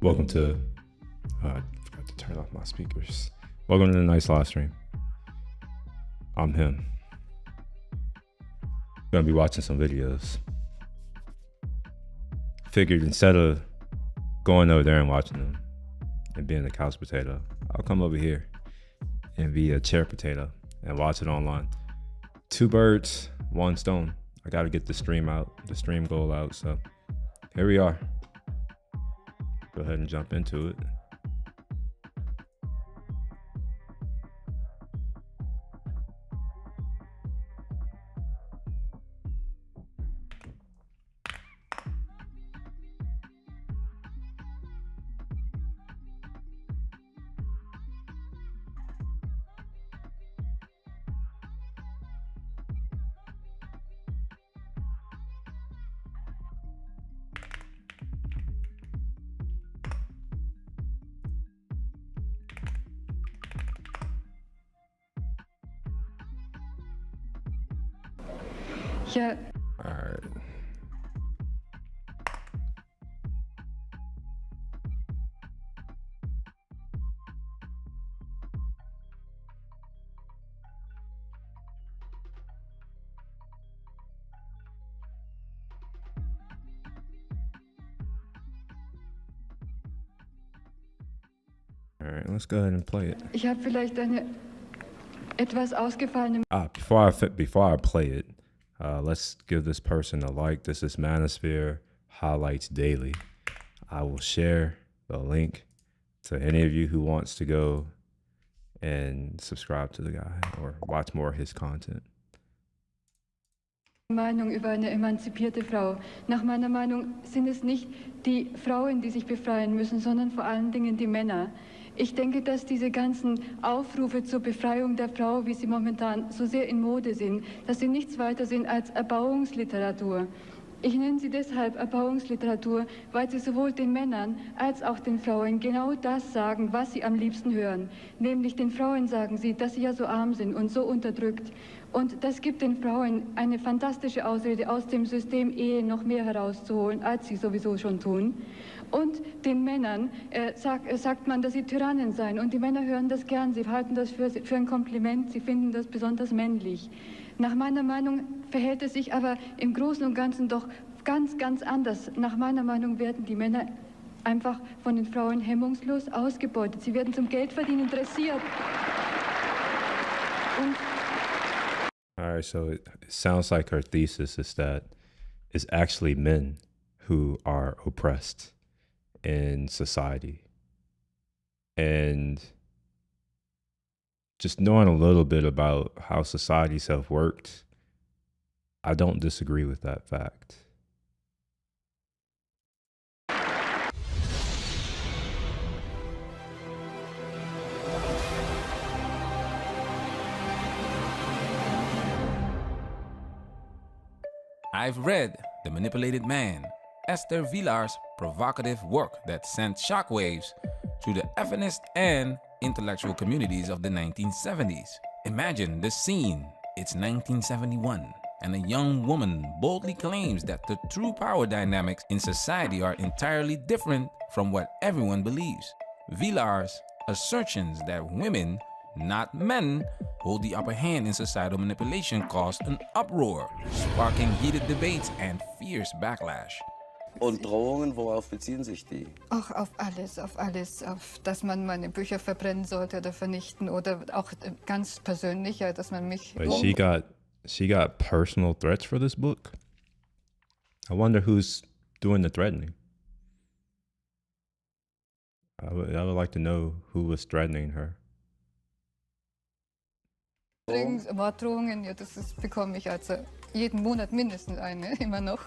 Welcome to, I forgot to turn off my speakers. Welcome to the nice live stream. I'm him. Gonna be watching some videos. Figured instead of going over there and watching them and being a couch potato, I'll come over here and be a chair potato and watch it online. Two birds, one stone. I gotta get the stream out, the stream goal out. So here we are. Go ahead and jump into it. Yeah. All right. All right, let's go ahead and play it. Ich habe vielleicht eine etwas ausgefallene. Before I play it, let's give this person a like. This is Manosphere Highlights Daily. I will share the link to any of you who wants to go and subscribe to the guy or watch more of his content. Meinung über eine emanzipierte Frau. Nach meiner Meinung sind es nicht die Frauen, die sich befreien müssen, sondern vor allen Dingen die Männer. Ich denke, dass diese ganzen Aufrufe zur Befreiung der Frau, wie sie momentan so sehr in Mode sind, dass sie nichts weiter sind als Erbauungsliteratur. Ich nenne sie deshalb Erbauungsliteratur, weil sie sowohl den Männern als auch den Frauen genau das sagen, was sie am liebsten hören. Nämlich den Frauen sagen sie, dass sie ja so arm sind und so unterdrückt. Und das gibt den Frauen eine fantastische Ausrede, aus dem System Ehe noch mehr herauszuholen, als sie sowieso schon tun. Und den Männern sagt man, dass sie Tyrannen seien. Und die Männer hören das gern, sie halten das für ein Kompliment, sie finden das besonders männlich. Nach meiner Meinung verhält es sich aber im Großen und Ganzen doch ganz, ganz anders. Nach meiner Meinung werden die Männer einfach von den Frauen hemmungslos ausgebeutet. Sie werden zum Geldverdienen dressiert. Und All right, so it sounds like her thesis is that it's actually men who are oppressed in society. And just knowing a little bit about how societies have worked, I don't disagree with that fact. I've read The Manipulated Man, Esther Villar's provocative work that sent shockwaves through the feminist and intellectual communities of the 1970s. Imagine the scene. It's 1971, and a young woman boldly claims that the true power dynamics in society are entirely different from what everyone believes. Villar's assertions that women, not men, hold the upper hand in societal manipulation caused an uproar, sparking heated debates and fierce backlash. Und Drohungen, worauf beziehen sich die? auch auf alles, dass man meine Bücher verbrennen sollte oder vernichten oder auch ganz persönlich, dass man mich... But she got personal threats for this book. I wonder who's doing the threatening. I would like to know who was threatening her. Morddrohungen, ja, bekomme ich also jeden Monat mindestens eine, immer noch.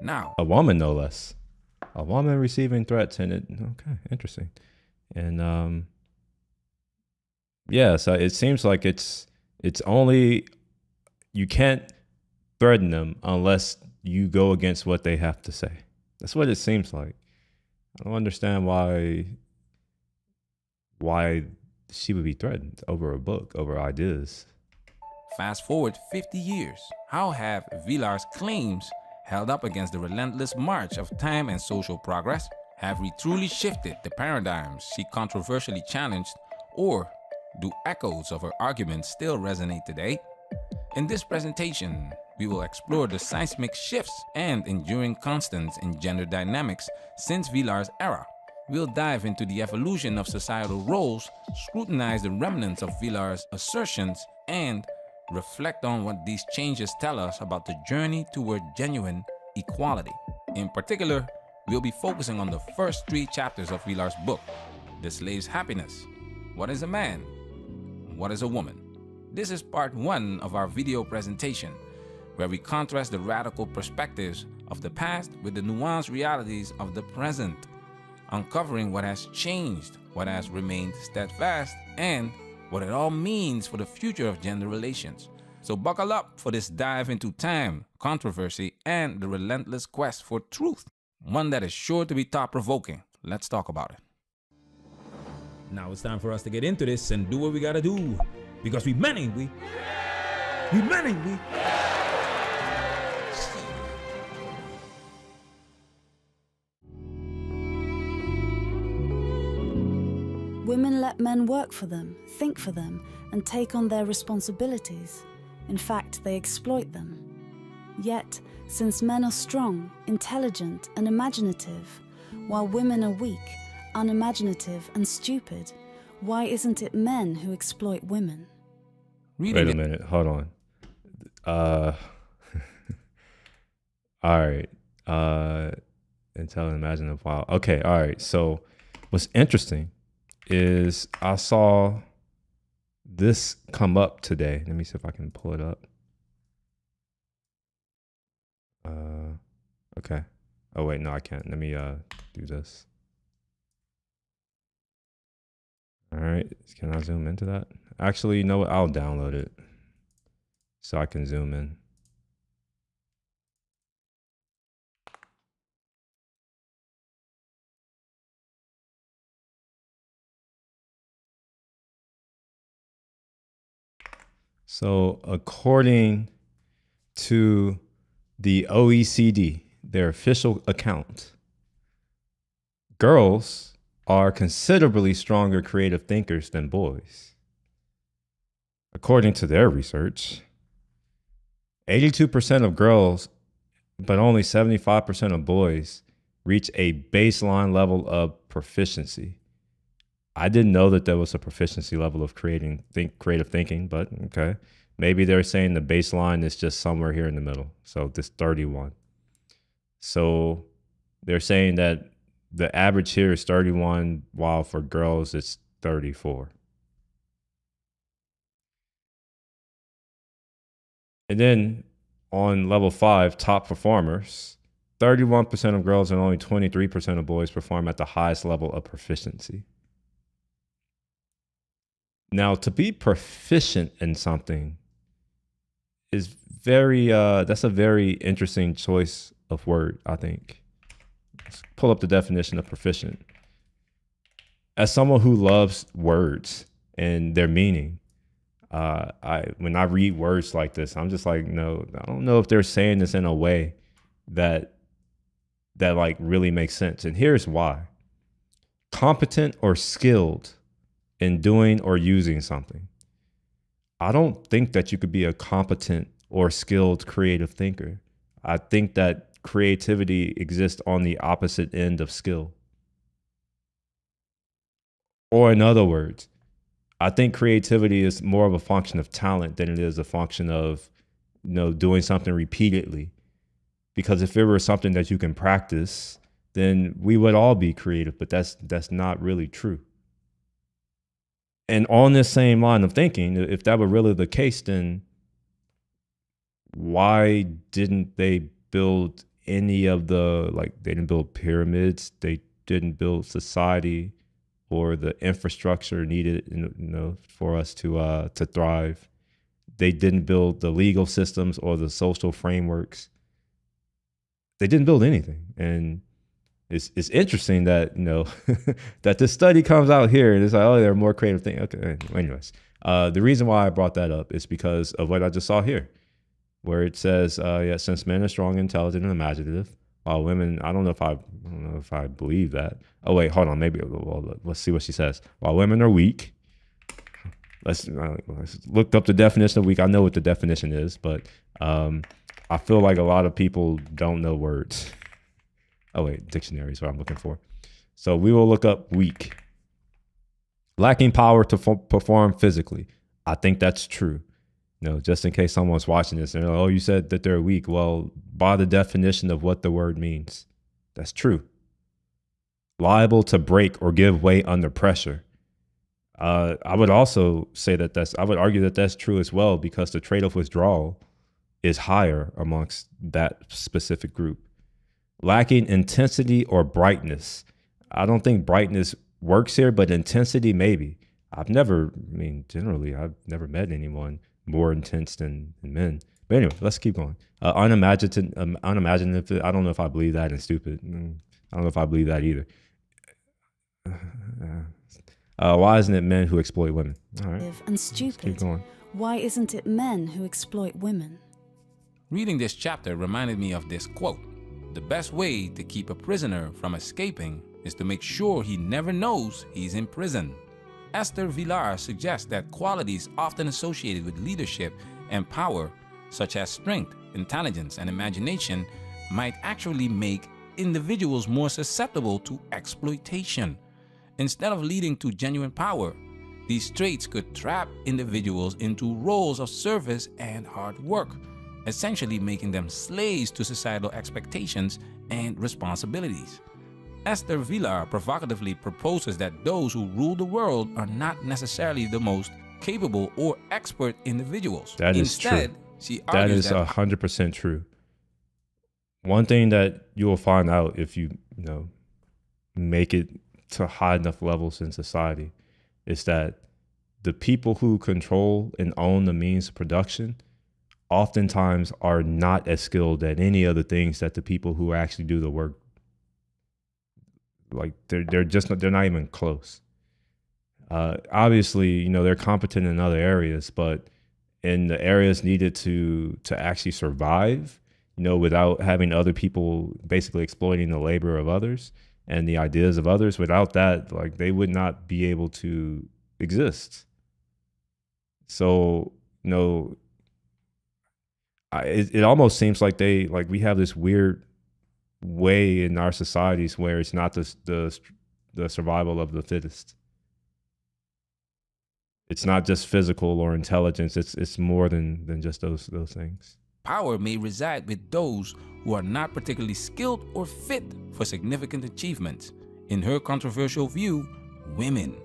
Now, A woman, no less. A woman receiving threats, and okay, interesting. And yeah, so it seems like it's only, you can't threaten them unless you go against what they have to say. That's what it seems like. I don't understand why she would be threatened over a book, over ideas. fast forward 50 years. How have Villar's claims held up against the relentless march of time and social progress? Have we truly shifted the paradigms she controversially challenged, or do echoes of her arguments still resonate today? In this presentation, we will explore the seismic shifts and enduring constants in gender dynamics since Villar's era. We'll dive into the evolution of societal roles, scrutinize the remnants of Villar's assertions, and reflect on what these changes tell us about the journey toward genuine equality. In particular, we'll be focusing on the first 3 chapters of Villar's book, The Slave's Happiness. What is a man? What is a woman? This is part 1 of our video presentation, where we contrast the radical perspectives of the past with the nuanced realities of the present, uncovering what has changed, what has remained steadfast, and what it all means for the future of gender relations. So buckle up for this dive into time, controversy, and the relentless quest for truth. One that is sure to be thought-provoking. Let's talk about it. Now it's time for us to get into this and do what we gotta do. Because we men, ain't we? We men, ain't we? Women let men work for them, think for them, and take on their responsibilities. In fact, they exploit them. Yet, since men are strong, intelligent, and imaginative, while women are weak, unimaginative, and stupid, why isn't it men who exploit women? Wait a minute, hold on. All right. Intelligent, imaginative, wow. Okay, all right. So what's interesting is I saw this come up today. Let me see if I can pull it up. Okay. Oh wait, no, I can't. Let me do this. All right. Can I zoom into that? Actually, you know what? I'll download it so I can zoom in. So according to the OECD, their official account, girls are considerably stronger creative thinkers than boys. According to their research, 82% of girls, but only 75% of boys reach a baseline level of proficiency. I didn't know that there was a proficiency level of creative thinking, but okay. Maybe they're saying the baseline is just somewhere here in the middle. So this 31. So they're saying that the average here is 31, while for girls it's 34. And then on level 5, top performers, 31% of girls and only 23% of boys perform at the highest level of proficiency. Now, to be proficient in something is that's a very interesting choice of word, I think. Let's pull up the definition of proficient. As someone who loves words and their meaning, when I read words like this, I'm just like, no, I don't know if they're saying this in a way that like really makes sense. And here's why. Competent or skilled in doing or using something. I don't think that you could be a competent or skilled creative thinker. I think that creativity exists on the opposite end of skill. Or in other words, I think creativity is more of a function of talent than it is a function of, doing something repeatedly. Because if it were something that you can practice, then we would all be creative, but that's not really true. And on this same line of thinking, if that were really the case, then why didn't they build any of they didn't build pyramids, they didn't build society or the infrastructure needed, for us to thrive. They didn't build the legal systems or the social frameworks. They didn't build anything. And it's interesting that, that this study comes out here and it's like, oh, there are more creative things. Okay, anyways. The reason why I brought that up is because of what I just saw here, where it says, since men are strong, intelligent, and imaginative, while women, I don't know if I believe that. Oh wait, hold on. Maybe let's see what she says. While women are weak, let's look up the definition of weak. I know what the definition is, but I feel like a lot of people don't know words. Oh wait, dictionary is what I'm looking for. So we will look up weak. Lacking power to perform physically. I think that's true. Just in case someone's watching this and they're like, oh, you said that they're weak. Well, by the definition of what the word means, that's true. Liable to break or give way under pressure. I would also say I would argue that that's true as well, because the trait of withdrawal is higher amongst that specific group. Lacking intensity or brightness. I don't think brightness works here, but intensity maybe. Generally, I've never met anyone more intense than men. But anyway, let's keep going. Unimaginative. I don't know if I believe that, and stupid. I don't know if I believe that either. Why isn't it men who exploit women? All right. And stupid. Keep going. Why isn't it men who exploit women? Reading this chapter reminded me of this quote. The best way to keep a prisoner from escaping is to make sure he never knows he's in prison. Esther Villar suggests that qualities often associated with leadership and power, such as strength, intelligence, and imagination, might actually make individuals more susceptible to exploitation. Instead of leading to genuine power, these traits could trap individuals into roles of service and hard work, essentially making them slaves to societal expectations and responsibilities. Esther Villar provocatively proposes that those who rule the world are not necessarily the most capable or expert individuals. That is Instead, true. She That argues is 100% true. One thing that you will find out if you make it to high enough levels in society is that the people who control and own the means of production oftentimes are not as skilled at any of the things that the people who actually do the work, like they're not even close. Obviously, they're competent in other areas, but in the areas needed to actually survive, without having other people basically exploiting the labor of others and the ideas of others, without that, like, they would not be able to exist. So, it almost seems like we have this weird way in our societies where it's not the survival of the fittest. It's not just physical or intelligence. It's more than just those things. power may reside with those who are not particularly skilled or fit for significant achievements. In her controversial view, women.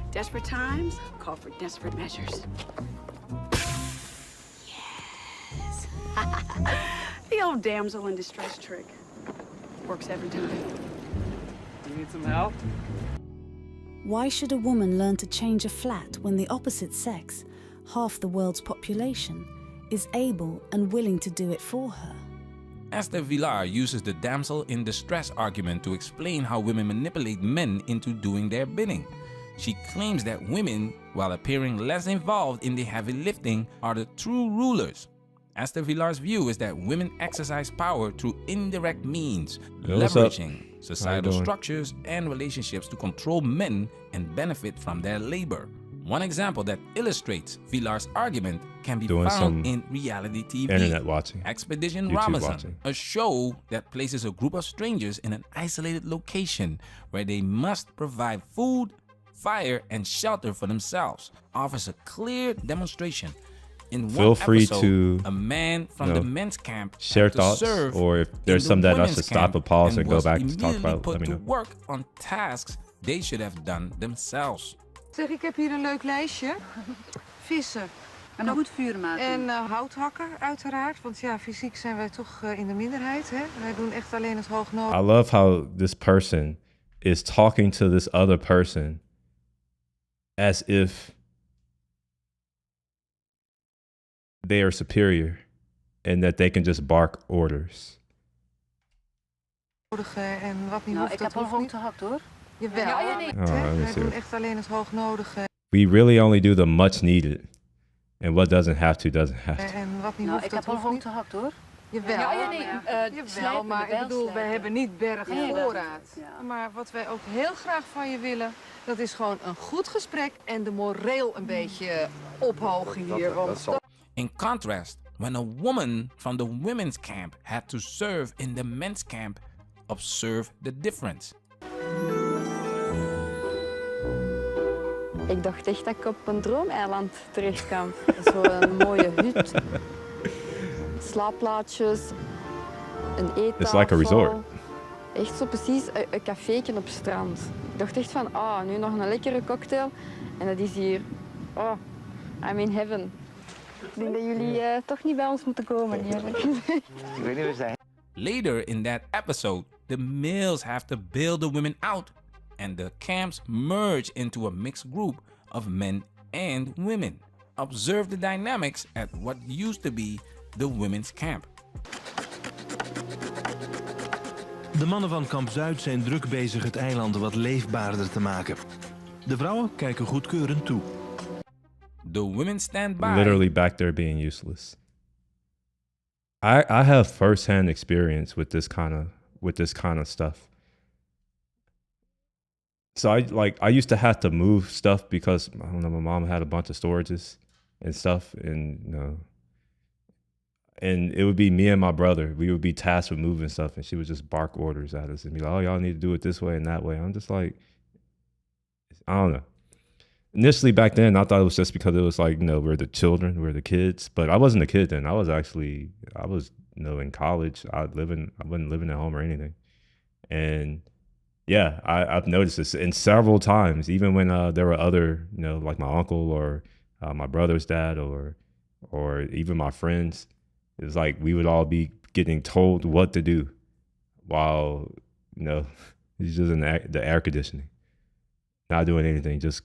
Desperate times call for desperate measures. Yes. The old damsel in distress trick. Works every time. You need some help? Why should a woman learn to change a flat when the opposite sex, half the world's population, is able and willing to do it for her? Esther Villar uses the damsel in distress argument to explain how women manipulate men into doing their bidding. She claims that women, while appearing less involved in the heavy lifting, are the true rulers. Esther Villar's view is that women exercise power through indirect means, leveraging societal structures and relationships to control men and benefit from their labor. One example that illustrates Villar's argument can be found in reality TV. Internet watching. Expedition YouTube Robinson, watching. a show that places a group of strangers in an isolated location where they must provide food, fire, and shelter for themselves, offers a clear demonstration. In one Feel free episode, to a man from the men's camp share had to thoughts, serve or if there's in some the that I women's should stop camp a pause and go was back to talk immediately about, put let me to know. work on tasks they should have done themselves. Zeg, ik heb hier een leuk lijstje. Vissen. En een goed vuur maken. En houthakker, uiteraard. Want ja, fysiek zijn wij toch in de minderheid. Hè? Wij doen echt alleen het hoog nodig. I love how this person is talking to this other person as if they are superior and that they can just bark orders. En wat niet Nou, hoeft, ik dat heb al hoeft niet. gehakt hoor. Jawel. Ja, nee. Oh, let me Wij see. doen echt alleen het hoognodige. We really only do the much needed, and what doesn't have to doesn't have to. En wat niet Nou, hoeft, ik dat heb al hoeft niet. gehakt hoor. Jawel, jawel, maar ik bedoel, wij hebben niet bergen voorraad. Ja. Maar wat wij ook heel graag van je willen, dat is gewoon een goed gesprek en de moreel een beetje ophogen hier. Want In contrast, when a woman from the women's camp had to serve in the men's camp, observe the difference. Ik dacht echt dat ik op een droomeiland terecht kwam. Zo'n mooie hut, slaapplaatsjes, een eettafel. It's like a resort. Echt zo precies een caféetje op strand. Ik dacht echt van, nu nog een lekkere cocktail. En dat is hier, I'm in heaven. Ik denk dat jullie toch niet bij ons moeten komen, eerlijk gezegd. Ik weet niet waar zijn. Later in that episode, the males have to bail the women out, and the camps merge into a mixed group of men and women. Observe the dynamics at what used to be the women's camp. De mannen van kamp Zuid zijn druk bezig het eiland wat leefbaarder te maken. De vrouwen kijken goedkeurend toe. The women stand by. Literally back there being useless. I have firsthand experience with this kind of stuff. So I used to have to move stuff because I don't know, my mom had a bunch of storages and stuff, and and it would be me and my brother. We would be tasked with moving stuff, and she would just bark orders at us and be like, "Oh, y'all need to do it this way and that way." I'm just like, I don't know. Initially back then, I thought it was just because it was like, we're the children, we're the kids. But I wasn't a kid then. I was in college. I wasn't living at home or anything. And yeah, I've noticed this in several times, even when there were other, like my uncle or my brother's dad or even my friends. It was like we would all be getting told what to do while, he's just in the air conditioning, not doing anything, just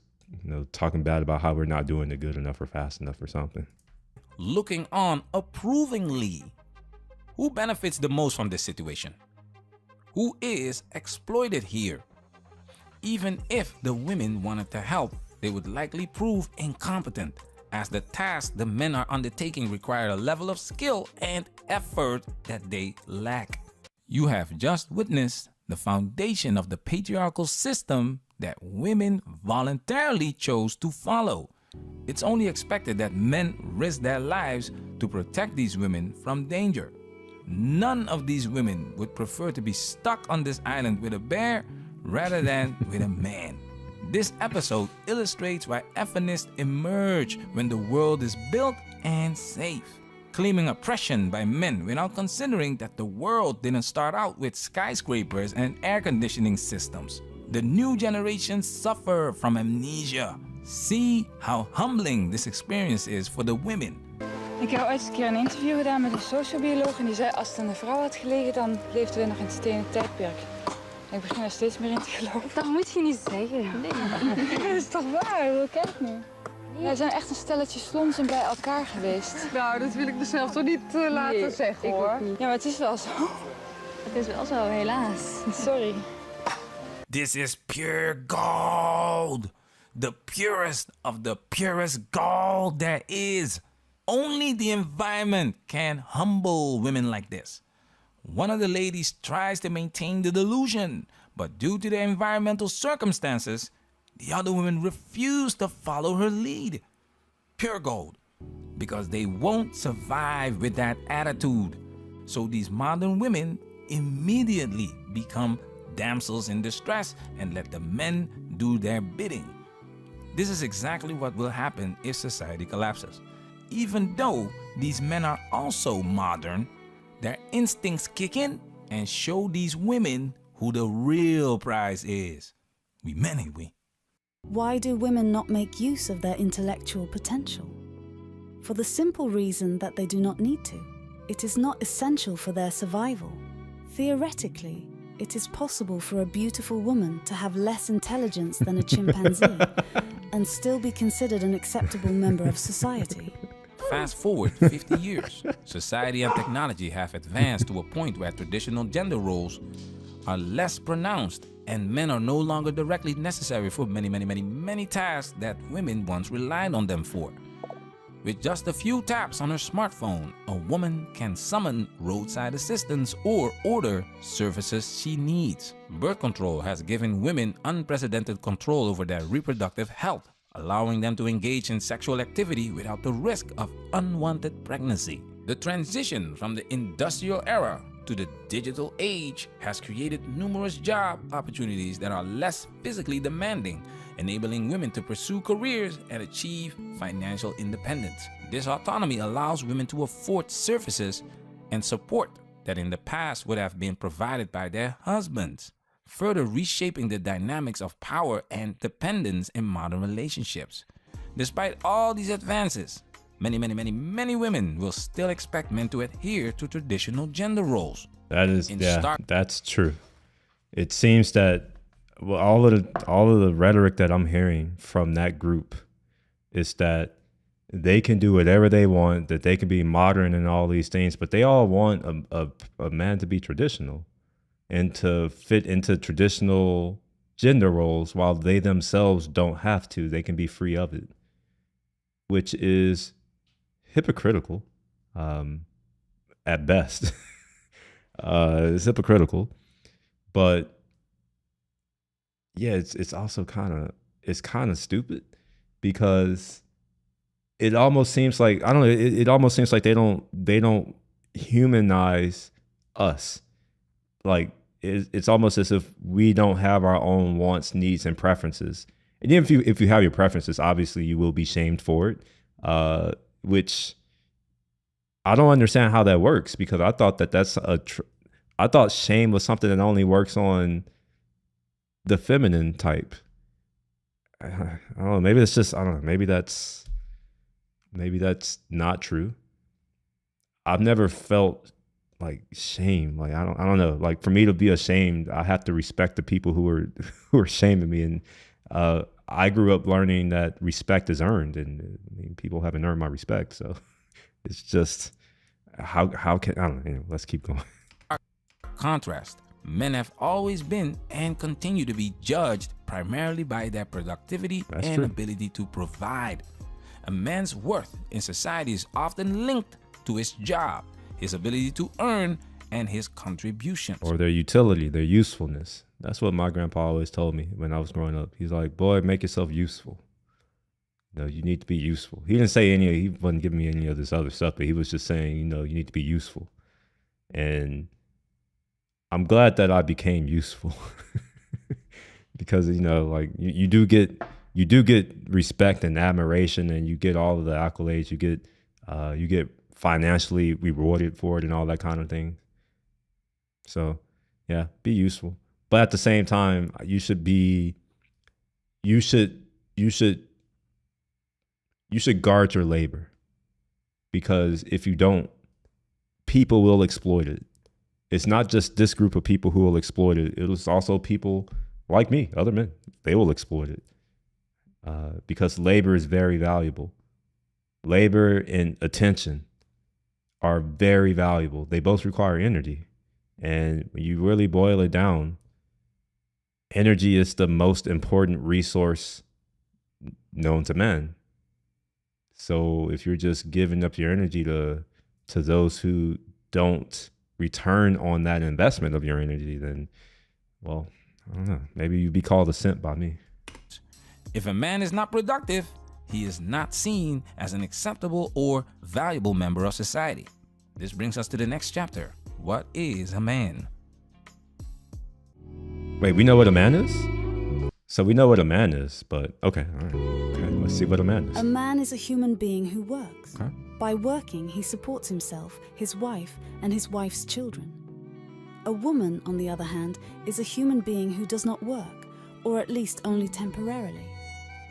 talking bad about how we're not doing it good enough or fast enough or something. Looking on approvingly. Who benefits the most from this situation? Who is exploited here? Even if the women wanted to help, they would likely prove incompetent, as the tasks the men are undertaking require a level of skill and effort that they lack. You have just witnessed the foundation of the patriarchal system that women voluntarily chose to follow. It's only expected that men risk their lives to protect these women from danger. None of these women would prefer to be stuck on this island with a bear rather than with a man. This episode illustrates why feminists emerge when the world is built and safe, claiming oppression by men without considering that the world didn't start out with skyscrapers and air conditioning systems. The new generations suffer from amnesia. See how humbling this experience is for the women. Ik heb ooit een keer een interview gedaan met een sociobioloog en die zei als het aan de vrouw had gelegen, dan leefden we nog in het stenen tijdperk. Ik begin er steeds meer in te geloven. Dat moet je niet zeggen. Nee. Dat is toch waar? Kijk nu. Wij zijn echt een stelletje slonzen bij elkaar geweest. Nou, dat wil ik mezelf toch niet laten zeggen, hoor. Ja, maar het is wel zo. Het is wel zo, helaas. Sorry. This is pure gold. The purest of the purest gold there is. Only the environment can humble women like this. One of the ladies tries to maintain the delusion, but due to the environmental circumstances, the other women refuse to follow her lead. Pure gold. Because they won't survive with that attitude. So these modern women immediately become damsels in distress and let the men do their bidding. This is exactly what will happen if society collapses. Even though these men are also modern, their instincts kick in and show these women who the real prize is. We men, ain't we? Why do women not make use of their intellectual potential? For the simple reason that they do not need to. It is not essential for their survival. Theoretically, it is possible for a beautiful woman to have less intelligence than a chimpanzee and still be considered an acceptable member of society. Fast forward 50 years, society and technology have advanced to a point where traditional gender roles are less pronounced and men are no longer directly necessary for many tasks that women once relied on them for. With just a few taps on her smartphone, a woman can summon roadside assistance or order services she needs. Birth control has given women unprecedented control over their reproductive health, allowing them to engage in sexual activity without the risk of unwanted pregnancy. The transition from the industrial era to the digital age has created numerous job opportunities that are less physically demanding, enabling women to pursue careers and achieve financial independence. This autonomy allows women to afford services and support that in the past would have been provided by their husbands, further reshaping the dynamics of power and dependence in modern relationships. Despite all these advances, many women will still expect men to adhere to traditional gender roles. That's true. It seems that all of the rhetoric that I'm hearing from that group is that they can do whatever they want, that they can be modern and all these things, but they all want a man to be traditional and to fit into traditional gender roles while they themselves don't have to. They can be free of it, which is hypocritical at best. It's hypocritical, but yeah, it's also kind of stupid because it almost seems like, I don't know, it almost seems like they don't humanize us. Like it's almost as if we don't have our own wants, needs, and preferences. And even if you have your preferences, obviously you will be shamed for it, which I don't understand how that works, because I thought I thought shame was something that only works on the feminine type. I don't know. Maybe it's just, I don't know. Maybe that's not true. I've never felt like shame. Like I don't know. Like for me to be ashamed, I have to respect the people who are shaming me. And I grew up learning that respect is earned, and I mean, people haven't earned my respect. So it's just how can, I don't know. Anyway, let's keep going. Contrast, men have always been and continue to be judged primarily by their productivity and ability to provide. A man's worth in society is often linked to his job, his ability to earn, and his contributions. Or their utility, their usefulness. That's what my grandpa always told me when I was growing up. He's like, boy, make yourself useful. You know, you need to be useful. He didn't say he wasn't giving me any of this other stuff, but he was just saying, you know, you need to be useful. And I'm glad that I became useful because, you know, like you do get respect and admiration, and you get all of the accolades. You get financially rewarded for it and all that kind of thing. So yeah, be useful. But at the same time, you should guard your labor, because if you don't, people will exploit it. It's not just this group of people who will exploit it. It was also people like me, other men. They will exploit it because labor is very valuable. Labor and attention are very valuable. They both require energy. And when you really boil it down, energy is the most important resource known to man. So if you're just giving up your energy to those who don't return on that investment of your energy, then, well, I don't know. Maybe you'd be called a simp by me. If a man is not productive, he is not seen as an acceptable or valuable member of society. This brings us to the next chapter. What is a man? Wait, we know what a man is? So we know what a man is, but okay, all right. Okay, let's see what a man is. A man is a human being who works. Okay. By working, he supports himself, his wife, and his wife's children. A woman, on the other hand, is a human being who does not work, or at least only temporarily.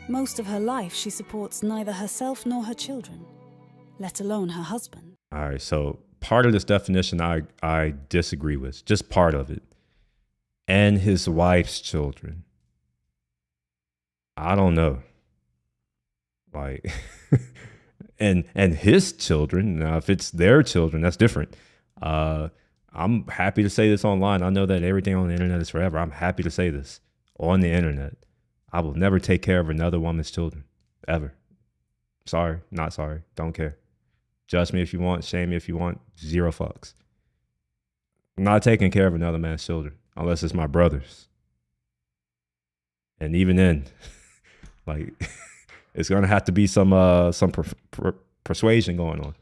Most of her life, she supports neither herself nor her children, let alone her husband. All right, so part of this definition I disagree with, just part of it. And his wife's children. I don't know. Like, and his children. Now, if it's their children, that's different. I'm happy to say this online. I know that everything on the internet is forever. I'm happy to say this on the internet. I will never take care of another woman's children, ever. Sorry, not sorry. Don't care. Judge me if you want. Shame me if you want. Zero fucks. I'm not taking care of another man's children unless it's my brother's. And even then, like, it's gonna have to be some persuasion going on.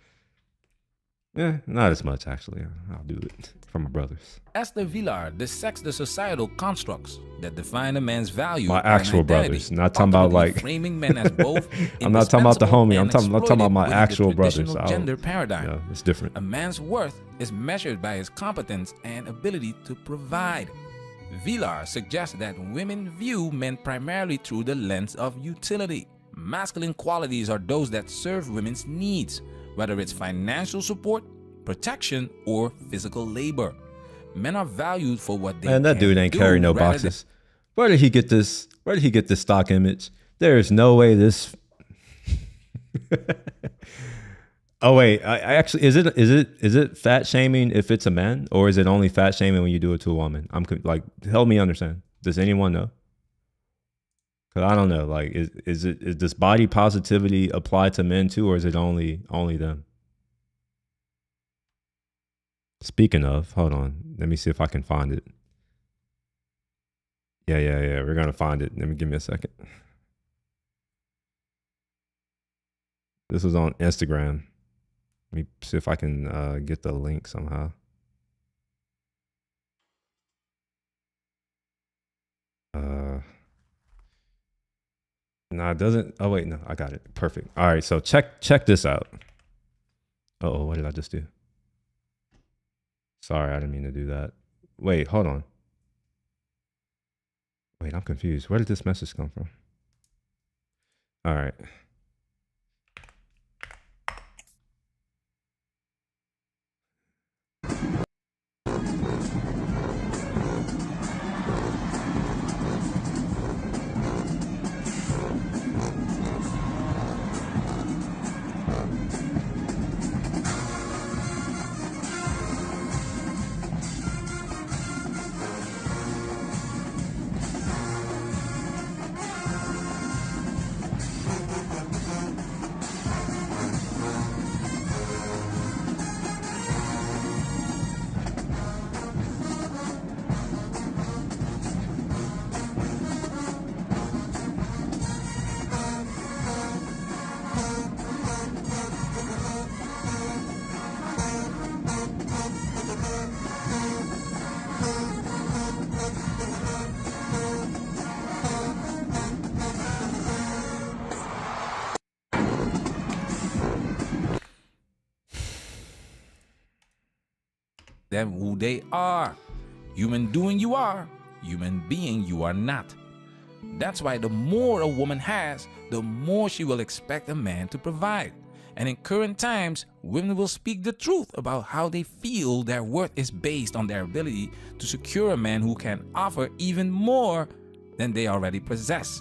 Yeah, not as much actually. I'll do it for my brothers. Esther Villar dissects the societal constructs that define a man's value. My actual and identity, brothers, not talking about like framing men as both. I'm not talking about the homie. I'm talking indispensable about my and actual exploited brothers. within the traditional gender paradigm. Yeah, it's different. A man's worth is measured by his competence and ability to provide. Villar suggests that women view men primarily through the lens of utility. Masculine qualities are those that serve women's needs, whether it's financial support, protection, or physical labor. Men are valued for what they Man, that dude ain't carry no boxes. Where did he get this? Where did he get this stock image? There is no way this. Oh wait, I actually is it fat shaming if it's a man, or is it only fat shaming when you do it to a woman? I'm like, help me understand. Does anyone know? Because I don't know. Like, is does body positivity apply to men too, or is it only them? Speaking of, hold on. Let me see if I can find it. Yeah. We're gonna find it. Give me a second. This was on Instagram. Let me see if I can get the link somehow. No, it doesn't. Oh wait, no, I got it. Perfect. All right, so check this out. Uh-oh, what did I just do? Sorry, I didn't mean to do that. Wait, hold on. Wait, I'm confused. Where did this message come from? All right. Them who they are. Human doing you are, human being you are not. That's why the more a woman has, the more she will expect a man to provide. And in current times, women will speak the truth about how they feel their worth is based on their ability to secure a man who can offer even more than they already possess.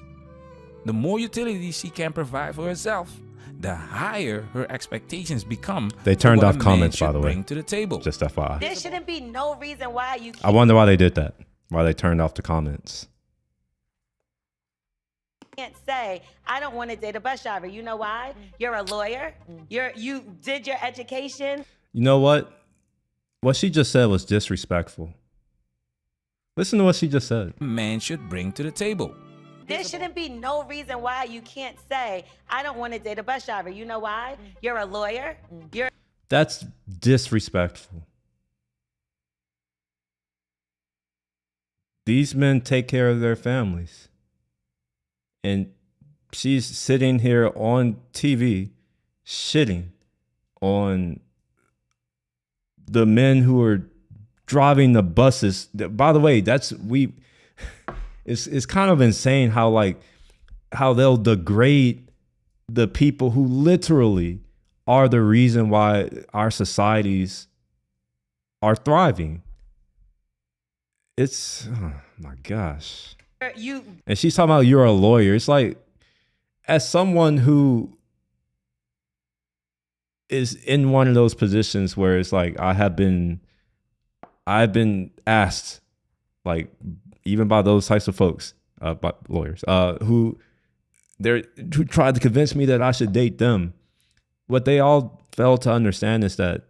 The more utility she can provide for herself, the higher her expectations become. They turned for off what a man comments, by should the way. bring to the table. Just FYI. There shouldn't be no reason why you I wonder why they did that. Why they turned off the comments. can't say, I don't want to date a bus driver. You know why? You're a lawyer. You did your education. You know what? What she just said was disrespectful. Listen to what she just said. Man should bring to the table. There shouldn't be no reason why you can't say, I don't want to date a bus driver. You know why? You're a lawyer. That's disrespectful. These men take care of their families. And she's sitting here on TV shitting on the men who are driving the buses. By the way, it's kind of insane how they'll degrade the people who literally are the reason why our societies are thriving. It's, oh my gosh. And she's talking about you're a lawyer. It's like, as someone who is in one of those positions where it's like I've been asked, like, even by those types of folks, by lawyers, who who tried to convince me that I should date them. What they all failed to understand is that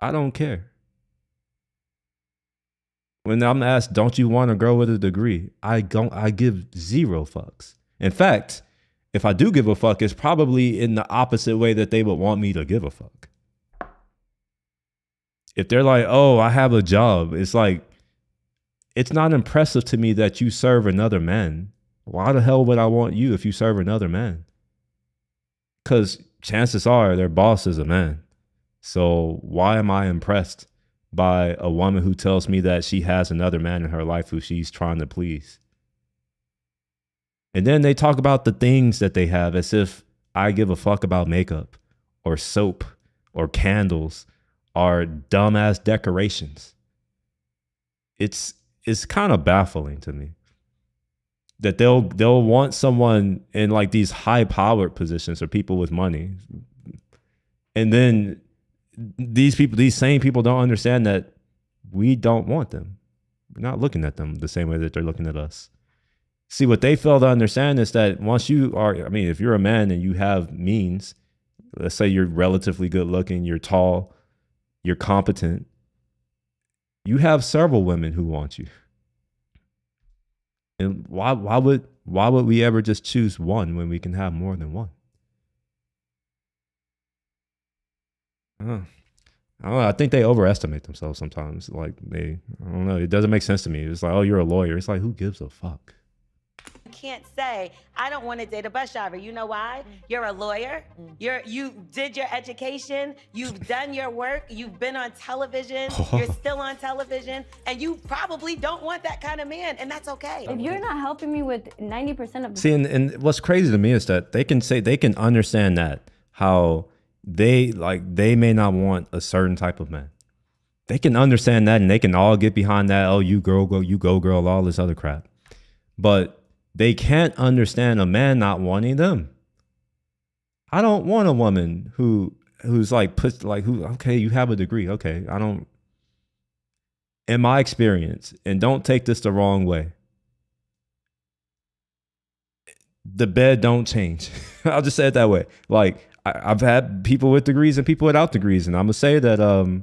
I don't care. When I'm asked, don't you want a girl with a degree? I give zero fucks. In fact, if I do give a fuck, it's probably in the opposite way that they would want me to give a fuck. If they're like, oh, I have a job, it's like, it's not impressive to me that you serve another man. Why the hell would I want you if you serve another man? Because chances are their boss is a man. So why am I impressed by a woman who tells me that she has another man in her life who she's trying to please? And then they talk about the things that they have as if I give a fuck about makeup or soap or candles or dumbass decorations. It's kind of baffling to me that they'll want someone in like these high powered positions or people with money. And then these same people don't understand that we don't want them. We're not looking at them the same way that they're looking at us. See, what they fail to understand is that once you are, I mean, if you're a man and you have means, let's say you're relatively good looking, you're tall, you're competent, you have several women who want you. And why would we ever just choose one when we can have more than one? I don't know. I think they overestimate themselves sometimes. Like I don't know. It doesn't make sense to me. It's like, oh, you're a lawyer. It's like, who gives a fuck? Can't say I don't want to date a bus driver. You know why? You're a lawyer. You did your education. You've done your work. You've been on television. You're still on television, and you probably don't want that kind of man, and that's okay. If you're not helping me with 90% of the See, and what's crazy to me is that they can understand that how they may not want a certain type of man. They can understand that, and they can all get behind that. Oh, you girl, you go girl, all this other crap, but they can't understand a man not wanting them. I don't want a woman who's like okay, you have a degree. Okay, I don't. In my experience, and don't take this the wrong way, the bed don't change. I'll just say it that way. Like I've had people with degrees and people without degrees, and I'm gonna say that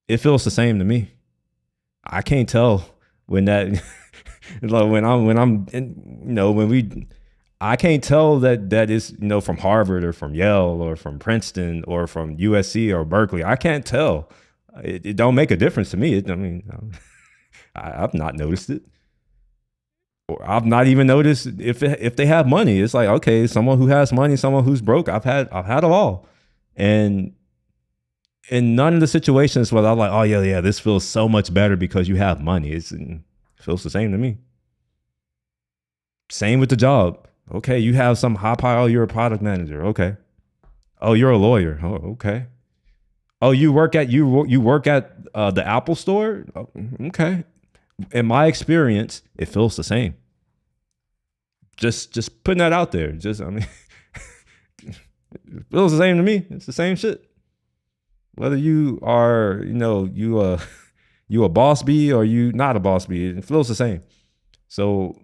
it feels the same to me. I can't tell when that. Like I can't tell that is, from Harvard or from Yale or from Princeton or from USC or Berkeley. I can't tell. It don't make a difference to me. I've not noticed it. Or I've not even noticed if they have money. It's like, okay, someone who has money, someone who's broke. I've had it all. And in none of the situations where I'm like, oh yeah, this feels so much better because you have money. It feels the same to me. Same with the job. Okay, you have some high pile. You're a product manager. Okay. Oh, you're a lawyer. Oh, okay. Oh, you work at the Apple store. Oh, okay. In my experience, it feels the same. Just putting that out there. It feels the same to me. It's the same shit. Whether you are, you a boss bee or you not a boss bee, it feels the same. So,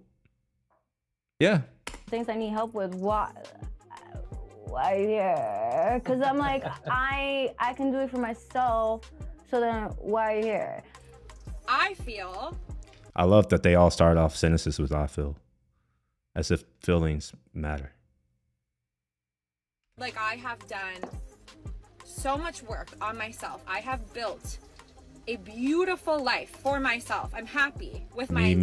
yeah. things I need help with, why here? Because I'm like, I can do it for myself, so then why are you here? I feel. I love that they all start off sentences with I feel, as if feelings matter. Like, I have done so much work on myself. I have built a beautiful life for myself. I'm happy with my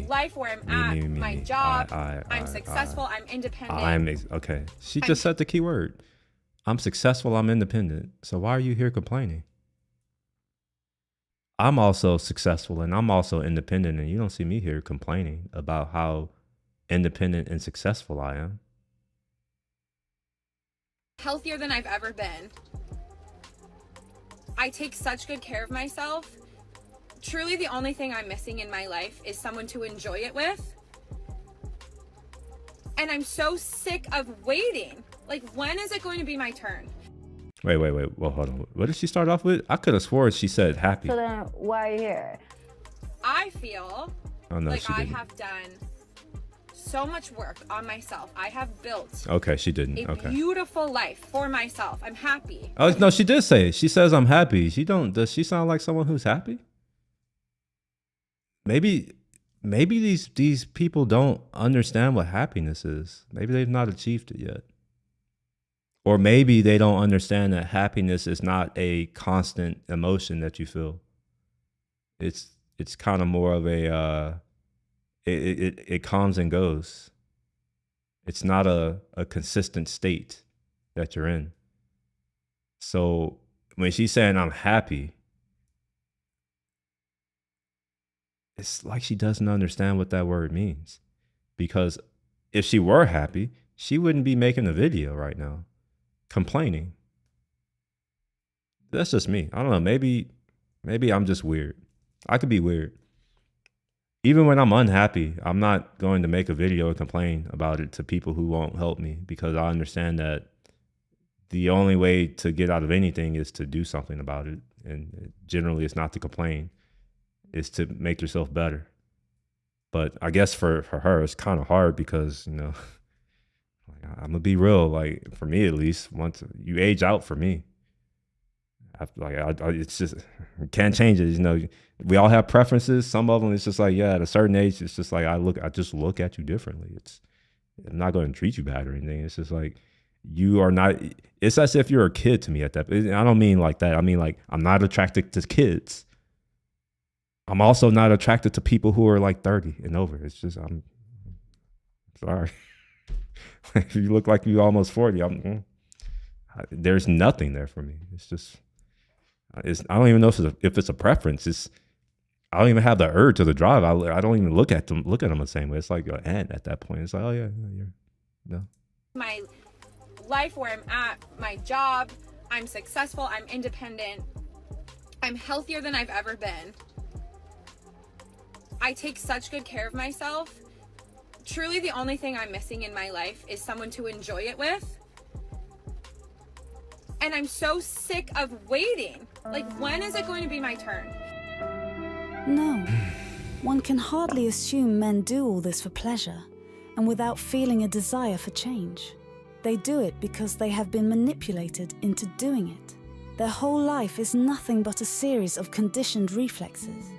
life where I'm at, my job. I'm successful. I'm independent. Okay. She just said the key word. I'm successful. I'm independent. So why are you here complaining? I'm also successful and I'm also independent, and you don't see me here complaining about how independent and successful I am. Healthier than I've ever been. I take such good care of myself. Truly, the only thing I'm missing in my life is someone to enjoy it with. And I'm so sick of waiting. Like, when is it going to be my turn? Wait. Well, hold on. What did she start off with? I could have sworn she said happy. So then why are you here? I feel like I have done so much work on myself. I have built Okay, she didn't. a Okay. beautiful life for myself. I'm happy. Oh no, she did say it. She says I'm happy. Does she sound like someone who's happy? Maybe these people don't understand what happiness is. Maybe they've not achieved it yet. Or maybe they don't understand that happiness is not a constant emotion that you feel. It's kind of more of a it comes and goes. It's not a consistent state that you're in. So when she's saying I'm happy, it's like she doesn't understand what that word means. Because if she were happy, she wouldn't be making a video right now complaining. That's just me. I don't know. Maybe I'm just weird. I could be weird. Even when I'm unhappy, I'm not going to make a video and complain about it to people who won't help me, because I understand that the only way to get out of anything is to do something about it. And generally it's not to complain. It's to make yourself better. But I guess for her, it's kind of hard because, you know, I'm gonna be real. Like for me, at least, once you age out for me, it's just can't change it. You know, we all have preferences. Some of them, it's just like, yeah, at a certain age, it's just like I just look at you differently. I'm not going to treat you bad or anything. It's just like you are not. It's as if you're a kid to me at that. I don't mean like that. I mean like I'm not attracted to kids. I'm also not attracted to people who are like 30 and over. It's just I'm sorry. If you look like you almost 40, there's nothing there for me. It's just, I don't even know if it's a preference. I don't even have the urge to the drive. I don't even look at them the same way. It's like an ant at that point. It's like, oh yeah, no. My life where I'm at, my job, I'm successful, I'm independent, I'm healthier than I've ever been. I take such good care of myself. Truly the only thing I'm missing in my life is someone to enjoy it with. And I'm so sick of waiting. Like, when is it going to be my turn? No. One can hardly assume men do all this for pleasure and without feeling a desire for change. They do it because they have been manipulated into doing it. Their whole life is nothing but a series of conditioned reflexes,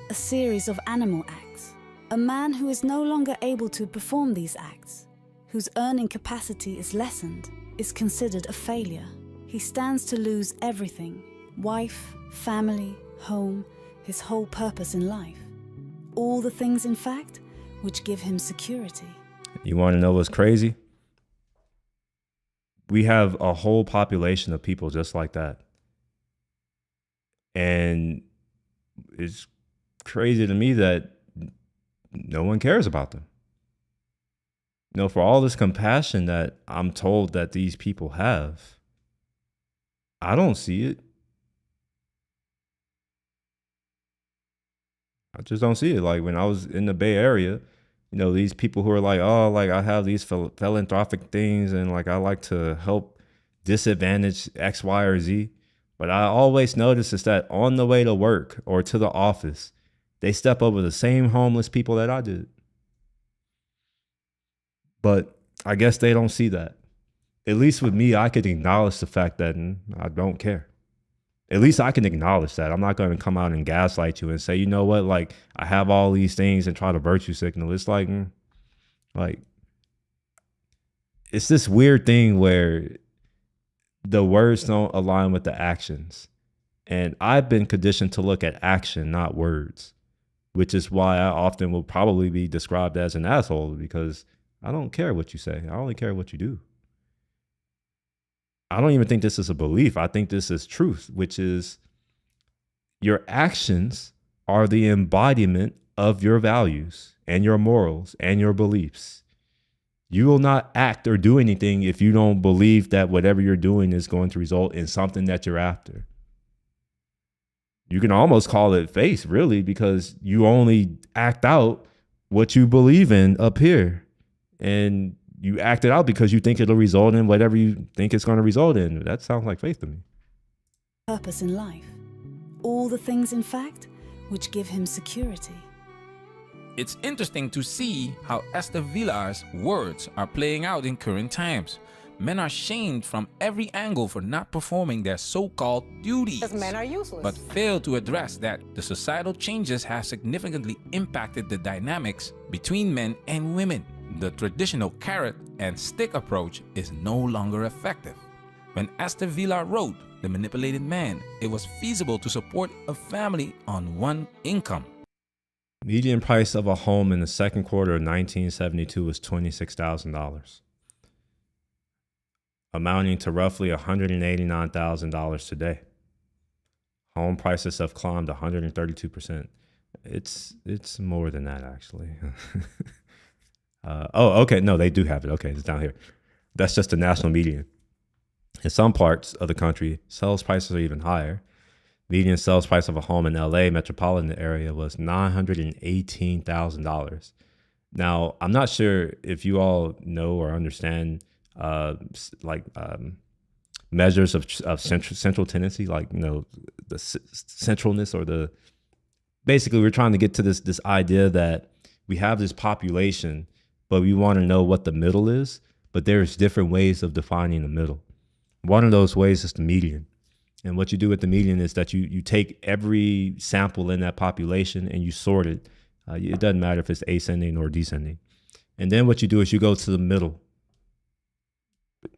a series of animal acts. A man who is no longer able to perform these acts, whose earning capacity is lessened, is considered a failure. He stands to lose everything: wife, family, home, his whole purpose in life. All the things, in fact, which give him security. You want to know what's crazy? We have a whole population of people just like that. And it's crazy to me that no one cares about them. You know, for all this compassion that I'm told that these people have, I don't see it. I just don't see it. Like when I was in the Bay Area, you know, these people who are like, oh, like I have these philanthropic things and like I like to help disadvantaged X, Y, or Z. But I always notice is that on the way to work or to the office, they step over the same homeless people that I did. But I guess they don't see that. At least with me, I could acknowledge the fact that I don't care. At least I can acknowledge that. I'm not going to come out and gaslight you and say, you know what, like I have all these things and try to virtue signal. It's like it's this weird thing where the words don't align with the actions. And I've been conditioned to look at action, not words, which is why I often will probably be described as an asshole, because I don't care what you say. I only care what you do. I don't even think this is a belief. I think this is truth, which is your actions are the embodiment of your values and your morals and your beliefs. You will not act or do anything if you don't believe that whatever you're doing is going to result in something that you're after. You can almost call it faith, really, because you only act out what you believe in up here. And you act it out because you think it'll result in whatever you think it's going to result in. That sounds like faith to me. Purpose in life. All the things, in fact, which give him security. It's interesting to see how Esther Villar's words are playing out in current times. Men are shamed from every angle for not performing their so-called duties. Because men are useless. But fail to address that the societal changes have significantly impacted the dynamics between men and women. The traditional carrot and stick approach is no longer effective. When Esther Villar wrote The Manipulated Man, it was feasible to support a family on one income. Median price of a home in the second quarter of 1972 was $26,000, amounting to roughly $189,000 today. Home prices have climbed 132%. It's more than that, actually. Okay. No, they do have it. Okay, it's down here. That's just the national median. In some parts of the country, sales prices are even higher. Median sales price of a home in LA metropolitan area was $918,000. Now, I'm not sure if you all know or understand measures of central tendency, like, you know, the centralness, or the, basically we're trying to get to this idea that we have this population, but we want to know what the middle is, but there's different ways of defining the middle. One of those ways is the median. And what you do with the median is that you take every sample in that population and you sort it. It doesn't matter if it's ascending or descending. And then what you do is you go to the middle.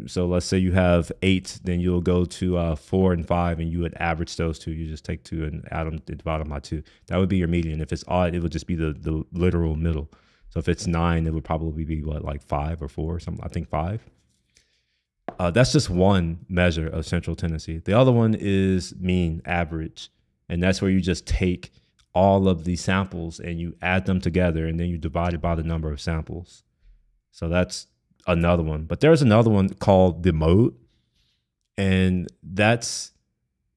So let's say you have 8, then you'll go to 4 and 5, and you would average those two. You just take 2 and add them, divide them by 2. That would be your median. If it's odd, it would just be the literal middle. So if it's 9, it would probably be what, like 5 or 4 or something. I think 5. That's just one measure of central tendency. The other one is mean, average. And that's where you just take all of the samples and you add them together, and then you divide it by the number of samples. So that's another one. But there's another one called the mode. And that's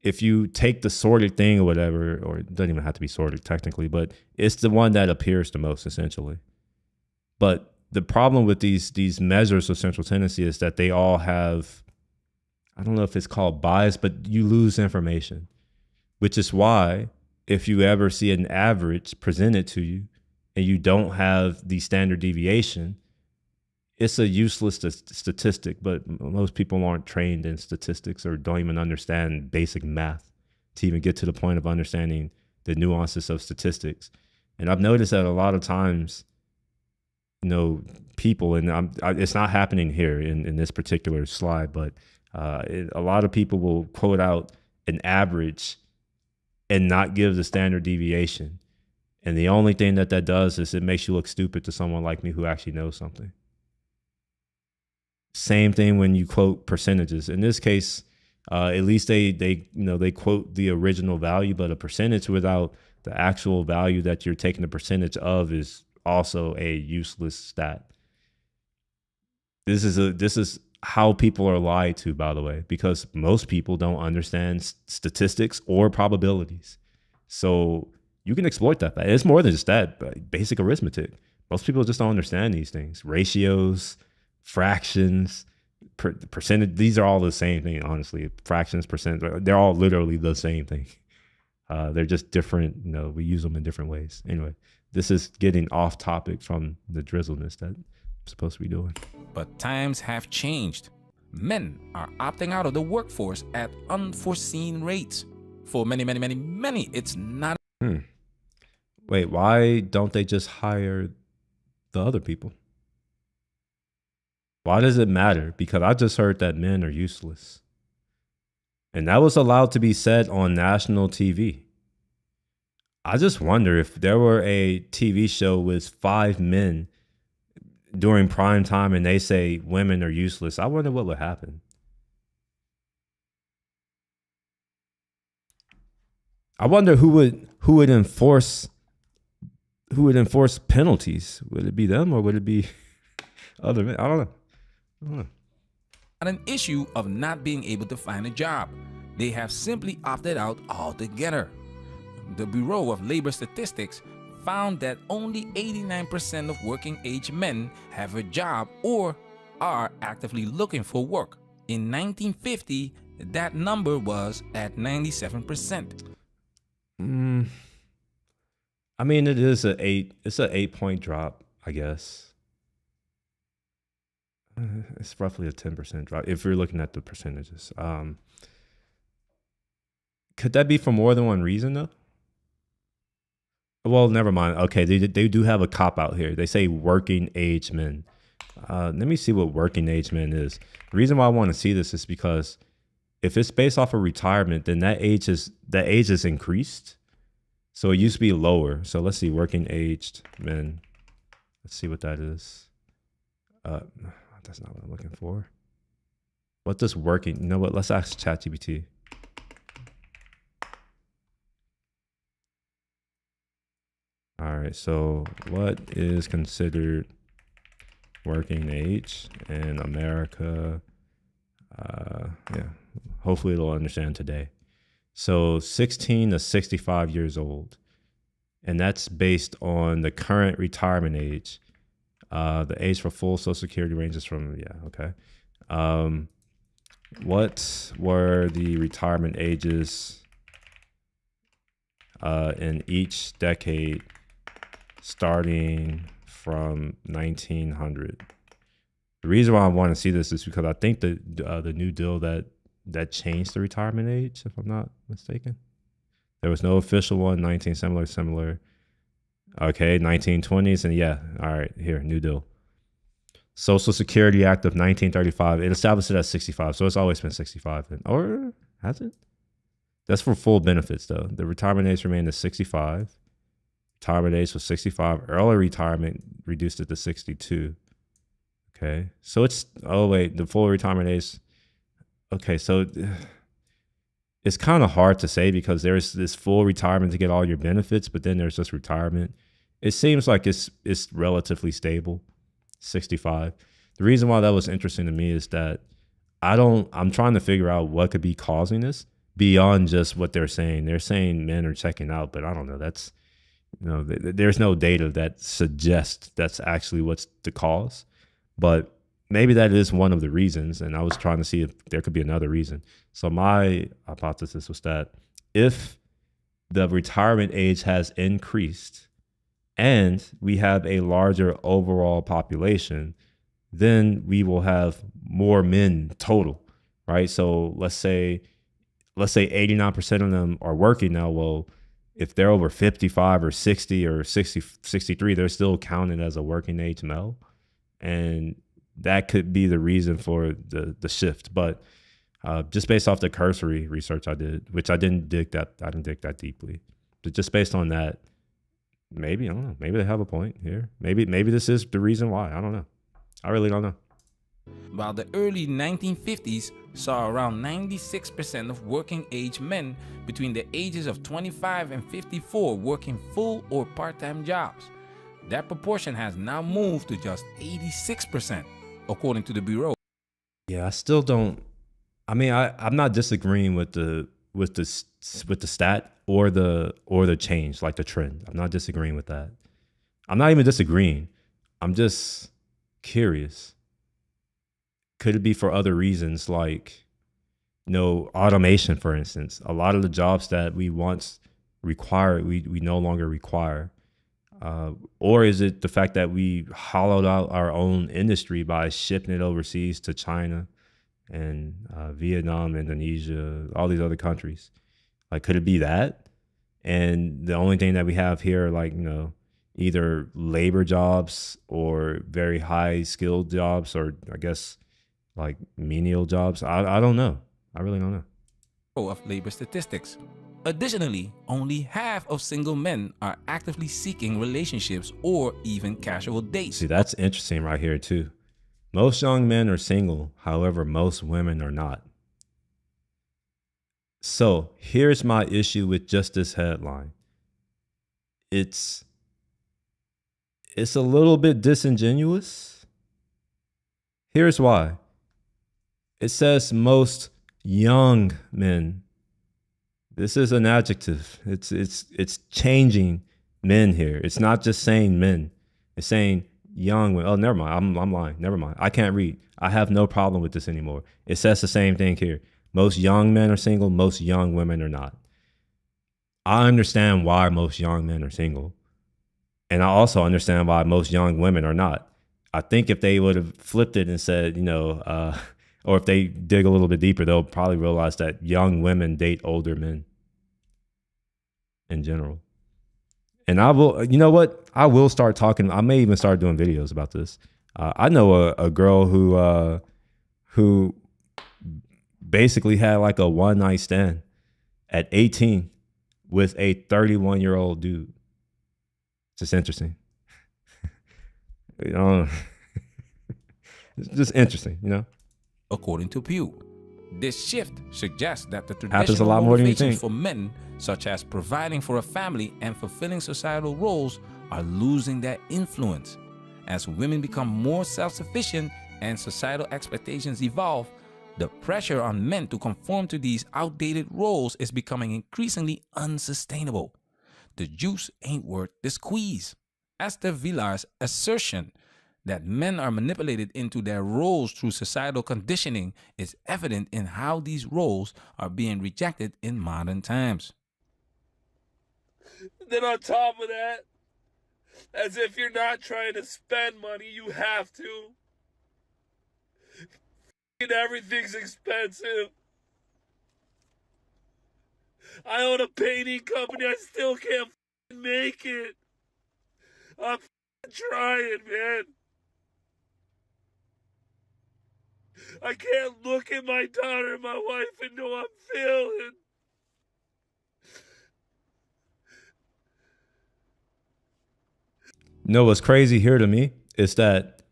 if you take the sorted thing or whatever, or it doesn't even have to be sorted technically, but it's the one that appears the most, essentially. But the problem with these measures of central tendency is that they all have, I don't know if it's called bias, but you lose information, which is why if you ever see an average presented to you and you don't have the standard deviation, it's a useless statistic. But most people aren't trained in statistics or don't even understand basic math to even get to the point of understanding the nuances of statistics. And I've noticed that a lot of times, you know, people, and it's not happening here in this particular slide, but a lot of people will quote out an average and not give the standard deviation. And the only thing that does is it makes you look stupid to someone like me who actually knows something. Same thing when you quote percentages. In this case, at least they quote the original value, but a percentage without the actual value that you're taking the percentage of is also a useless stat. This is how people are lied to, by the way, because most people don't understand statistics or probabilities. So you can exploit that. It's more than just that, but basic arithmetic. Most people just don't understand these things. Ratios, fractions, percentage, these are all the same thing, honestly. Fractions, percent, they're all literally the same thing. They're just different, we use them in different ways. Anyway, this is getting off topic from the drizzleness that I'm supposed to be doing. But times have changed. Men are opting out of the workforce at unforeseen rates. For many, it's not. Wait, why don't they just hire the other people? Why does it matter? Because I just heard that men are useless. And that was allowed to be said on national TV. I just wonder if there were a TV show with 5 men during prime time and they say women are useless, I wonder what would happen. I wonder who would enforce penalties. Would it be them or would it be other men? I don't know. Not an issue of not being able to find a job. They have simply opted out altogether. The Bureau of Labor Statistics found that only 89% of working age men have a job or are actively looking for work. In 1950, that number was at 97%. I mean, it is a 8. It's an 8-point drop, I guess. It's roughly a 10% drop if you're looking at the percentages. Could that be for more than one reason though? Well, never mind. Okay, they do have a cop out here. They say working age men. Let me see what working age men is. The reason why I want to see this is because if it's based off of retirement, then that age is increased. So it used to be lower. So let's see, working aged men. Let's see what that is. That's not what I'm looking for. What does working? You know what? Let's ask ChatGPT. All right. So what is considered working age in America? Yeah. Hopefully it'll understand today. So 16 to 65 years old. And that's based on the current retirement age. The age for full Social Security ranges from, okay. What were the retirement ages in each decade starting from 1900? The reason why I want to see this is because I think the new deal that changed the retirement age, if I'm not mistaken. There was no official one, similar. Okay, 1920s, and all right, here, new deal. Social Security Act of 1935, it established it at 65, so it's always been 65. Or has it? That's for full benefits, though. The retirement age remained at 65. Retirement age was 65. Early retirement reduced it to 62. Okay, so it's, the full retirement age. Okay, so it's kind of hard to say because there's this full retirement to get all your benefits, but then there's just retirement. It seems like it's relatively stable, 65. The reason why that was interesting to me is that I'm trying to figure out what could be causing this beyond just what they're saying. They're saying men are checking out, but I don't know. That's, there's no data that suggests that's actually what's the cause, but maybe that is one of the reasons. And I was trying to see if there could be another reason. So my hypothesis was that if the retirement age has increased and we have a larger overall population, then we will have more men total, right? So let's say 89% of them are working now. Well, if they're over 55 or 60 or 60, 63, they're still counted as a working age male. And that could be the reason for the shift. But just based off the cursory research I did, which I didn't dig that deeply, but just based on that, maybe, I don't know, maybe they have a point here. Maybe this is the reason why. I don't know. I really don't know. While the early 1950s saw around 96% of working age men between the ages of 25 and 54 working full or part-time jobs, that proportion has now moved to just 86%, according to the Bureau. Yeah, I still don't. I mean, I'm not disagreeing with the stat or the change, like the trend. I'm not disagreeing with that. I'm not even disagreeing. I'm just curious. Could it be for other reasons, like, automation, for instance? A lot of the jobs that we once required, we no longer require. Or is it the fact that we hollowed out our own industry by shipping it overseas to China and Vietnam, Indonesia, all these other countries? Like, could it be that? And the only thing that we have here, like, either labor jobs or very high skilled jobs, or I guess like menial jobs. I don't know. I really don't know. Of labor statistics. Additionally, only half of single men are actively seeking relationships or even casual dates. See, that's interesting right here too. Most young men are single, however, most women are not. So here's my issue with just this headline. It's a little bit disingenuous. Here's why. It says most young men. This is an adjective. It's changing men here. It's not just saying men. It's saying young women. Oh, never mind. I'm lying. Never mind. I can't read. I have no problem with this anymore. It says the same thing here. Most young men are single. Most young women are not. I understand why most young men are single. And I also understand why most young women are not. I think if they would have flipped it and said, or if they dig a little bit deeper, they'll probably realize that young women date older men in general. And I will, you know what? I will start talking. I may even start doing videos about this. I know a girl who basically had like a one night stand at 18 with a 31-year-old dude. It's just interesting. It's just interesting, According to Pew, this shift suggests that the happens a traditional lot more than you motivations think. for men, such as providing for a family and fulfilling societal roles, are losing their influence. As women become more self-sufficient and societal expectations evolve, the pressure on men to conform to these outdated roles is becoming increasingly unsustainable. The juice ain't worth the squeeze. Esther Villar's assertion that men are manipulated into their roles through societal conditioning is evident in how these roles are being rejected in modern times. Then on top of that, as if you're not trying to spend money, you have to. Everything's expensive. I own a painting company, I still can't make it. I'm trying, man. I can't look at my daughter and my wife and know I'm failing. What's crazy here to me is that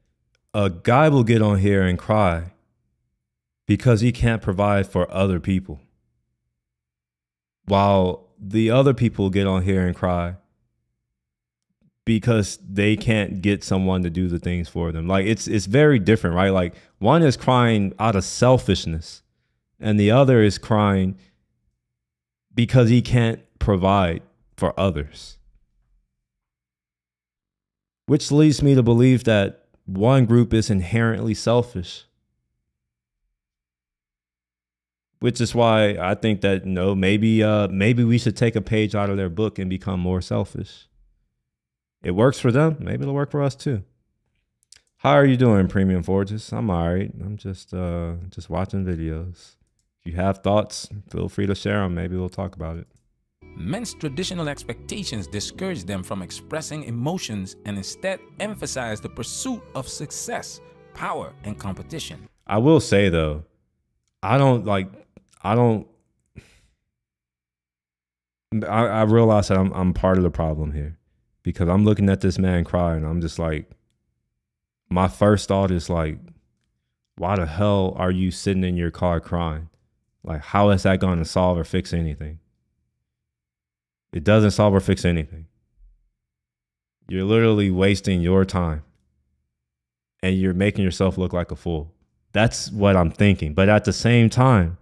a guy will get on here and cry because he can't provide for other people, while the other people get on here and cry because they can't get someone to do the things for them. Like it's very different, right? Like one is crying out of selfishness and the other is crying because he can't provide for others. Which leads me to believe that one group is inherently selfish. Which is why I think that, maybe we should take a page out of their book and become more selfish. It works for them. Maybe it'll work for us too. How are you doing, Premium Forges? I'm all right. I'm just watching videos. If you have thoughts, feel free to share them. Maybe we'll talk about it. Men's traditional expectations discourage them from expressing emotions and instead emphasize the pursuit of success, power, and competition. I will say though, I realize that I'm part of the problem here, because I'm looking at this man cry and I'm just like, my first thought is like, why the hell are you sitting in your car crying? Like, how is that going to solve or fix anything? It doesn't solve or fix anything. You're literally wasting your time and you're making yourself look like a fool. That's what I'm thinking. But at the same time,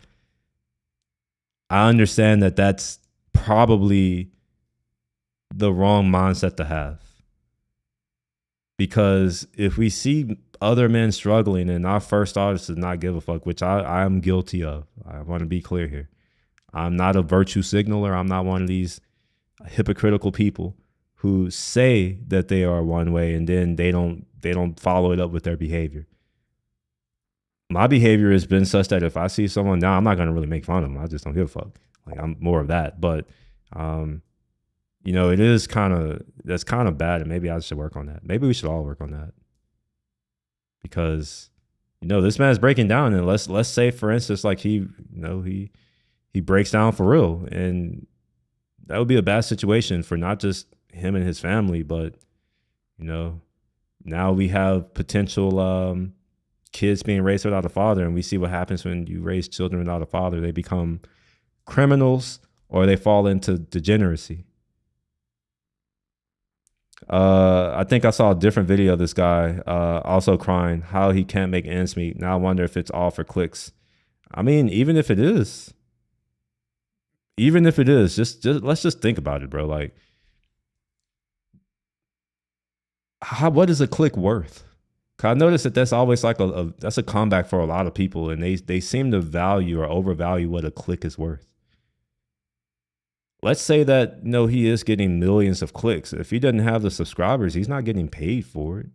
I understand that that's probably the wrong mindset to have. Because if we see other men struggling and our first thought is to not give a fuck, which I am guilty of. I want to be clear here. I'm not a virtue signaler. I'm not one of these hypocritical people who say that they are one way and then they don't follow it up with their behavior. My behavior has been such that if I see someone down, I'm not going to really make fun of them. I just don't give a fuck. Like, I'm more of that. But, it is that's kind of bad. And maybe I should work on that. Maybe we should all work on that. Because, this man's breaking down. And let's say, for instance, like he breaks down for real. And that would be a bad situation for not just him and his family, but, now we have potential kids being raised without a father. And we see what happens when you raise children without a father. They become criminals or they fall into degeneracy. I think I saw a different video of this guy also crying how he can't make ends meet. Now I wonder if it's all for clicks. I mean, even if it is, just let's just think about it, bro. Like, what is a click worth? Cause I noticed that that's always like that's a comeback for a lot of people, and they seem to value or overvalue what a click is worth. let's say that he is getting millions of clicks. If he doesn't have the subscribers, he's not getting paid for it.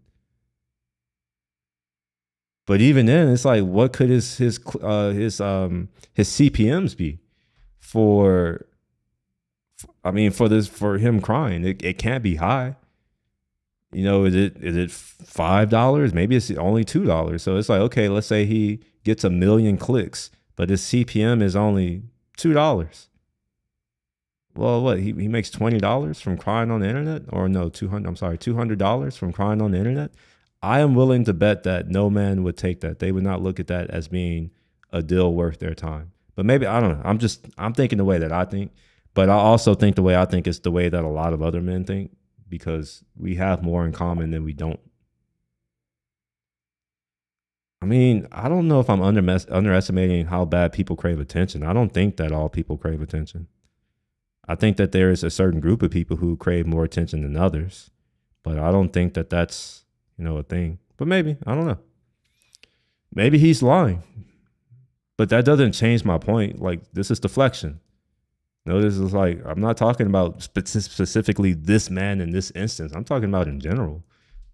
But even then, it's like, what could his CPMs be for him crying? It can't be high. Is it $5? Maybe it's only $2. So it's like, okay, let's say he gets 1 million clicks, but his CPM is only $2. Well, what, he makes $20 from crying on the internet? Or no, $200 from crying on the internet? I am willing to bet that no man would take that. They would not look at that as being a deal worth their time. But maybe, I don't know. I'm thinking the way that I think, but I also think the way I think is the way that a lot of other men think, because we have more in common than we don't. I mean, I don't know if I'm underestimating how bad people crave attention. I don't think that all people crave attention. I think that there is a certain group of people who crave more attention than others, but I don't think that that's, a thing. But maybe, I don't know. Maybe he's lying, but that doesn't change my point. Like, this is deflection. This is like, I'm not talking about specifically this man in this instance. I'm talking about in general.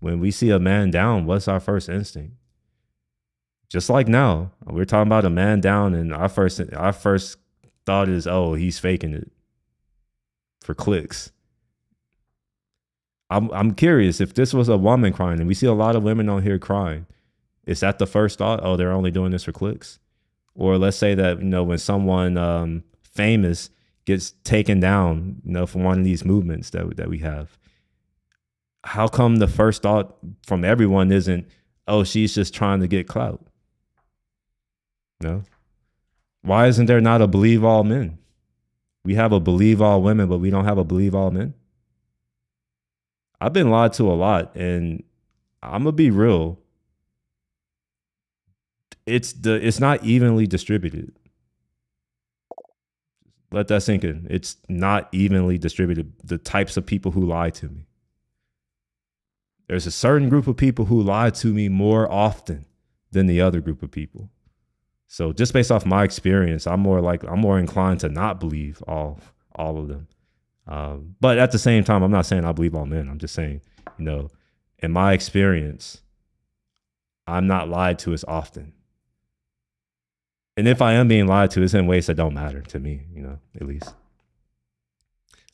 When we see a man down, what's our first instinct? Just like now, we're talking about a man down, and our first thought is, oh, he's faking it for clicks. I'm curious, if this was a woman crying, and we see a lot of women on here crying, is that the first thought? Oh, they're only doing this for clicks? Or let's say that, when someone famous gets taken down, from one of these movements that we have, how come the first thought from everyone isn't, oh, she's just trying to get clout? Why isn't there not a believe all men? We have a believe all women, but we don't have a believe all men. I've been lied to a lot, and I'm gonna be real. It's not evenly distributed. Let that sink in. It's not evenly distributed, the types of people who lie to me. There's a certain group of people who lie to me more often than the other group of people. So just based off my experience, I'm more inclined to not believe all of them. But at the same time, I'm not saying I believe all men. I'm just saying, in my experience, I'm not lied to as often. And if I am being lied to, it's in ways that don't matter to me, at least.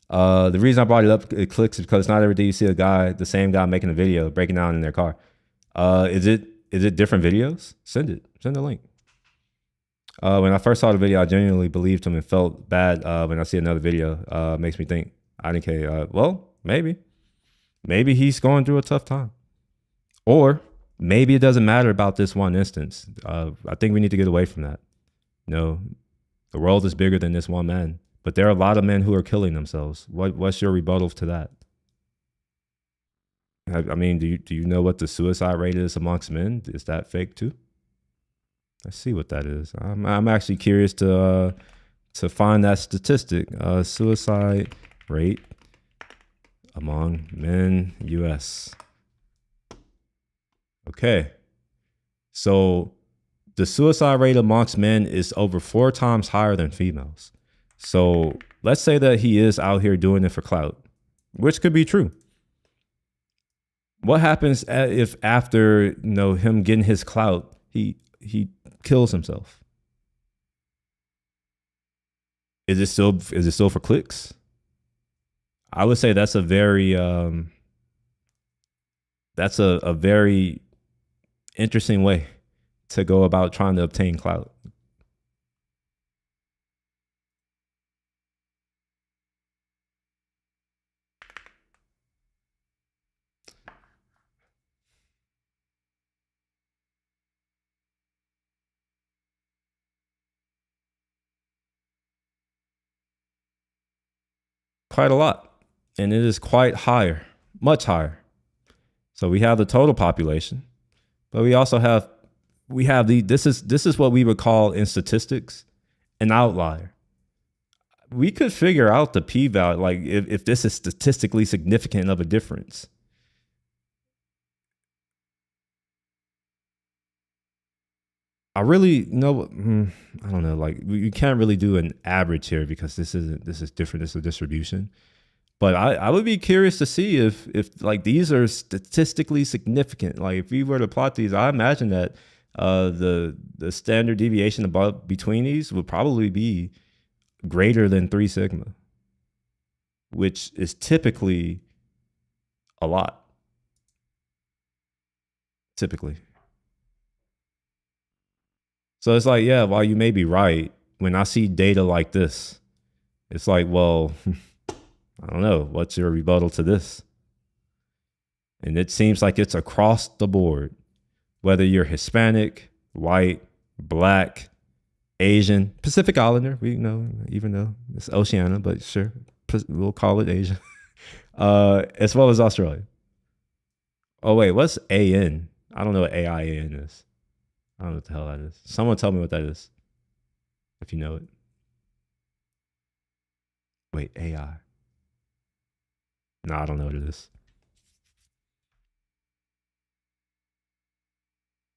The reason I brought it up, it clicks, because not every day you see the same guy making a video, breaking down in their car. Is it different videos? Send the link. When I first saw the video, I genuinely believed him and felt bad. When I see another video, makes me think, I didn't care. Well, maybe he's going through a tough time, or maybe it doesn't matter about this one instance. I think we need to get away from that. The world is bigger than this one man, but there are a lot of men who are killing themselves. What's your rebuttal to that? I mean, do you know what the suicide rate is amongst men? Is that fake too? Let's see what that is. I'm actually curious to find that statistic. Suicide rate among men, U.S. Okay. So the suicide rate amongst men is over 4 times higher than females. So let's say that he is out here doing it for clout, which could be true. What happens if after him getting his clout, he kills himself? Is it still for clicks? I would say that's a very interesting way to go about trying to obtain clout. Quite a lot, and it is quite higher, much higher. So we have the total population, but we also have this is what we would call in statistics an outlier. We could figure out the p-value, like if this is statistically significant of a difference. I really know. I don't know. Like you can't really do an average here because this is different. This is a distribution. But I would be curious to see if like these are statistically significant. Like if we were to plot these, I imagine that the standard deviation above between these would probably be greater than 3 sigma, which is typically a lot. Typically. So it's like, yeah, while you may be right, when I see data like this, it's like, well, I don't know. What's your rebuttal to this? And it seems like it's across the board, whether you're Hispanic, white, black, Asian, Pacific Islander, we know, even though it's Oceania, but sure, we'll call it Asia, as well as Australia. Oh, wait, what's AN? I don't know what AIN is. I don't know what the hell that is. Someone tell me what that is, if you know it. Wait, AI. No, I don't know what it is.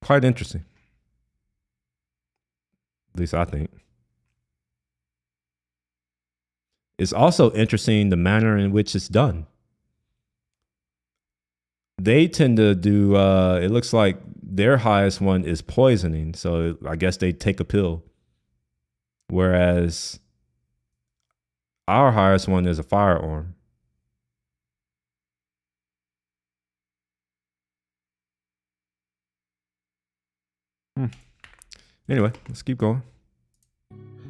Quite interesting. At least I think. It's also interesting the manner in which it's done. They tend to do, it looks like their highest one is poisoning. So I guess they take a pill. Whereas our highest one is a firearm. Anyway, let's keep going.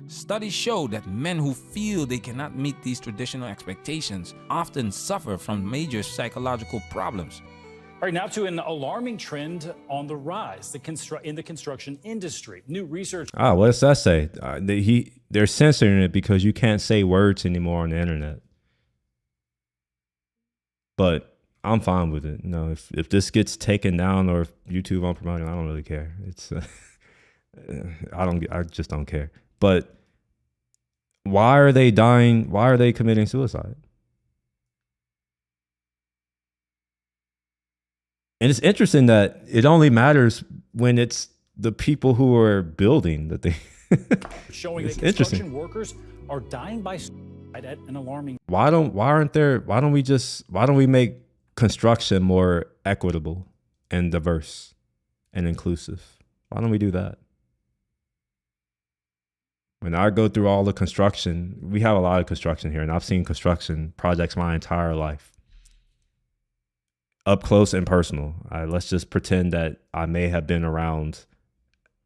Studies show that men who feel they cannot meet these traditional expectations often suffer from major psychological problems. All right, now to an alarming trend on the rise in the construction industry. New research. What does that say? They're censoring it because you can't say words anymore on the internet. But I'm fine with it. No, if this gets taken down or if YouTube won't promote it, I don't really care. It's I just don't care. But why are they dying? Why are they committing suicide? And it's interesting that it only matters when it's the people who are building that they showing that construction workers are dying by suicide at an alarming. Why don't we make construction more equitable and diverse and inclusive? Why don't we do that? When I go through all the construction, we have a lot of construction here, and I've seen construction projects my entire life. Up close and personal. Let's just pretend that I may have been around.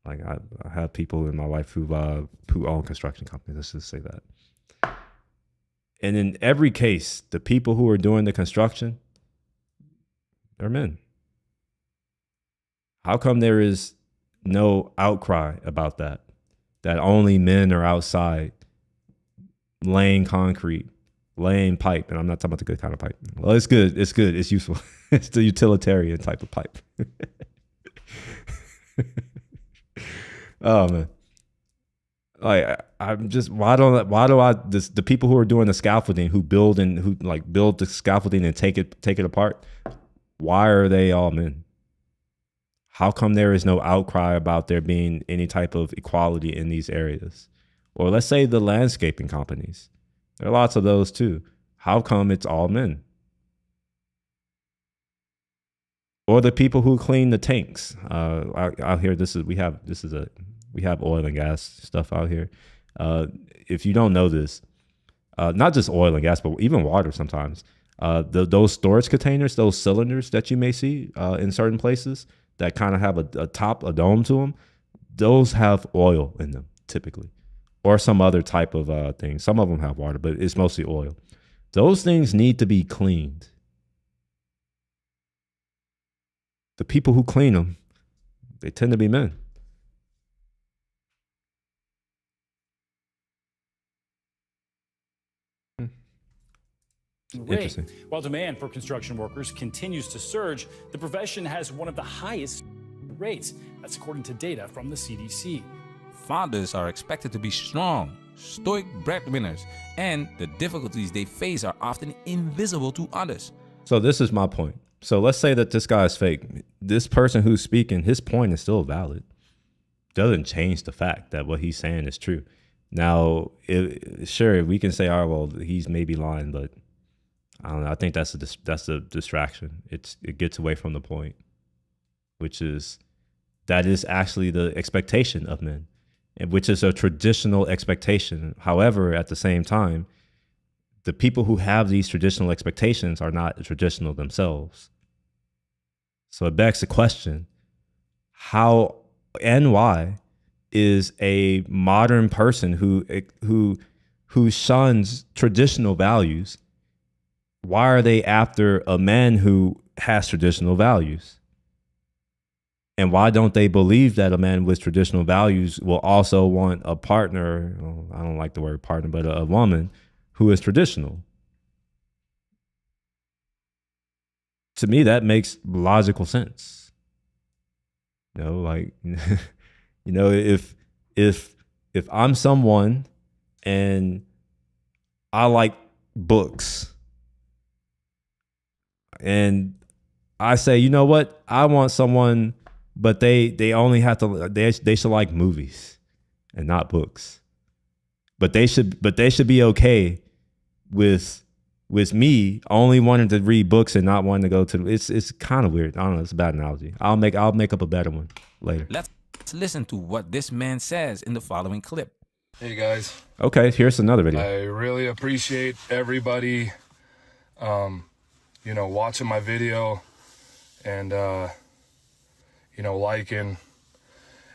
Like I have people in my life who own construction companies. Let's just say that. And in every case, the people who are doing the construction, they're men. How come there is no outcry about that? That only men are outside laying concrete, laying pipe, and I'm not talking about the good kind of pipe. Well, it's good. It's good. It's useful. It's the utilitarian type of pipe. Oh man. Like I'm just the people who are doing the scaffolding, who build the scaffolding and take it apart, why are they all men? How come there is no outcry about there being any type of equality in these areas? Or let's say the landscaping companies. There are lots of those too. How come it's all men? Or the people who clean the tanks. Out here, we have oil and gas stuff out here. If you don't know this, not just oil and gas, but even water sometimes. Those storage containers, those cylinders that you may see in certain places that kind of have a dome to them, those have oil in them typically, or some other type of thing. Some of them have water, but it's mostly oil. Those things need to be cleaned. The people who clean them, they tend to be men. Interesting. While demand for construction workers continues to surge, the profession has one of the highest rates. That's according to data from the CDC. Fathers are expected to be strong, stoic breadwinners, and the difficulties they face are often invisible to others. So this is my point. So let's say that this guy is fake. This person who's speaking, his point is still valid. doesn't change the fact that what he's saying is true. Now, sure, we can say, "Oh, well, he's maybe lying," but I don't know. I think that's a distraction. It gets away from the point, which is that is actually the expectation of men, and which is a traditional expectation. However, at the same time, the people who have these traditional expectations are not traditional themselves. So it begs the question: how and why is a modern person who shuns traditional values, why are they after a man who has traditional values? And why don't they believe that a man with traditional values will also want a partner, I don't like the word partner, but a woman who is traditional? To me, that makes logical sense. You know, like, you know, if I'm someone and I like books and I say, you know what, I want someone, but they only have to, they should like movies and not books. But they should be okay with me only wanting to read books and not wanting to go to, it's kind of weird. I don't know, it's a bad analogy. I'll make up a better one later. Let's listen to what this man says in the following clip. Hey guys. Okay, here's another video. I really appreciate everybody, you know, watching my video and, you know, liking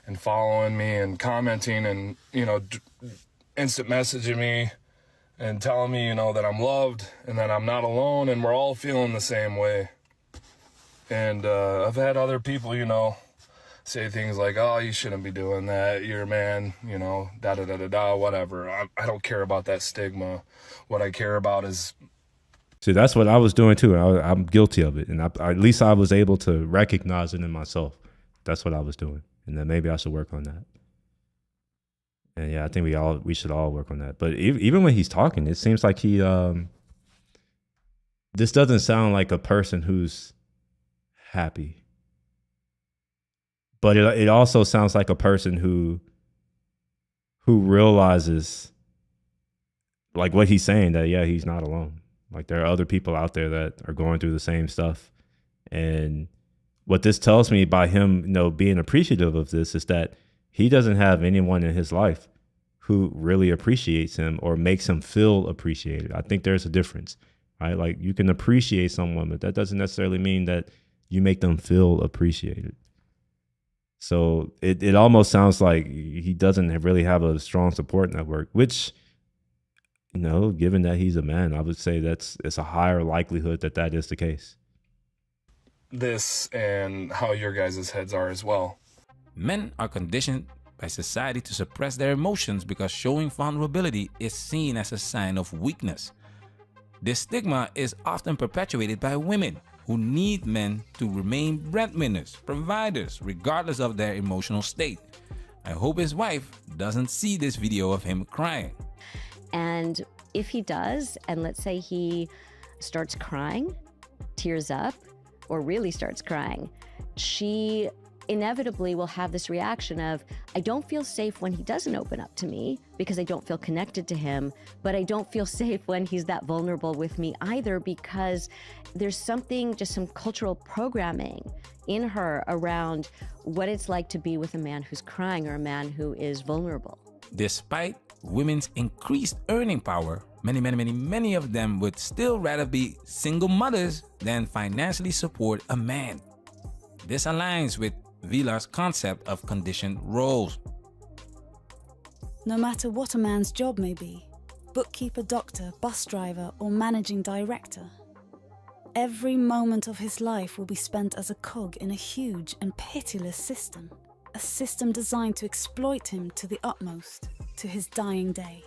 and following me and commenting and, you know, instant messaging me and telling me, you know, that I'm loved and that I'm not alone and we're all feeling the same way. And I've had other people, you know, say things like, oh, you shouldn't be doing that, you're a man, you know, da-da-da-da-da, whatever. I don't care about that stigma. What I care about is... See, that's what I was doing too. I'm guilty of it. And at least I was able to recognize it in myself. That's what I was doing. And then maybe I should work on that. And yeah, I think we should all work on that. But even when he's talking, it seems like he, this doesn't sound like a person who's happy. But it also sounds like a person who realizes, like what he's saying, that yeah, he's not alone. Like there are other people out there that are going through the same stuff. And what this tells me by him, you know, being appreciative of this is that he doesn't have anyone in his life who really appreciates him or makes him feel appreciated. I think there's a difference, right? Like you can appreciate someone, but that doesn't necessarily mean that you make them feel appreciated. So it almost sounds like he doesn't really have a strong support network, which, you know, given that he's a man, I would say it's a higher likelihood that is the case. This and how your guys' heads are as well. Men are conditioned by society to suppress their emotions because showing vulnerability is seen as a sign of weakness. This stigma is often perpetuated by women who need men to remain breadwinners, providers, regardless of their emotional state. I hope his wife doesn't see this video of him crying. And if he does, and let's say he starts crying, tears up, or really starts crying, she inevitably will have this reaction of, I don't feel safe when he doesn't open up to me because I don't feel connected to him, but I don't feel safe when he's that vulnerable with me either because there's something, just some cultural programming in her around what it's like to be with a man who's crying or a man who is vulnerable. Despite women's increased earning power, many of them would still rather be single mothers than financially support a man. This aligns with Vilar's concept of conditioned roles. No matter what a man's job may be, bookkeeper, doctor, bus driver, or managing director, every moment of his life will be spent as a cog in a huge and pitiless system, a system designed to exploit him to the utmost, to his dying day.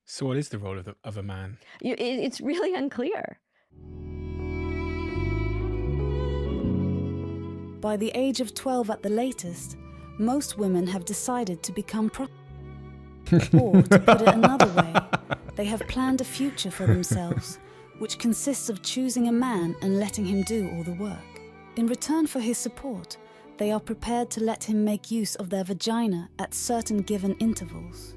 So what is the role of a man? It's really unclear. By the age of 12 at the latest, most women have decided to become or, to put it another way, they have planned a future for themselves, which consists of choosing a man and letting him do all the work. In return for his support, they are prepared to let him make use of their vagina at certain given intervals.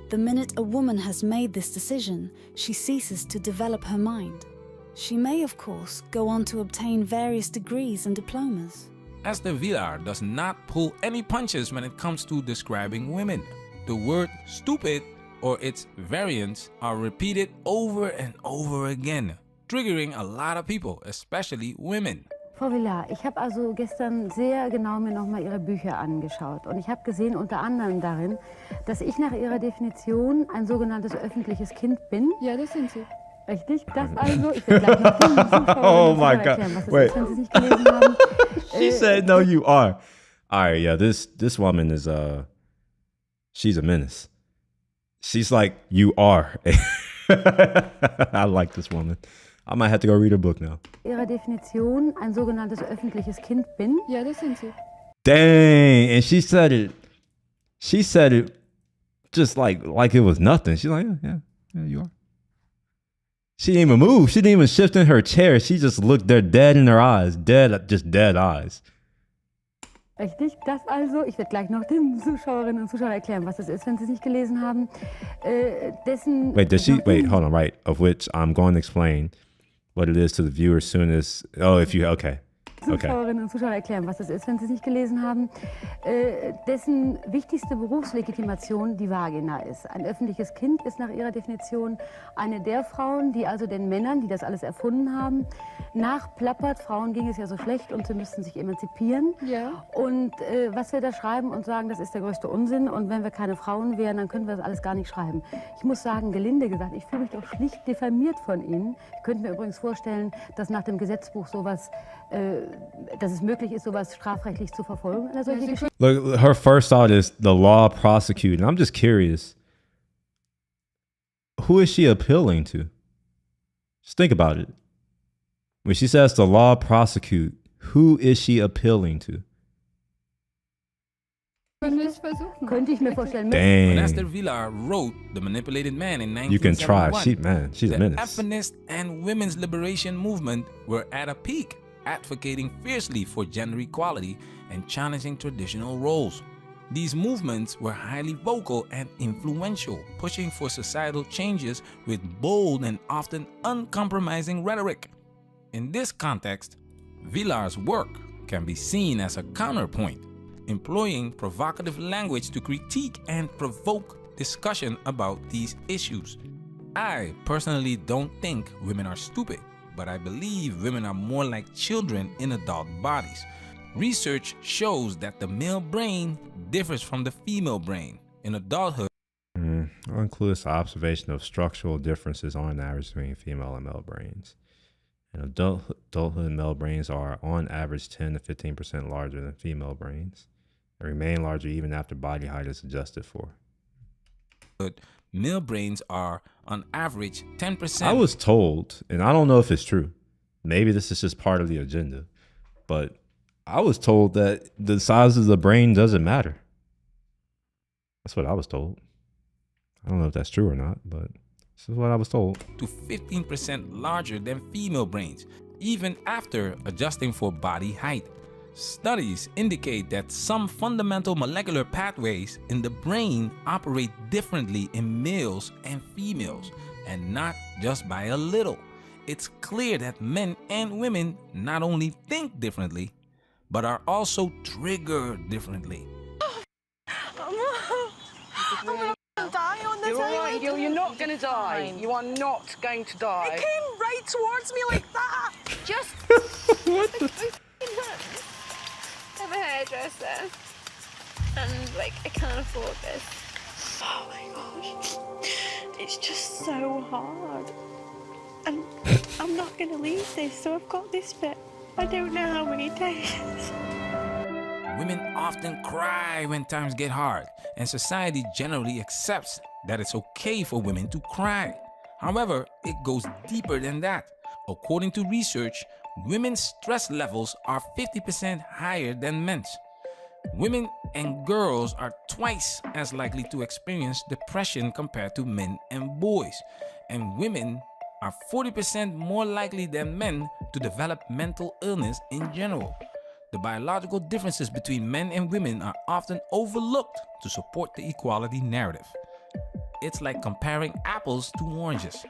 The minute a woman has made this decision, she ceases to develop her mind. She may, of course, go on to obtain various degrees and diplomas. Esther Villar does not pull any punches when it comes to describing women. The word stupid or its variants are repeated over and over again, triggering a lot of people, especially women. Frau Villar, ich habe also gestern sehr genau mir nochmal Ihre Bücher angeschaut und ich habe gesehen unter anderem darin, dass ich nach Ihrer Definition ein sogenanntes öffentliches Kind bin. Ja, das sind Sie. Richtig, das also, ich werde gleich noch den Zuschauern erklären, was das ist, wenn Sie es nicht gelesen haben. She said, no, you are. All right, yeah, this woman is, she's a menace. She's like, you are. I like this woman. I might have to go read her book now. Ihrer Definition ein sogenanntes öffentliches Kind bin. Ja, das sind Sie. Dang, and she said it just like it was nothing. She's like, yeah, you are. She didn't even move. She didn't even shift in her chair. She just looked there dead in her eyes. Just dead eyes. Richtig, das also, ich werde gleich noch den Zuschauerinnen und Zuschauern erklären, was das ist, wenn Sie es nicht gelesen haben. Wait, hold on, right, of which I'm going to explain what it is to the viewer soon as, okay. Zuschauerinnen und Zuschauern erklären, was das ist, wenn Sie es nicht gelesen haben, dessen wichtigste Berufslegitimation die Vagina ist. Ein öffentliches Kind ist nach ihrer Definition eine der Frauen, die also den Männern, die das alles erfunden haben, nachplappert. Frauen ging es ja so schlecht und sie müssten sich emanzipieren. Ja. Und was wir da schreiben und sagen, das ist der größte Unsinn. Und wenn wir keine Frauen wären, dann können wir das alles gar nicht schreiben. Ich muss sagen, gelinde gesagt, ich fühle mich doch schlicht diffamiert von Ihnen. Ich könnte mir übrigens vorstellen, dass nach dem Gesetzbuch sowas dass es möglich ist, sowas strafrechtlich zu verfolgen. Look, her first thought is the law prosecuting. I'm just curious. Who is she appealing to? Just think about it. When she says the law prosecute, who is she appealing to? Könnte ich mir vorstellen. When Esther Villar wrote The Manipulated Man in 1971, you can try. She's a menace. The feminist and women's liberation movement were at a peak, advocating fiercely for gender equality and challenging traditional roles. These movements were highly vocal and influential, pushing for societal changes with bold and often uncompromising rhetoric. In this context, Villar's work can be seen as a counterpoint, employing provocative language to critique and provoke discussion about these issues. I personally don't think women are stupid, but I believe women are more like children in adult bodies. Research shows that the male brain differs from the female brain. In adulthood, I'll include this observation of structural differences on average between female and male brains. In adulthood, male brains are on average 10 to 15% larger than female brains and remain larger even after body height is adjusted for. But male brains are on average 10%. I was told, and I don't know if it's true, maybe this is just part of the agenda, but I was told that the size of the brain doesn't matter. That's what I was told. I don't know if that's true or not, but this is what I was told. To 15% larger than female brains, even after adjusting for body height. Studies indicate that some fundamental molecular pathways in the brain operate differently in males and females, and not just by a little. It's clear that men and women not only think differently, but are also triggered differently. I'm gonna die on this island. You're not gonna die. You are not going to die. It came right towards me like that. Just what the? I'm a hairdresser, and I can't afford this. Oh my gosh, it's just so hard. And I'm not gonna leave this, so I've got this bit. I don't know how many days. Women often cry when times get hard, and society generally accepts that it's okay for women to cry. However, it goes deeper than that. According to research, women's stress levels are 50% higher than men's. Women and girls are twice as likely to experience depression compared to men and boys, and women are 40% more likely than men to develop mental illness in general. the biological differences between men and women are often overlooked to support the equality narrative. It's like comparing apples to oranges.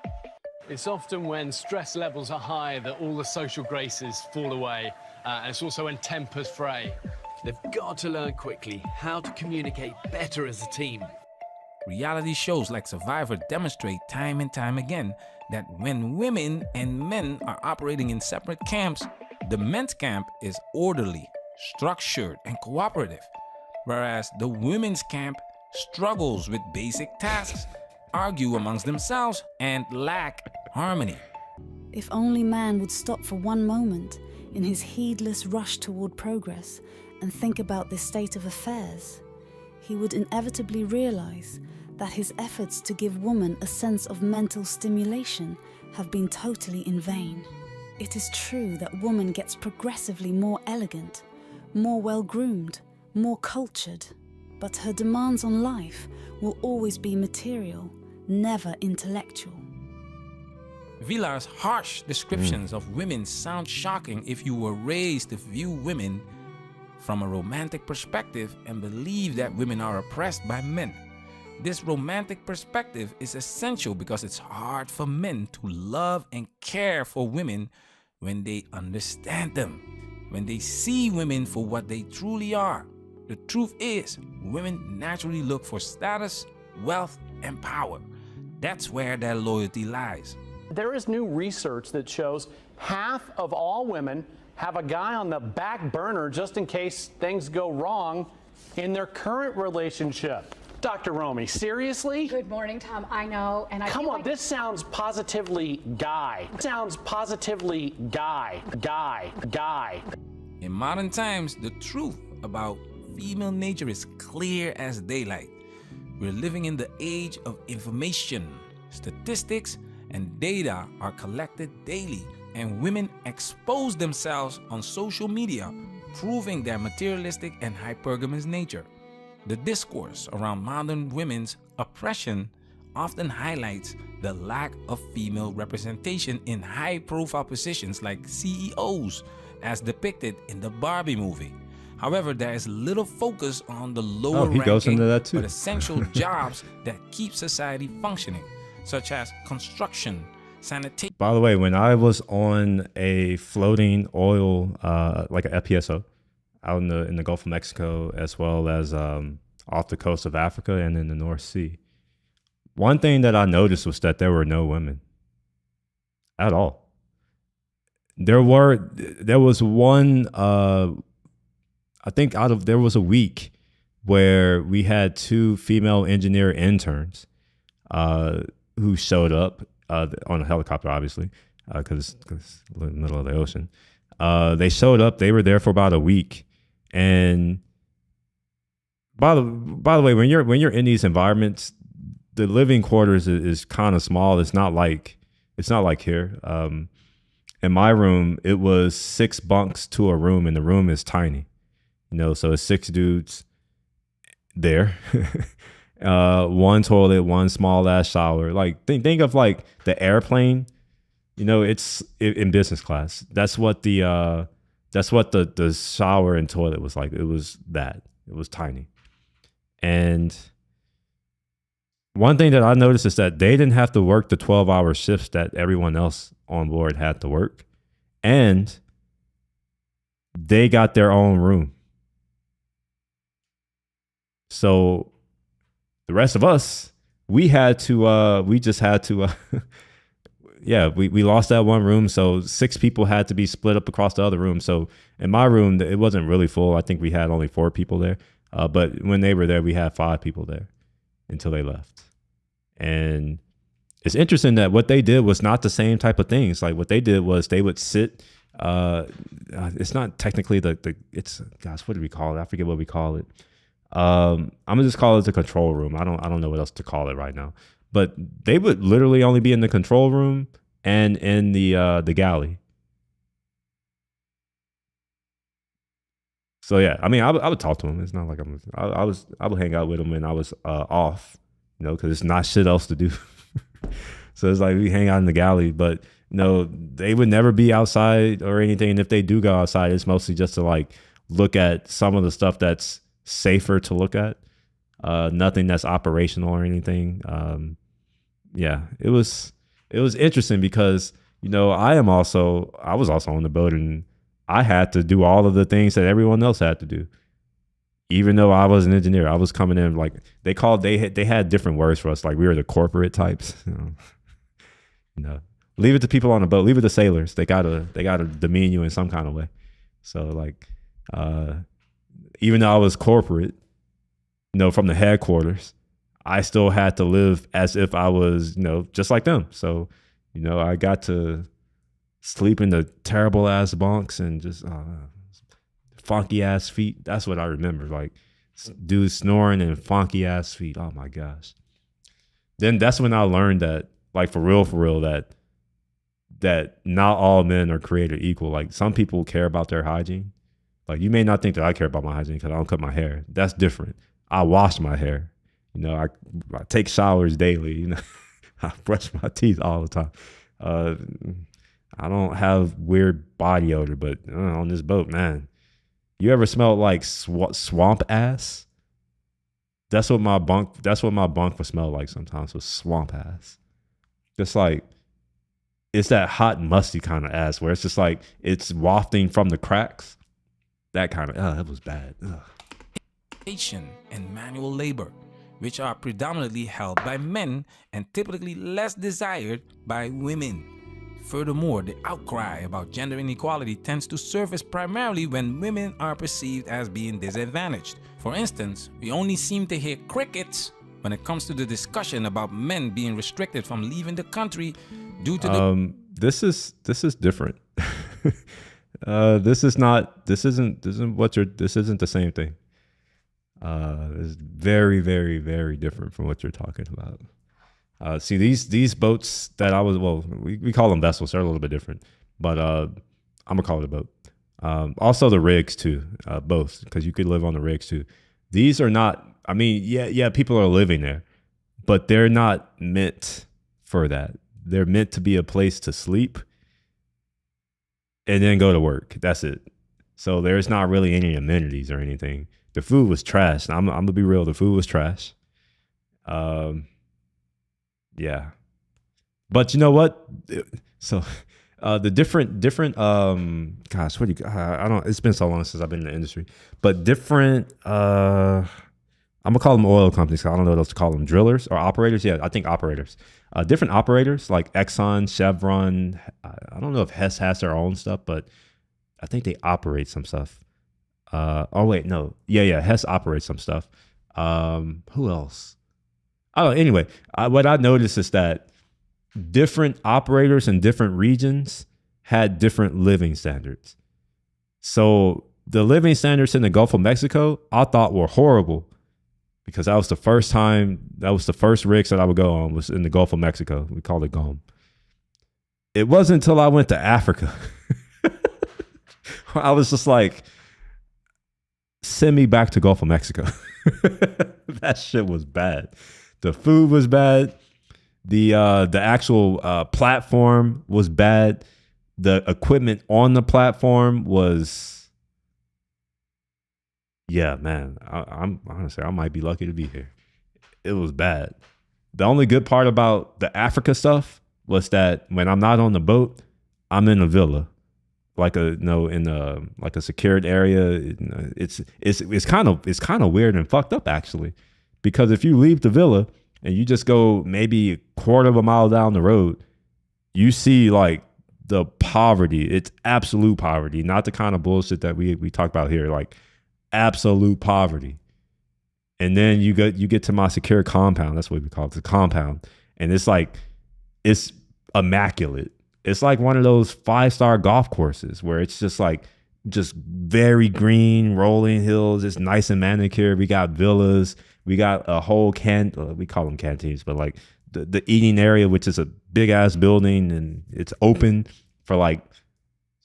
It's often when stress levels are high that all the social graces fall away, and it's also when tempers fray. They've got to learn quickly how to communicate better as a team. Reality shows like Survivor demonstrate time and time again that when women and men are operating in separate camps, the men's camp is orderly, structured, and cooperative, whereas the women's camp struggles with basic tasks, argue amongst themselves, and lack harmony. If only man would stop for one moment in his heedless rush toward progress and think about this state of affairs, he would inevitably realize that his efforts to give woman a sense of mental stimulation have been totally in vain. It is true that woman gets progressively more elegant, more well-groomed, more cultured, but her demands on life will always be material, never intellectual. Villar's harsh descriptions of women sound shocking if you were raised to view women from a romantic perspective and believe that women are oppressed by men. This romantic perspective is essential because it's hard for men to love and care for women when they understand them, when they see women for what they truly are. The truth is, women naturally look for status, wealth, and power. That's where their loyalty lies. There is new research that shows half of all women have a guy on the back burner just in case things go wrong in their current relationship. Dr. Romy, seriously? Good morning, Tom. I know, and I Come on, this sounds positively guy. Sounds positively guy. In modern times, the truth about female nature is clear as daylight. We're living in the age of information. Statistics and data are collected daily, and women expose themselves on social media, proving their materialistic and hypergamous nature. The discourse around modern women's oppression often highlights the lack of female representation in high-profile positions like CEOs, as depicted in the Barbie movie. However, there is little focus on the lower ranking but essential jobs that keep society functioning, such as construction, sanitation. By the way, when I was on a floating oil, like an FPSO, out in the Gulf of Mexico, as well as off the coast of Africa and in the North Sea, one thing that I noticed was that there were no women at all. There was one, I think there was a week where we had 2 female engineer interns who showed up on a helicopter, obviously, because it's in the middle of the ocean. They showed up. They were there for about a week. And by the way, when you're in these environments, the living quarters is kind of small. It's not like here. In my room, it was 6 bunks to a room, and the room is tiny. So it's 6 dudes there. One toilet, one small ass shower. Like think of like the airplane. It's in business class. That's what the shower and toilet was like. It was tiny. And one thing that I noticed is that they didn't have to work the 12-hour shifts that everyone else on board had to work, and they got their own room. So the rest of us, we just had to, we lost that one room. So 6 people had to be split up across the other room. So in my room, it wasn't really full. I think we had only 4 people there. But when they were there, we had 5 people there until they left. And it's interesting that what they did was not the same type of things. Like what they did was they would sit, it's not technically what do we call it? I forget what we call it. I'm gonna just call it the control room. I don't know what else to call it right now. But they would literally only be in the control room and in the galley. So yeah, I mean, I would talk to them. It's not like I would hang out with them when I was off, because it's not shit else to do. So it's like we hang out in the galley, but they would never be outside or anything. And if they do go outside, it's mostly just to like look at some of the stuff that's safer to look at. Nothing that's operational or anything. Yeah, it was interesting because, you know, I was also on the boat, and I had to do all of the things that everyone else had to do. Even though I was an engineer, I was coming in like they had different words for us. Like we were the corporate types. You know, leave it to people on the boat. Leave it to sailors. They gotta demean you in some kind of way. So like, even though I was corporate, you know, from the headquarters, I still had to live as if I was, you know, just like them. So, you know, I got to sleep in the terrible ass bunks and just funky ass feet. That's what I remember. Like dudes snoring and funky ass feet. Oh my gosh. Then that's when I learned that, like for real, that not all men are created equal. Like some people care about their hygiene. Like you may not think that I care about my hygiene because I don't cut my hair. That's different. I wash my hair. You know, I take showers daily. You know, I brush my teeth all the time. I don't have weird body odor, but on this boat, man, you ever smelled like swamp ass? That's what my bunk would smell like sometimes, was swamp ass. Just like, it's that hot, musty kind of ass where it's just like it's wafting from the cracks. That kind of, that was bad. Ugh. And manual labor, which are predominantly held by men and typically less desired by women. Furthermore, the outcry about gender inequality tends to surface primarily when women are perceived as being disadvantaged. For instance, we only seem to hear crickets when it comes to the discussion about men being restricted from leaving the country due to the... This is different. This isn't the same thing. It's very, very, very different from what you're talking about. See, these boats that we call them vessels. They're a little bit different, but I'm gonna call it a boat. Also the rigs too, both, because you could live on the rigs too. These are not, I mean, yeah, people are living there, but they're not meant for that. They're meant to be a place to sleep and then go to work. That's it. So there's not really any amenities or anything. The food was trash. I'm gonna be real. The food was trash. Yeah, but you know what? So the different gosh, what do you? I don't. It's been so long since I've been in the industry. But different. I'm gonna call them oil companies. I don't know what else to call them. Drillers or operators. Yeah, I think operators. Different operators like Exxon, Chevron. I don't know if Hess has their own stuff, but I think they operate some stuff. Oh wait, no. Yeah. Hess operates some stuff. Who else? Oh, anyway, what I noticed is that different operators in different regions had different living standards. So the living standards in the Gulf of Mexico, I thought were horrible, because that was the first rigs that I would go on, was in the Gulf of Mexico. We called it GOM. It wasn't until I went to Africa. I was just like, send me back to Gulf of Mexico. That shit was bad. The food was bad. The actual platform was bad. The equipment on the platform was, yeah, man. I'm honestly, I might be lucky to be here. It was bad. The only good part about the Africa stuff was that when I'm not on the boat, I'm in a villa. Like in a secured area. It's kind of weird and fucked up, actually, because if you leave the villa and you just go maybe a quarter of a mile down the road, you see like the poverty. It's absolute poverty, not the kind of bullshit that we talk about here, like absolute poverty. And then you get to my secure compound. That's what we call it, the compound, and it's immaculate. It's like one of those 5-star golf courses where it's just very green, rolling hills. It's nice and manicured. We got villas. We got a whole we call them canteens, but like the eating area, which is a big ass building, and it's open for like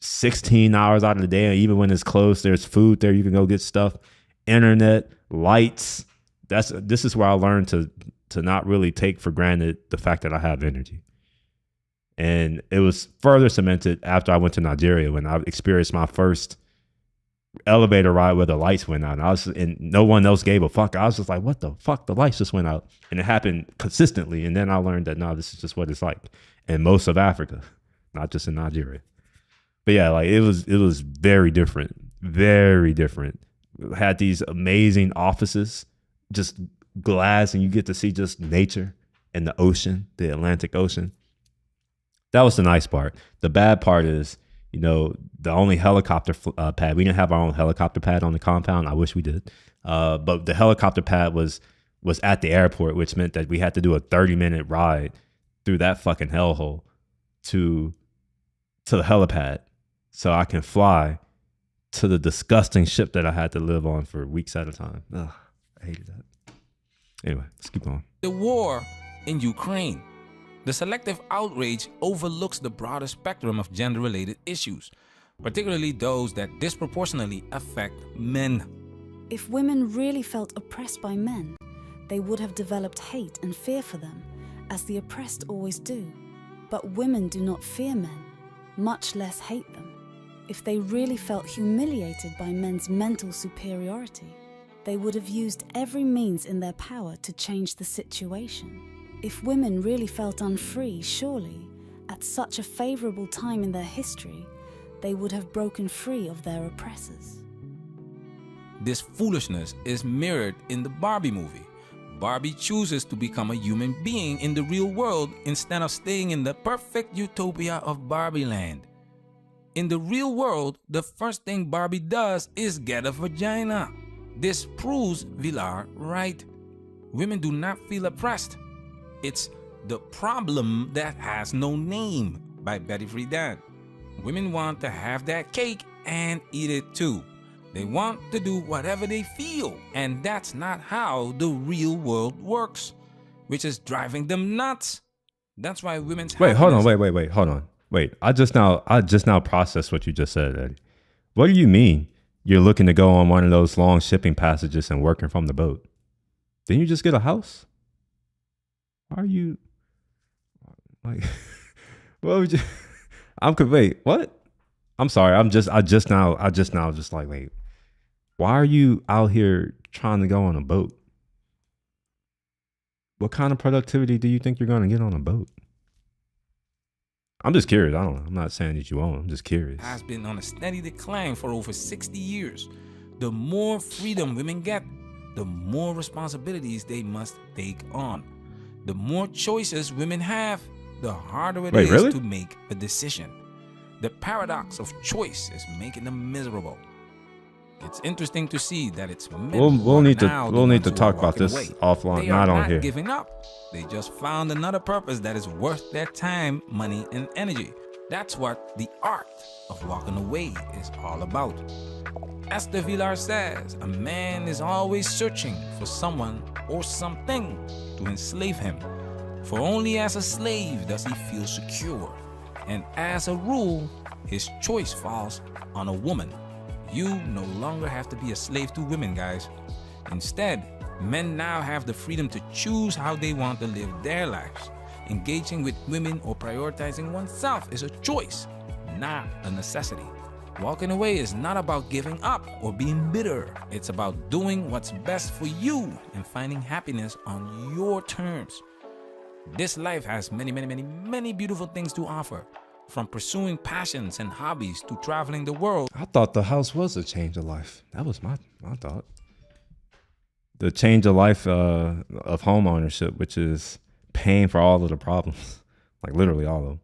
16 hours out of the day. And even when it's closed, there's food there. You can go get stuff, internet, lights. This is where I learned to not really take for granted the fact that I have energy. And it was further cemented after I went to Nigeria, when I experienced my first elevator ride where the lights went out, and no one else gave a fuck. I was just like, what the fuck? The lights just went out, and it happened consistently. And then I learned that no, this is just what it's like in most of Africa, not just in Nigeria. But yeah, like it was very different, very different. We had these amazing offices, just glass, and you get to see just nature and the ocean, the Atlantic Ocean. That was the nice part. The bad part is, you know, the only helicopter pad. We didn't have our own helicopter pad on the compound. I wish we did. But the helicopter pad was at the airport, which meant that we had to do a 30-minute ride through that fucking hellhole to the helipad so I can fly to the disgusting ship that I had to live on for weeks at a time. Ugh, I hated that. Anyway, let's keep going. The war in Ukraine. The selective outrage overlooks the broader spectrum of gender-related issues, particularly those that disproportionately affect men. If women really felt oppressed by men, they would have developed hate and fear for them, as the oppressed always do. But women do not fear men, much less hate them. If they really felt humiliated by men's mental superiority, they would have used every means in their power to change the situation. If women really felt unfree, surely, at such a favorable time in their history, they would have broken free of their oppressors. This foolishness is mirrored in the Barbie movie. Barbie chooses to become a human being in the real world instead of staying in the perfect utopia of Barbie land. In the real world, the first thing Barbie does is get a vagina. This proves Villar right. Women do not feel oppressed. It's The Problem That Has No Name by Betty Friedan. Women want to have that cake and eat it too. They want to do whatever they feel, and that's not how the real world works, which is driving them nuts. That's why women's Wait, hold on, hold on. Wait, I just now processed what you just said, Eddie. What do you mean you're looking to go on one of those long shipping passages and working from the boat? Didn't you just get a house? Why are you like what would you wait, what? I'm sorry, I just now just like, wait, why are you out here trying to go on a boat? What kind of productivity do you think you're gonna get on a boat? I'm just curious. I don't know. I'm not saying that you won't. I'm just curious. Has been on a steady decline for over 60 years. The more freedom women get, the more responsibilities they must take on. The more choices women have, the harder it is to make a decision. The paradox of choice is making them miserable. It's interesting to see that it's men we'll need to talk about this offline, not on here. Giving up. They just found another purpose that is worth their time, money, and energy. That's what the art of walking away is all about. Esther Villar says, a man is always searching for someone or something to enslave him. For only as a slave does he feel secure. And as a rule, his choice falls on a woman. You no longer have to be a slave to women, guys. Instead, men now have the freedom to choose how they want to live their lives. Engaging with women or prioritizing oneself is a choice, not a necessity. Walking away is not about giving up or being bitter. It's about doing what's best for you and finding happiness on your terms. This life has many beautiful things to offer. From pursuing passions and hobbies to traveling the world. I thought the house was a change of life. That was my thought. The change of life of home ownership, which is paying for all of the problems, like literally all of them.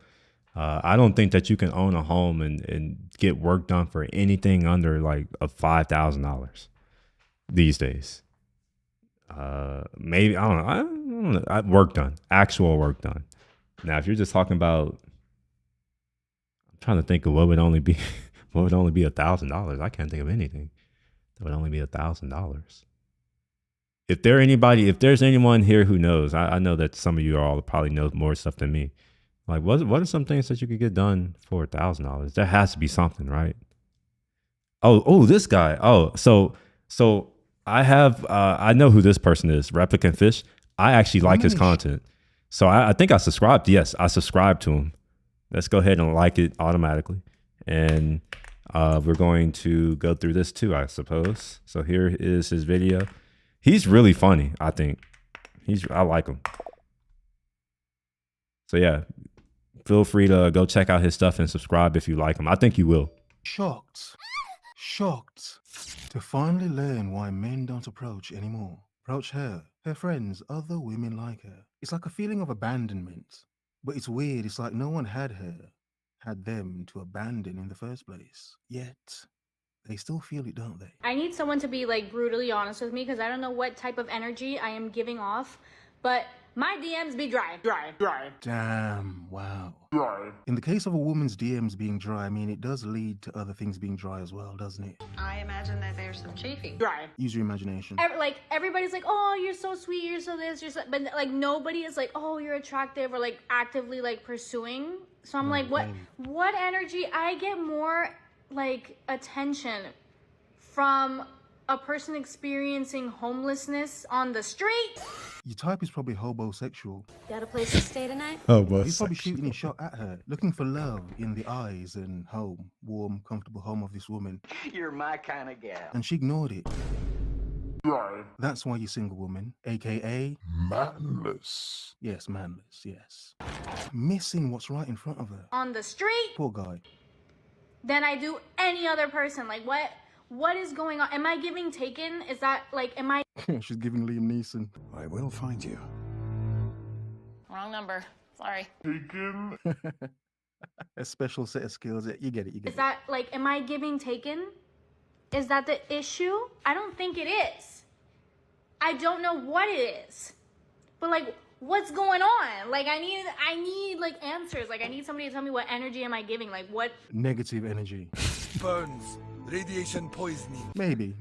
I don't think that you can own a home and get work done for anything under like $5,000 these days. Maybe, I don't know. Work done, actual work done. Now, if you're just talking about, I'm trying to think of what would only be $1,000. I can't think of anything that would only be $1,000. If there's anyone here who knows, I know that some of you all probably know more stuff than me. Like, what are some things that you could get done for $1,000? There has to be something, right? Oh, this guy. Oh, so I have, I know who this person is, Replicant Fish. I actually like his content. So I think I subscribed. Yes, I subscribed to him. Let's go ahead and like it automatically. And We're going to go through this too, I suppose. So here is his video. He's really funny, I think. I like him. So yeah, feel free to go check out his stuff and subscribe if you like him. I think you will. Shocked to finally learn why men don't approach anymore. Approach her friends, other women like her. It's like a feeling of abandonment. But it's weird, it's like no one had them to abandon in the first place. Yet, they still feel it, don't they? I need someone to be like brutally honest with me because I don't know what type of energy I am giving off, but my DMs be dry. Damn, wow. Dry. In the case of a woman's DMs being dry, I mean, it does lead to other things being dry as well, doesn't it? I imagine that there's some chafing. Use your imagination. Like everybody's like, oh, you're so sweet, you're so this, you're so, but like nobody is like, oh, you're attractive or like actively like pursuing. So I'm like, what energy? I get more like attention from a person experiencing homelessness on the street. Your type is probably hobosexual. Got a place to stay tonight? He's probably shooting his shot at her, looking for love in the eyes and home, warm, comfortable home of this woman. You're my kind of gal. And she ignored it. That's why you're single, woman, aka manless. Yes, manless, yes. Missing what's right in front of her. On the street? Poor guy. Than I do any other person. Like what is going on? Am I giving taken? Is that like, am I? She's giving Liam Neeson. I will find you. Wrong number. Sorry. Taken. A special set of skills. You get it. Is that like, am I giving taken? Is that the issue? I don't think it is. I don't know what it is. But like, what's going on? Like, I need like answers. Like, I need somebody to tell me what energy am I giving? Like, what? Negative energy. Burns. Radiation poisoning. Maybe.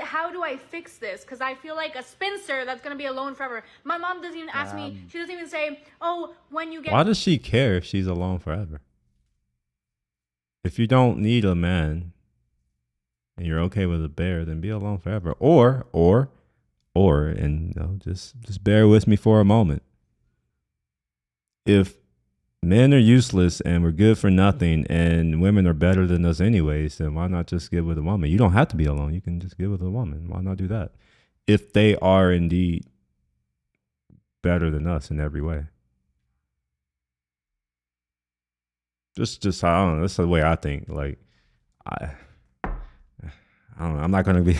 How do I fix this? Because I feel like a spinster that's gonna be alone forever. My mom doesn't even ask me. She doesn't even say, oh, when you get. Why does she care if she's alone forever? If you don't need a man and you're okay with a bear, then be alone forever. Or, and you know, just bear with me for a moment. If men are useless and we're good for nothing and women are better than us anyways, then why not just get with a woman? You don't have to be alone. You can just get with a woman. Why not do that? If they are indeed better than us in every way. Just I don't know. That's the way I think. Like, I don't know. I'm not going to be,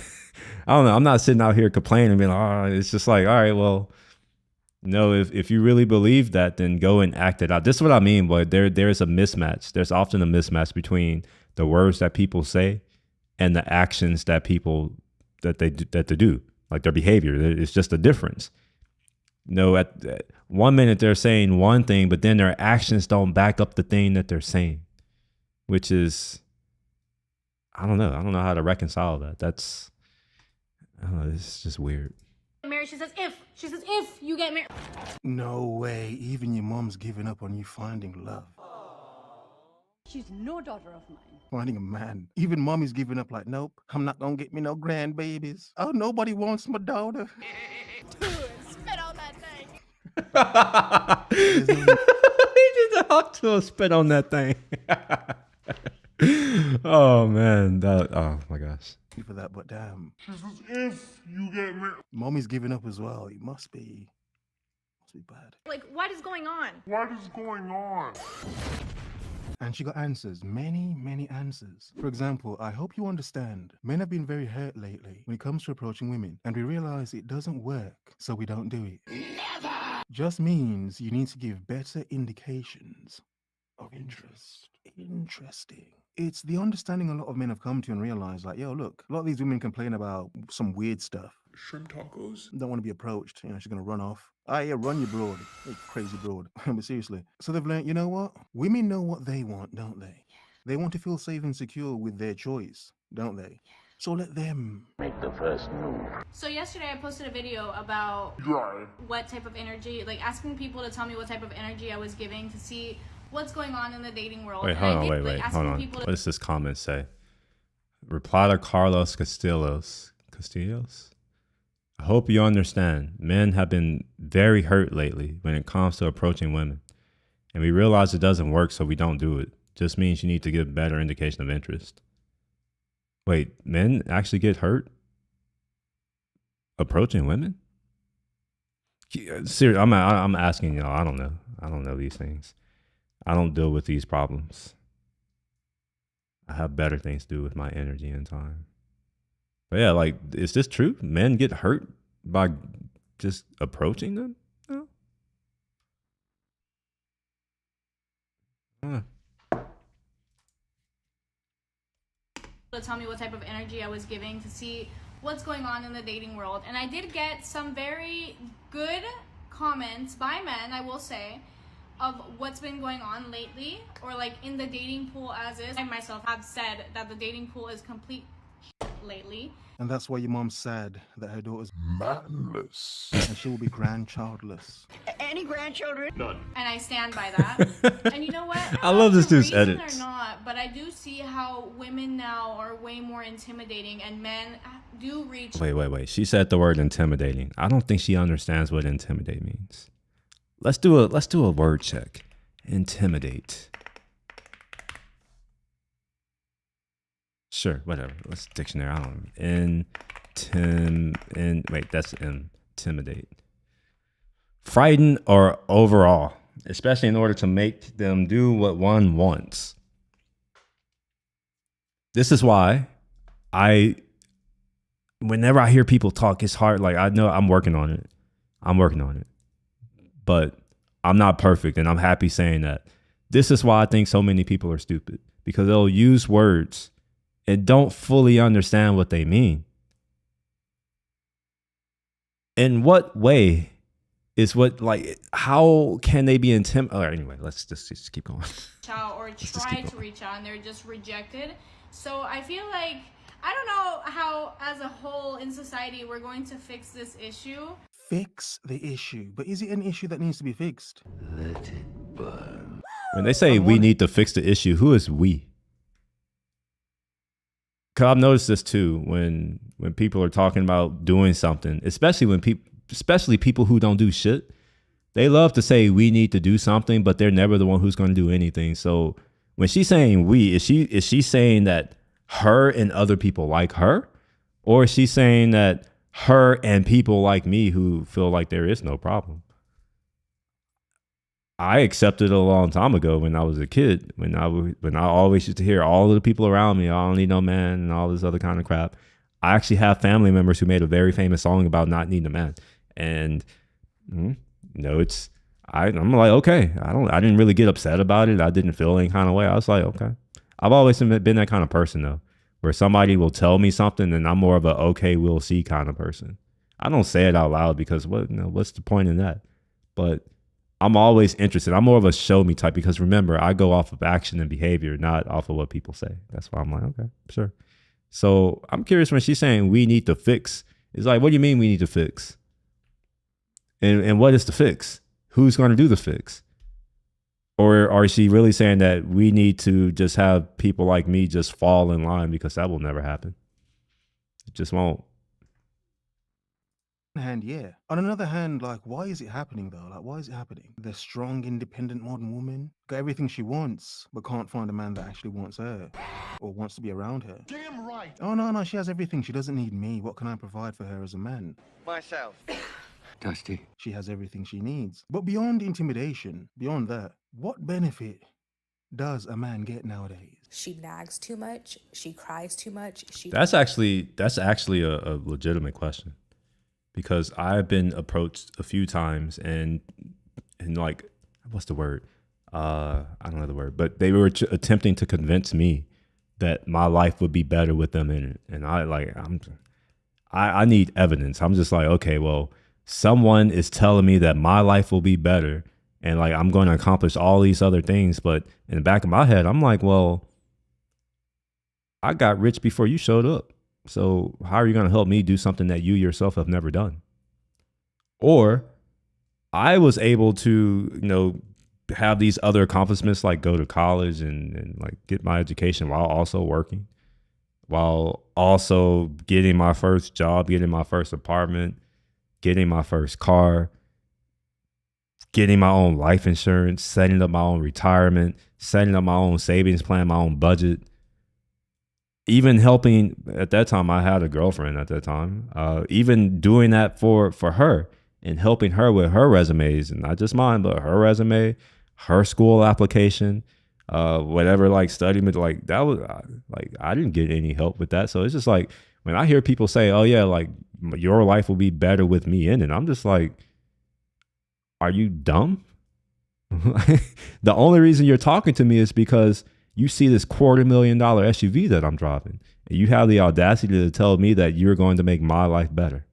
I don't know. I'm not sitting out here complaining and being like, oh, it's just like, all right, well, no, if you really believe that, then go and act it out. This is what I mean, but there is a mismatch. There's often a mismatch between the words that people say and the actions that they do, like their behavior. It's just a difference. At 1 minute they're saying one thing, but then their actions don't back up the thing that they're saying, which is, I don't know how to reconcile that. I don't know. It's just weird. Married, she says if you get married. No way. Even your mom's giving up on you finding love. She's no daughter of mine. Finding a man. Even mommy's giving up like, nope, I'm not gonna get me no grandbabies. Oh, nobody wants my daughter. Spit on that thing. He did to spit on that thing. Oh man, oh my gosh. For that, but damn. She says, if you get married. Mommy's giving up as well. It must be bad. Like, what is going on? And she got answers, many answers. For example, I hope you understand. Men have been very hurt lately when it comes to approaching women, and we realize it doesn't work, so we don't do it. Never! Just means you need to give better indications of interest. Interesting. It's the understanding a lot of men have come to and realized, like, yo, look, a lot of these women complain about some weird stuff. Shrimp tacos? Don't want to be approached. You know, she's going to run off. Ah, yeah, run, you broad. You crazy broad. But seriously. So they've learned, you know what? Women know what they want, don't they? They want to feel safe and secure with their choice, don't they? So let them make the first move. So yesterday I posted a video about what type of energy, like asking people to tell me what type of energy I was giving to see what's going on in the dating world. Wait, hold on. What does this comment say? Reply to Carlos Castillos. I hope you understand. Men have been very hurt lately when it comes to approaching women. And we realize it doesn't work, so we don't do it. just means you need to give better indication of interest. Wait, men actually get hurt approaching women? Seriously, I'm asking y'all. I don't know. I don't know these things. I don't deal with these problems. I have better things to do with my energy and time. But yeah, like, is this true? Men get hurt by just approaching them? No. To tell me what type of energy I was giving to see what's going on in the dating world, and I did get some very good comments by men, I will say, of what's been going on lately, or like in the dating pool as is. I myself have said that the dating pool is complete lately. And that's why your mom's sad that her daughter's manless and she will be grandchildless. Any grandchildren? None. And I stand by that. And you know what? I love this dude's reason edits. or not, but I do see how women now are way more intimidating, and men do reach. Wait. She said the word intimidating. I don't think she understands what intimidate means. Let's do a word check. Intimidate. Sure, whatever. Let's dictionary. I don't know. Wait, that's intimidate. Frighten or overall, especially in order to make them do what one wants. This is why whenever I hear people talk, it's hard. Like, I know I'm working on it. But I'm not perfect, and I'm happy saying that. This is why I think so many people are stupid, because they'll use words and don't fully understand what they mean. In what way is what, like, how can they be intimidated? Anyway, let's just keep going. Or try to reach out, and they're just rejected. So I feel like, I don't know how as a whole in society we're going to fix this issue. Fix the issue, but is it an issue that needs to be fixed? Let it burn. When they say we need to fix the issue, who is we? Because I've noticed this too, when people are talking about doing something, especially people who don't do shit, they love to say we need to do something, but they're never the one who's going to do anything. So when she's saying we, is she saying that her and other people like her, or is she saying that her and people like me who feel like there is no problem? I accepted a long time ago when I was a kid, when I always used to hear all of the people around me, I don't need no man and all this other kind of crap. I actually have family members who made a very famous song about not needing a man. And I'm like, okay, I didn't really get upset about it. I didn't feel any kind of way. I was like, okay. I've always been that kind of person though, where somebody will tell me something and I'm more of a okay, we'll see kind of person. I don't say it out loud because what's the point in that? But I'm always interested. I'm more of a show me type, because remember, I go off of action and behavior, not off of what people say. That's why I'm like, okay, sure. So I'm curious, when she's saying we need to fix, it's like, what do you mean we need to fix? And what is the fix? Who's going to do the fix? Or is she really saying that we need to just have people like me just fall in line, because that will never happen? It just won't. Hand, yeah. On another hand, like, why is it happening though? Like, why is it happening? The strong, independent modern woman got everything she wants, but can't find a man that actually wants her or wants to be around her. Damn right. Oh no, she has everything. She doesn't need me. What can I provide for her as a man? Myself. Dusty. She has everything she needs. But beyond intimidation, beyond that, what benefit does a man get nowadays? She nags too much. She cries too much. That's actually a legitimate question. Because I've been approached a few times and like, what's the word? I don't know the word, but they were attempting to convince me that my life would be better with them in it. And I need evidence. I'm just like, okay, well, someone is telling me that my life will be better and like I'm going to accomplish all these other things. But in the back of my head, I'm like, well, I got rich before you showed up. So how are you going to help me do something that you yourself have never done? Or I was able to, have these other accomplishments, like go to college and like get my education while also working, while also getting my first job, getting my first apartment, getting my first car, getting my own life insurance, setting up my own retirement, setting up my own savings plan, my own budget. Even helping, at that time, I had a girlfriend at that time, even doing that for her and helping her with her resumes, and not just mine, but her resume, her school application, whatever, like study, like that was like, I didn't get any help with that. So it's just like, when I hear people say, oh yeah, like your life will be better with me in it, I'm just like, are you dumb? The only reason you're talking to me is because you see this $250,000 SUV that I'm driving, and you have the audacity to tell me that you're going to make my life better.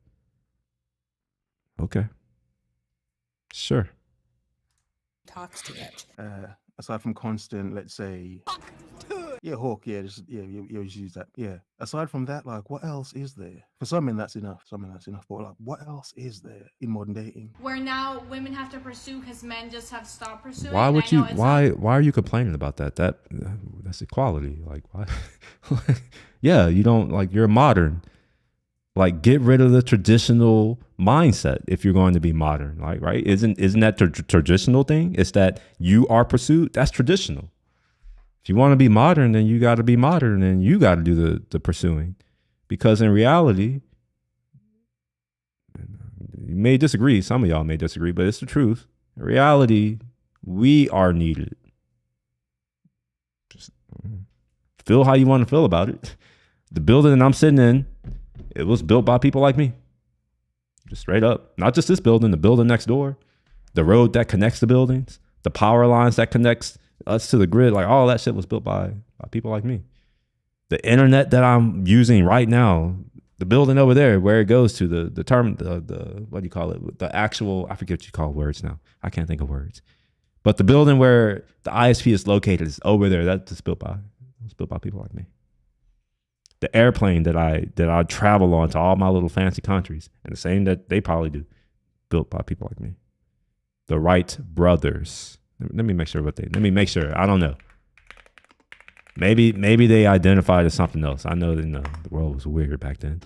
Okay. Sure. Talks too much. Aside from constant, let's say, yeah, hawk, yeah, just you always use that. Yeah. Aside from that, like, what else is there? For some men, that's enough. Some men, that's enough. But like, what else is there in modern dating? Where now women have to pursue because men just have stopped pursuing. Why would you? Why are you complaining about that? That's equality. Like, why? Yeah, you don't, like, you're modern. Like, get rid of the traditional mindset if you're going to be modern. Like, right? Isn't that the traditional thing? It's that you are pursued. That's traditional. If you want to be modern, then you got to be modern, and you got to do the pursuing. Because in reality, you may disagree. Some of y'all may disagree, but it's the truth. In reality, we are needed. Just feel how you want to feel about it. The building that I'm sitting in, it was built by people like me. Just straight up. Not just this building, the building next door, the road that connects the buildings, the power lines that connects us to the grid. Like, all that shit was built by people like me. The internet that I'm using right now, the building over there where it goes to, the what do you call it? The actual, I forget what you call words now. I can't think of words. But the building where the ISP is located is over there. That's built by people like me. The airplane that I travel on to all my little fancy countries, and the same that they probably do, built by people like me. The Wright brothers. Let me make sure I don't know. Maybe they identified as something else. I know that the world was weird back then.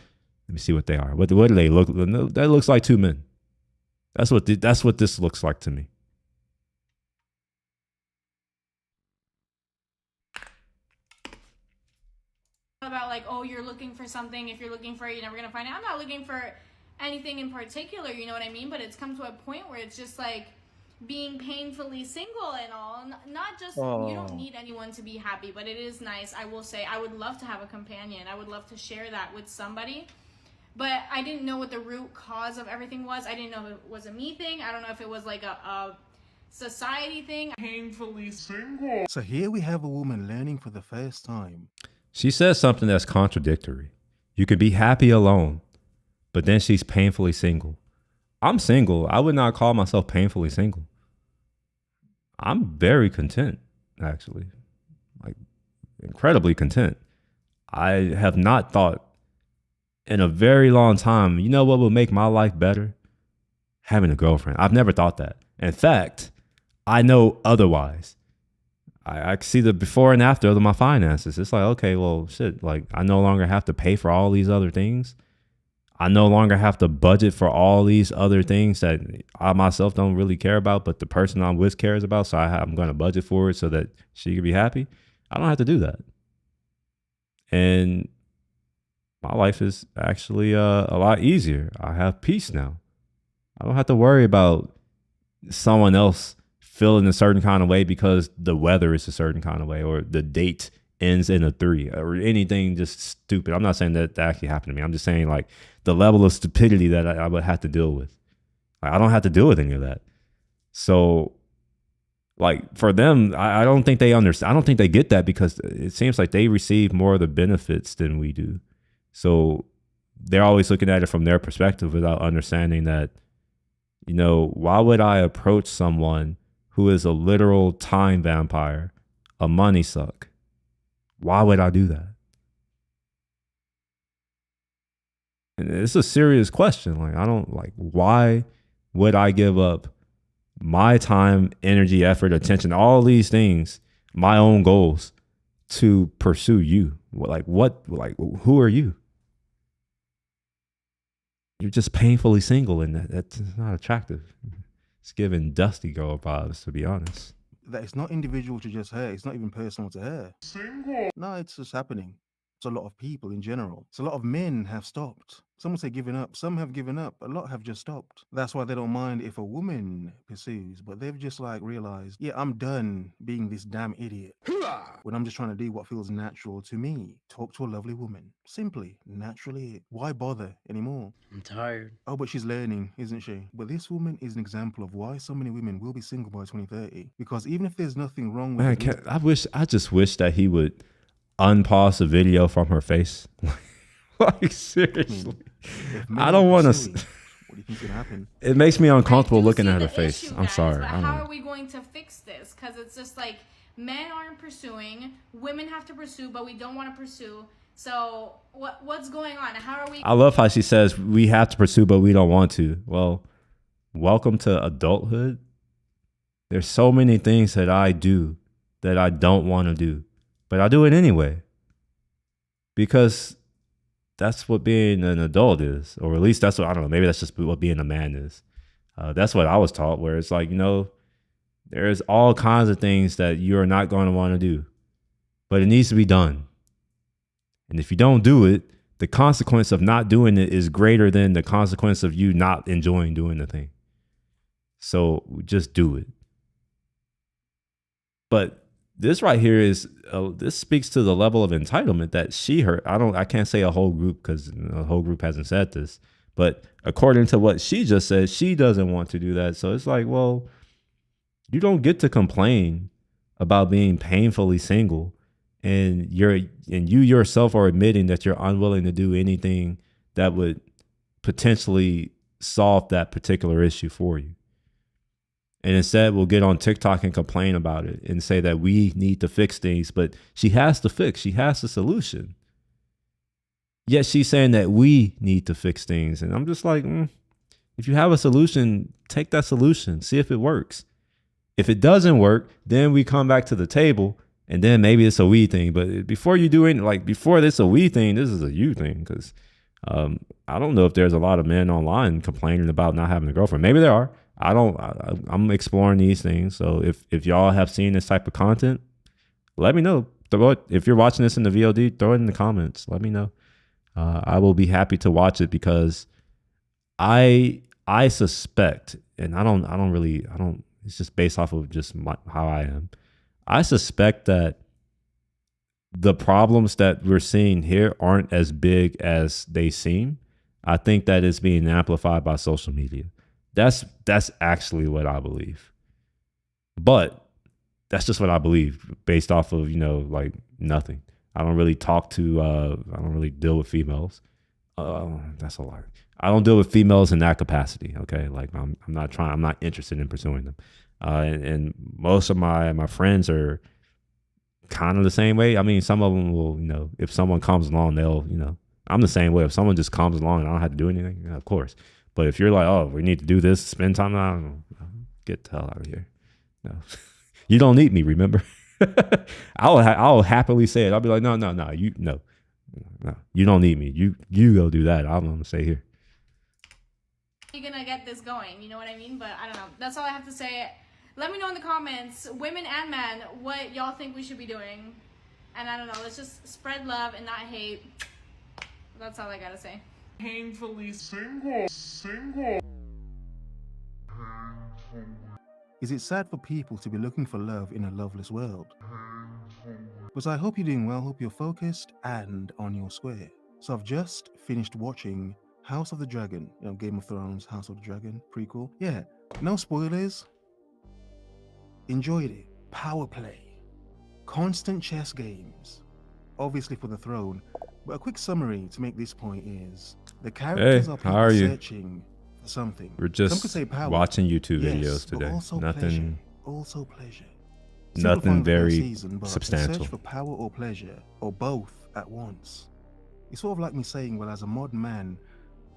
Let me see what they are. What do they look? That looks like two men. That's what this looks like to me. About like, oh, you're looking for something. If you're looking for it, you're never gonna find it. I'm not looking for anything in particular, you know what I mean? But it's come to a point where it's just like being painfully single and all. Not just, you don't need anyone to be happy, but it is nice. I will say, I would love to have a companion. I would love to share that with somebody. But I didn't know what the root cause of everything was. I didn't know if it was a me thing. I don't know if it was like a society thing. Painfully single. So here we have a woman learning for the first time. She says something that's contradictory. You could be happy alone, but then she's painfully single. I'm single. I would not call myself painfully single. I'm very content, actually. Like, incredibly content. I have not thought in a very long time, you know what would make my life better? Having a girlfriend. I've never thought that. In fact, I know otherwise. I see the before and after of my finances. It's like, okay, well, shit, like, I no longer have to pay for all these other things. I no longer have to budget for all these other things that I myself don't really care about, but the person I'm with cares about. So I'm going to budget for it so that she can be happy. I don't have to do that. And my life is actually a lot easier. I have peace now. I don't have to worry about someone else feeling a certain kind of way because the weather is a certain kind of way, or the date ends in a 3, or anything just stupid. I'm not saying that actually happened to me. I'm just saying, like, the level of stupidity that I would have to deal with. Like, I don't have to deal with any of that. So, like, for them, I don't think they understand. I don't think they get that, because it seems like they receive more of the benefits than we do. So they're always looking at it from their perspective without understanding that, you know, why would I approach someone who is a literal time vampire, a money suck? Why would I do that? And it's a serious question. Like, why would I give up my time, energy, effort, attention, all these things, my own goals, to pursue you? Who are you? You're just painfully single, and that's not attractive. It's giving Dusty Girl vibes, to be honest. That it's not individual to just her. It's not even personal to her. Single. No, it's just happening. It's a lot of people in general. It's a lot of men have stopped. Some would say given up. Some have given up. A lot have just stopped. That's why they don't mind if a woman pursues, but they've just like realized, yeah, I'm done being this damn idiot. When I'm just trying to do what feels natural to me. Talk to a lovely woman. Simply, naturally. Why bother anymore? I'm tired. Oh, but she's learning, isn't she? But this woman is an example of why so many women will be single by 2030. Because even if there's nothing wrong with it, I just wish that he would unpause the video from her face. Like seriously, I don't want to. What do you think's gonna happen? It makes me uncomfortable looking at her face. I'm sorry. But how are we going to fix this? Because it's just like men aren't pursuing, women have to pursue, but we don't want to pursue. So what's going on? How are we? I love how she says we have to pursue, but we don't want to. Well, welcome to adulthood. There's so many things that I do that I don't want to do, but I do it anyway. Because that's what being an adult is, or at least that's what, I don't know, maybe that's just what being a man is. That's what I was taught, where it's like, there's all kinds of things that you're not going to want to do, but it needs to be done. And if you don't do it, the consequence of not doing it is greater than the consequence of you not enjoying doing the thing. So just do it. But this right here is this speaks to the level of entitlement that she heard. I can't say a whole group because the whole group hasn't said this, but according to what she just said, she doesn't want to do that. So it's like, well, you don't get to complain about being painfully single, and you yourself are admitting that you're unwilling to do anything that would potentially solve that particular issue for you. And instead, we'll get on TikTok and complain about it and say that we need to fix things, but she has to fix. She has the solution. Yet she's saying that we need to fix things. And I'm just like, if you have a solution, take that solution. See if it works. If it doesn't work, then we come back to the table, and then maybe it's a we thing. But before you do anything, before this a we thing, this is a you thing. Because I don't know if there's a lot of men online complaining about not having a girlfriend. Maybe there are. I'm exploring these things. So if y'all have seen this type of content, let me know. If you're watching this in the VOD, throw it in the comments. Let me know. I will be happy to watch it, because I suspect, and I don't, it's just based off of just how I am. I suspect that the problems that we're seeing here aren't as big as they seem. I think that it's being amplified by social media. That's actually what I believe. But that's just what I believe based off of, nothing. I don't really I don't really deal with females. That's a lie. I don't deal with females in that capacity. Okay. Like I'm not interested in pursuing them. And most of my friends are kind of the same way. I mean, some of them will, if someone comes along, they'll, I'm the same way. If someone just comes along and I don't have to do anything, of course. But if you're like, oh, we need to do this, spend time, I don't know, get the hell out of here. No, you don't need me. Remember, I'll happily say it. I'll be like, no, you don't need me. You go do that. I'm gonna stay here. You're gonna get this going. You know what I mean? But I don't know. That's all I have to say. Let me know in the comments, women and men, what y'all think we should be doing. And I don't know. Let's just spread love and not hate. That's all I gotta say. Painfully single. Is it sad for people to be looking for love in a loveless world? But I hope you're doing well, hope you're focused and on your square. So I've just finished watching House of the Dragon, Game of Thrones, House of the Dragon, prequel. Yeah, no spoilers. Enjoyed it. Power play. Constant chess games. Obviously for the throne. But a quick summary to make this point is the characters are people searching for something. We're just watching YouTube videos today. Nothing. Also pleasure. Nothing very substantial. Search for power or pleasure, or both at once. It's sort of like me saying, well, as a modern man,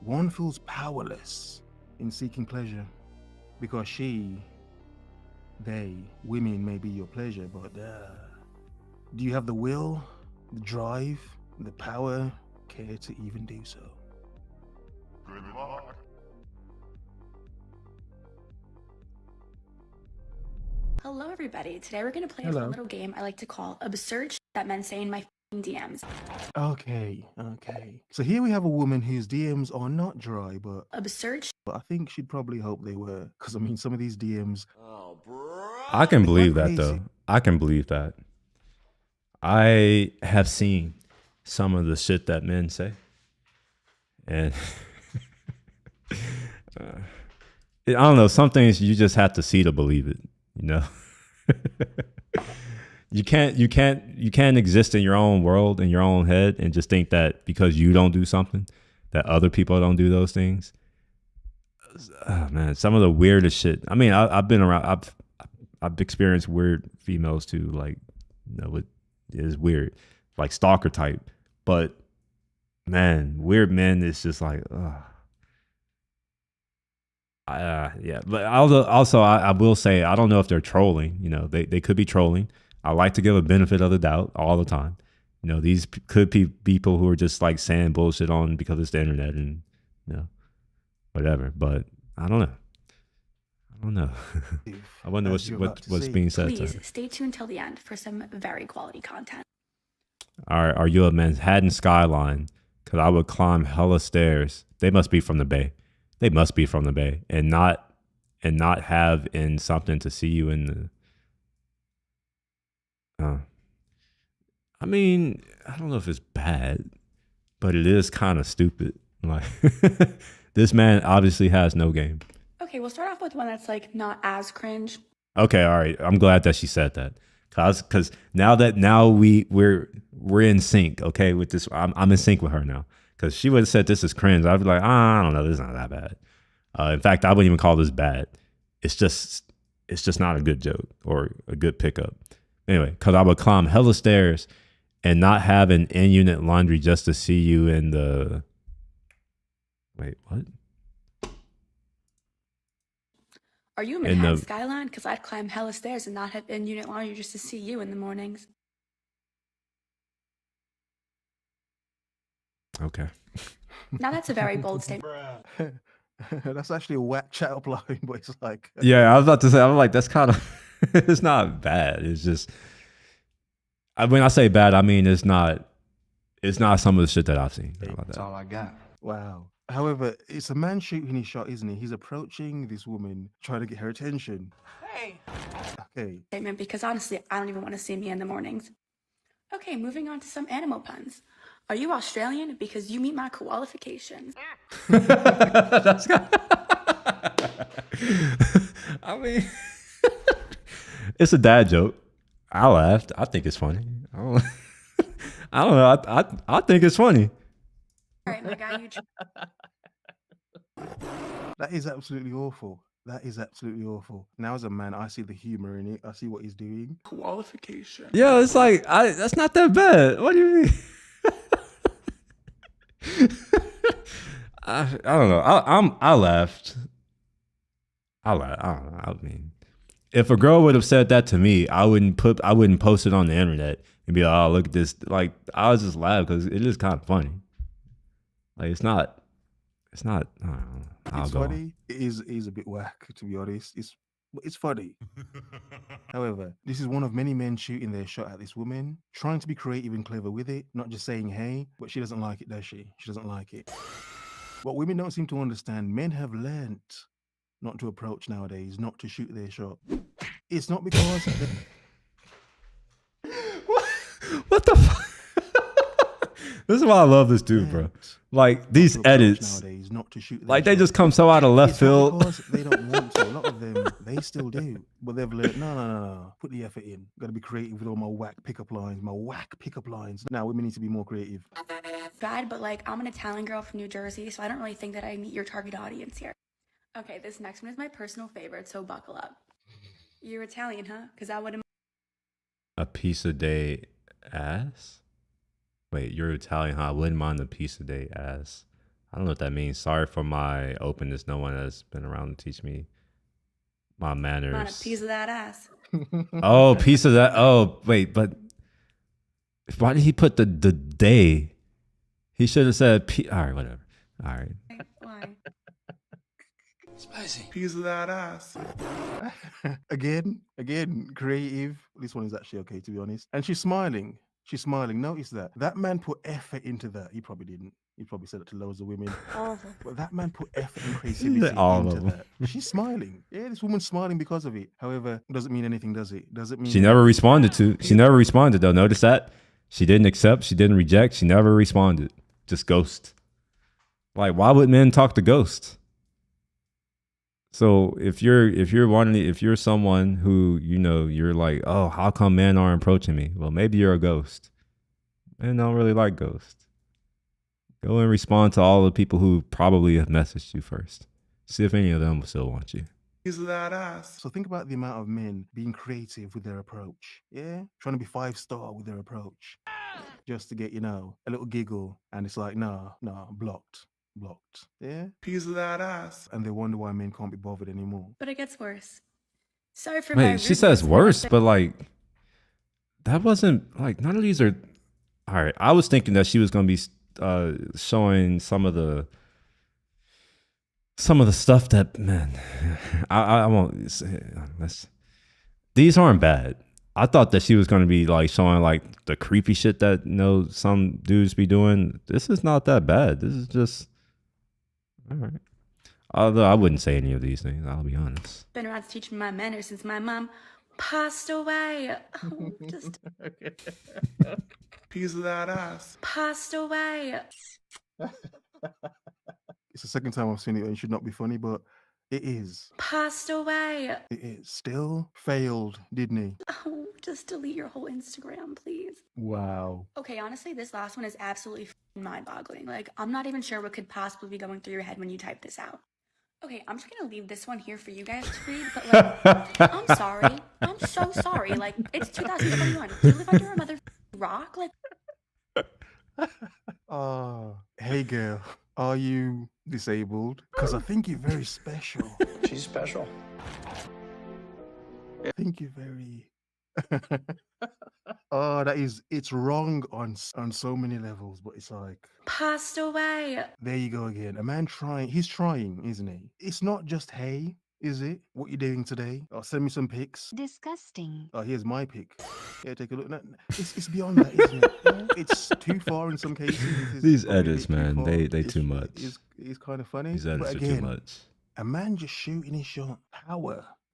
one feels powerless in seeking pleasure because they, women may be your pleasure, but do you have the will, the drive, the power, care to even do so? Good luck. Hello, everybody. Today we're going to play a Hello. fun little game I like to call Absurd that men say in my DMs. Okay. So here we have a woman whose DMs are not dry, but Absurd. But I think she'd probably hope they were, because I mean, some of these DMs. I can believe that crazy. though. I can believe that. I have seen some of the shit that men say, and I don't know. Some things you just have to see to believe it. You know, you can't exist in your own world, in your own head, and just think that because you don't do something, that other people don't do those things. Oh, man, some of the weirdest shit. I mean, I've been around. I've experienced weird females too. Like, you know, it is weird, like stalker type. But man, weird men is just like, yeah. But also, I will say, I don't know if they're trolling. You know, they could be trolling. I like to give a benefit of the doubt all the time. You know, these could be people who are just like saying bullshit on because it's the internet and, you know, whatever. But I don't know. I wonder what's being said. Please stay tuned till the end for some very quality content. Are you a Manhattan skyline? Because I would climb hella stairs. They must be from the Bay. And not have in something to see you in the. I mean, I don't know if it's bad, but it is kind of stupid. Like, this man obviously has no game. Okay, we'll start off with one that's like not as cringe. Okay, all right. I'm glad that she said that, cause now we're in sync. Okay, with this, I'm in sync with her now. Cause she would have said this is cringe. I'd be like, I don't know, this is not that bad. In fact, I wouldn't even call this bad. It's just not a good joke or a good pickup. Anyway, cause I would climb hella stairs and not have an in-unit laundry just to see you in the. Wait, what? Are you a Manhattan skyline? Because I'd climb hella stairs and not have in-unit laundry just to see you in the mornings. Okay. Now that's a very bold statement. That's actually a whack chat up line, but it's like. Yeah, I was about to say, I'm like, that's kind of, it's not bad. It's just, when I say bad, I mean, it's not some of the shit that I've seen. That's all I got. Wow. However, it's a man shooting his shot, isn't he? He's approaching this woman, trying to get her attention. Hey. Okay. Statement, because honestly, I don't even want to see me in the mornings. Okay, moving on to some animal puns. Are you Australian? Because you meet my qualifications. That's I mean, it's a dad joke. I laughed. I think it's funny. I don't know. I think it's funny. All right, my guy, That is absolutely awful. Now, as a man, I see the humor in it. I see what he's doing. Qualification. Yeah, it's like, that's not that bad. What do you mean? I don't know. I laughed. I don't know. I mean, if a girl would have said that to me, I wouldn't post it on the internet and be like, oh, look at this. Like, I was just laugh because it is kind of funny. Like, it's not. I don't know. It's funny. It is a bit whack, to be honest. It's funny. However, this is one of many men shooting their shot at this woman, trying to be creative and clever with it, not just saying hey, but she doesn't like it, does she? She doesn't like it. What women don't seem to understand, men have learnt not to approach nowadays, not to shoot their shot. It's not because what the fuck? This is why I love this dude, bro. Like, these edits, nowadays, not to shoot like, they just come so out of left field. Because they don't want to. A lot of them, they still do. But they've learned, no. Put the effort in. Got to be creative with all my whack pickup lines. Now, women need to be more creative. Bad, but like, I'm an Italian girl from New Jersey, so I don't really think that I meet your target audience here. Okay, this next one is my personal favorite, so buckle up. You're Italian, huh? Because I wouldn't. A piece a day ass? Wait, you're Italian, huh? I wouldn't mind a piece a day ass. I don't know what that means. Sorry for my openness. No one has been around to teach me my manners. Want a piece of that ass. Oh, piece of that. Oh, wait, but why did he put the day? He should have said all right, whatever. All right. Why? Spicy. Piece of that ass. Again, creative. This one is actually okay, to be honest. And she's smiling. Notice that. That man put effort into that. He probably didn't. He probably said it to loads of women. But that man put effort and creativity All into of them. that. She's smiling. Yeah, this woman's smiling because of it. However, doesn't mean anything, does it? Doesn't mean She never responded though. Notice that? She didn't accept, she didn't reject, she never responded. Just ghost. Like, why would men talk to ghosts? So if you're someone who, you know, you're like, oh, how come men aren't approaching me? Well, maybe you're a ghost. Men don't really like ghosts. Go and respond to all the people who probably have messaged you first. See if any of them will still want you. Piece of that ass. So think about the amount of men being creative with their approach. Yeah? Trying to be 5-star with their approach. Just to get, you know, a little giggle. And it's like, nah, blocked. Yeah? Piece of that ass. And they wonder why men can't be bothered anymore. But it gets worse. Sorry for my Wait, she says worse, but like, that wasn't, like, none of these are, all right. I was thinking that she was going to be showing some of the stuff that, man, I won't say, these aren't bad. I thought that she was going to be like showing like the creepy shit that, you know, some dudes be doing. This is not that bad. This is just, all right. Although I wouldn't say any of these things, I'll be honest. Been around to teach me my manners since my mom passed away. Oh, just Piece of that ass. passed away. It's the second time I've seen it and it should not be funny, but it is. Passed away. It is. Still failed, didn't he? Oh, just delete your whole Instagram, please. Wow. Okay, honestly, this last one is absolutely mind-boggling. Like, I'm not even sure what could possibly be going through your head when you type this out. Okay, I'm just gonna leave this one here for you guys to read, but like, I'm sorry. I'm so sorry. Like, it's 2021. Do you live under a mother rock? Like, Hey girl, are you disabled? Because I think you're very special. She's special. I think you're very... it's wrong on so many levels, but it's like... passed away. There you go again. A man trying, he's trying, isn't he? It's not just, hey, is it? What you doing today? Oh, send me some pics. Disgusting. Oh, here's my pic. Yeah, take a look. No, it's beyond that, isn't it? Yeah, it's too far in some cases. These edits, man, they too much. It's kind of funny. These edits but are again, too much. A man just shooting his shot.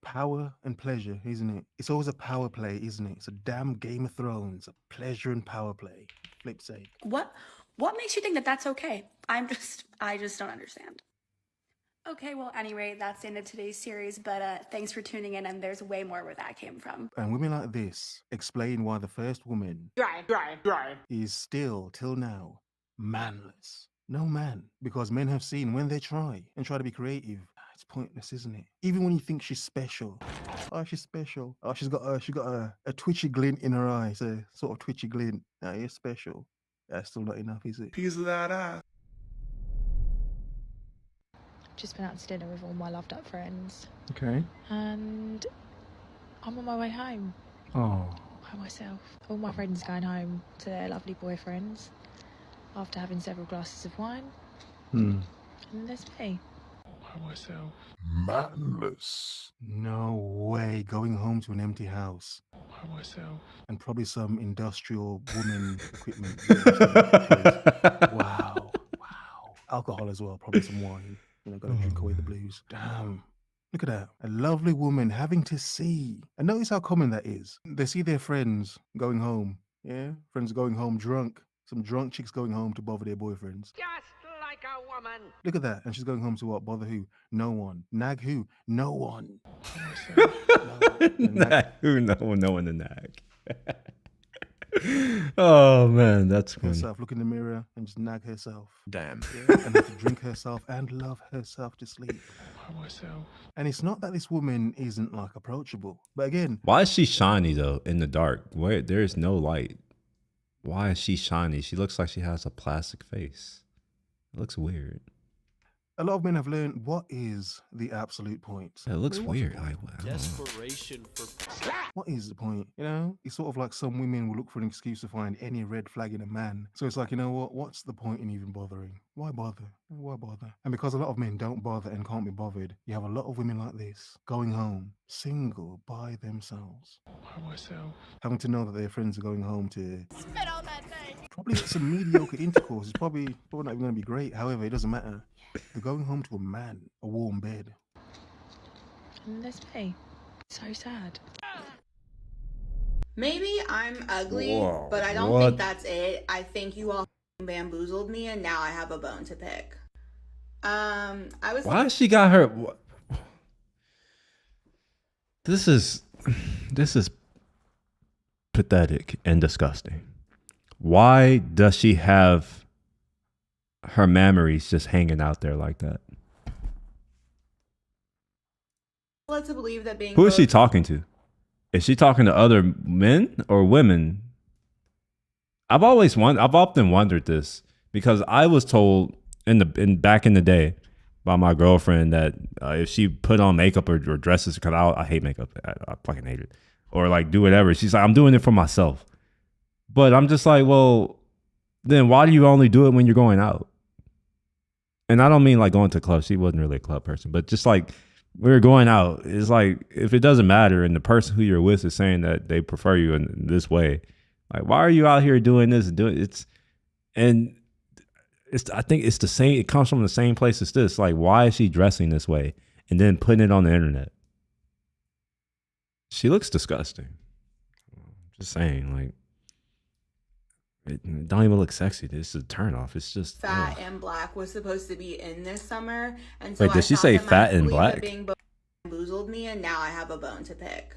Power and pleasure, isn't it? It's always a power play, isn't it? It's a damn Game of Thrones, a pleasure and power play. Flip sake. What makes you think that that's okay? I just don't understand. Okay, well, anyway, that's the end of today's series, but thanks for tuning in, and there's way more where that came from. And women like this explain why the first woman Dry. is still, till now, manless. No man, because men have seen when they try to be creative, it's pointless, isn't it? Even when you think she's special. Oh, she's special. Oh, she's got a twitchy glint in her eye. It's a sort of twitchy glint. Oh, you're special. That's still not enough, is it? Piece of that ass. Just been out to dinner with all my loved up friends. Okay. And I'm on my way home. Oh. By myself. All my friends going home to their lovely boyfriends after having several glasses of wine. And there's me. By myself. Manless. No way. Going home to an empty house. By myself. And probably some industrial woman equipment. Wow. Alcohol as well. Probably some wine. You know, gotta drink away the blues. Damn. Look at that. A lovely woman having to see. And notice how common that is. They see their friends going home. Yeah? Friends going home drunk. Some drunk chicks going home to bother their boyfriends. Just like a woman. Look at that. And she's going home to what? Bother who? No one. Nag who? No one. Nag who? No one to nag. Oh man, that's funny. Herself, look in the mirror and just nag herself. Damn. Yeah, and have to drink herself and love herself to sleep. By myself. And it's not that this woman isn't like approachable, but again, Why is she shiny though in the dark? Where there's no light. Why is she shiny? She looks like she has a plastic face. It looks weird. A lot of men have learned what is the absolute point. It looks What's the weird. point? Like, Desperation for what is the point? You know, it's sort of like some women will look for an excuse to find any red flag in a man. So it's like, you know what? What's the point in even bothering? Why bother? Why bother? And because a lot of men don't bother and can't be bothered, you have a lot of women like this going home single by themselves. By myself. Having to know that their friends are going home to probably some mediocre intercourse. It's probably not even going to be great. However, it doesn't matter. They're going home to a man, a warm bed. And there's me. So sad. Maybe I'm ugly, Whoa, but I don't what? think that's it. I think you all bamboozled me, and now I have a bone to pick. I was. Why she got her? This is pathetic and disgusting. Why does she have her memories just hanging out there like that? led to believe that being Who is she both- talking to? Is she talking to other men or women? I've often wondered this because I was told back in the day by my girlfriend that if she put on makeup or dresses, because I hate makeup, I fucking hate it, or like do whatever, she's like, I'm doing it for myself. But I'm just like, well, then why do you only do it when you're going out? And I don't mean like going to clubs. She wasn't really a club person, but just like we were going out, it's like if it doesn't matter and the person who you're with is saying that they prefer you in this way, like why are you out here doing this and doing it's I think it's the same. It comes from the same place as this. Like, why is she dressing this way and then putting it on the internet? She looks disgusting. Just saying, like, it don't even look sexy. This is a turn off. It's just Fat and Black was supposed to be in this summer, and so Wait, did she say Fat and Black? Being bamboozled me, and now I have a bone to pick.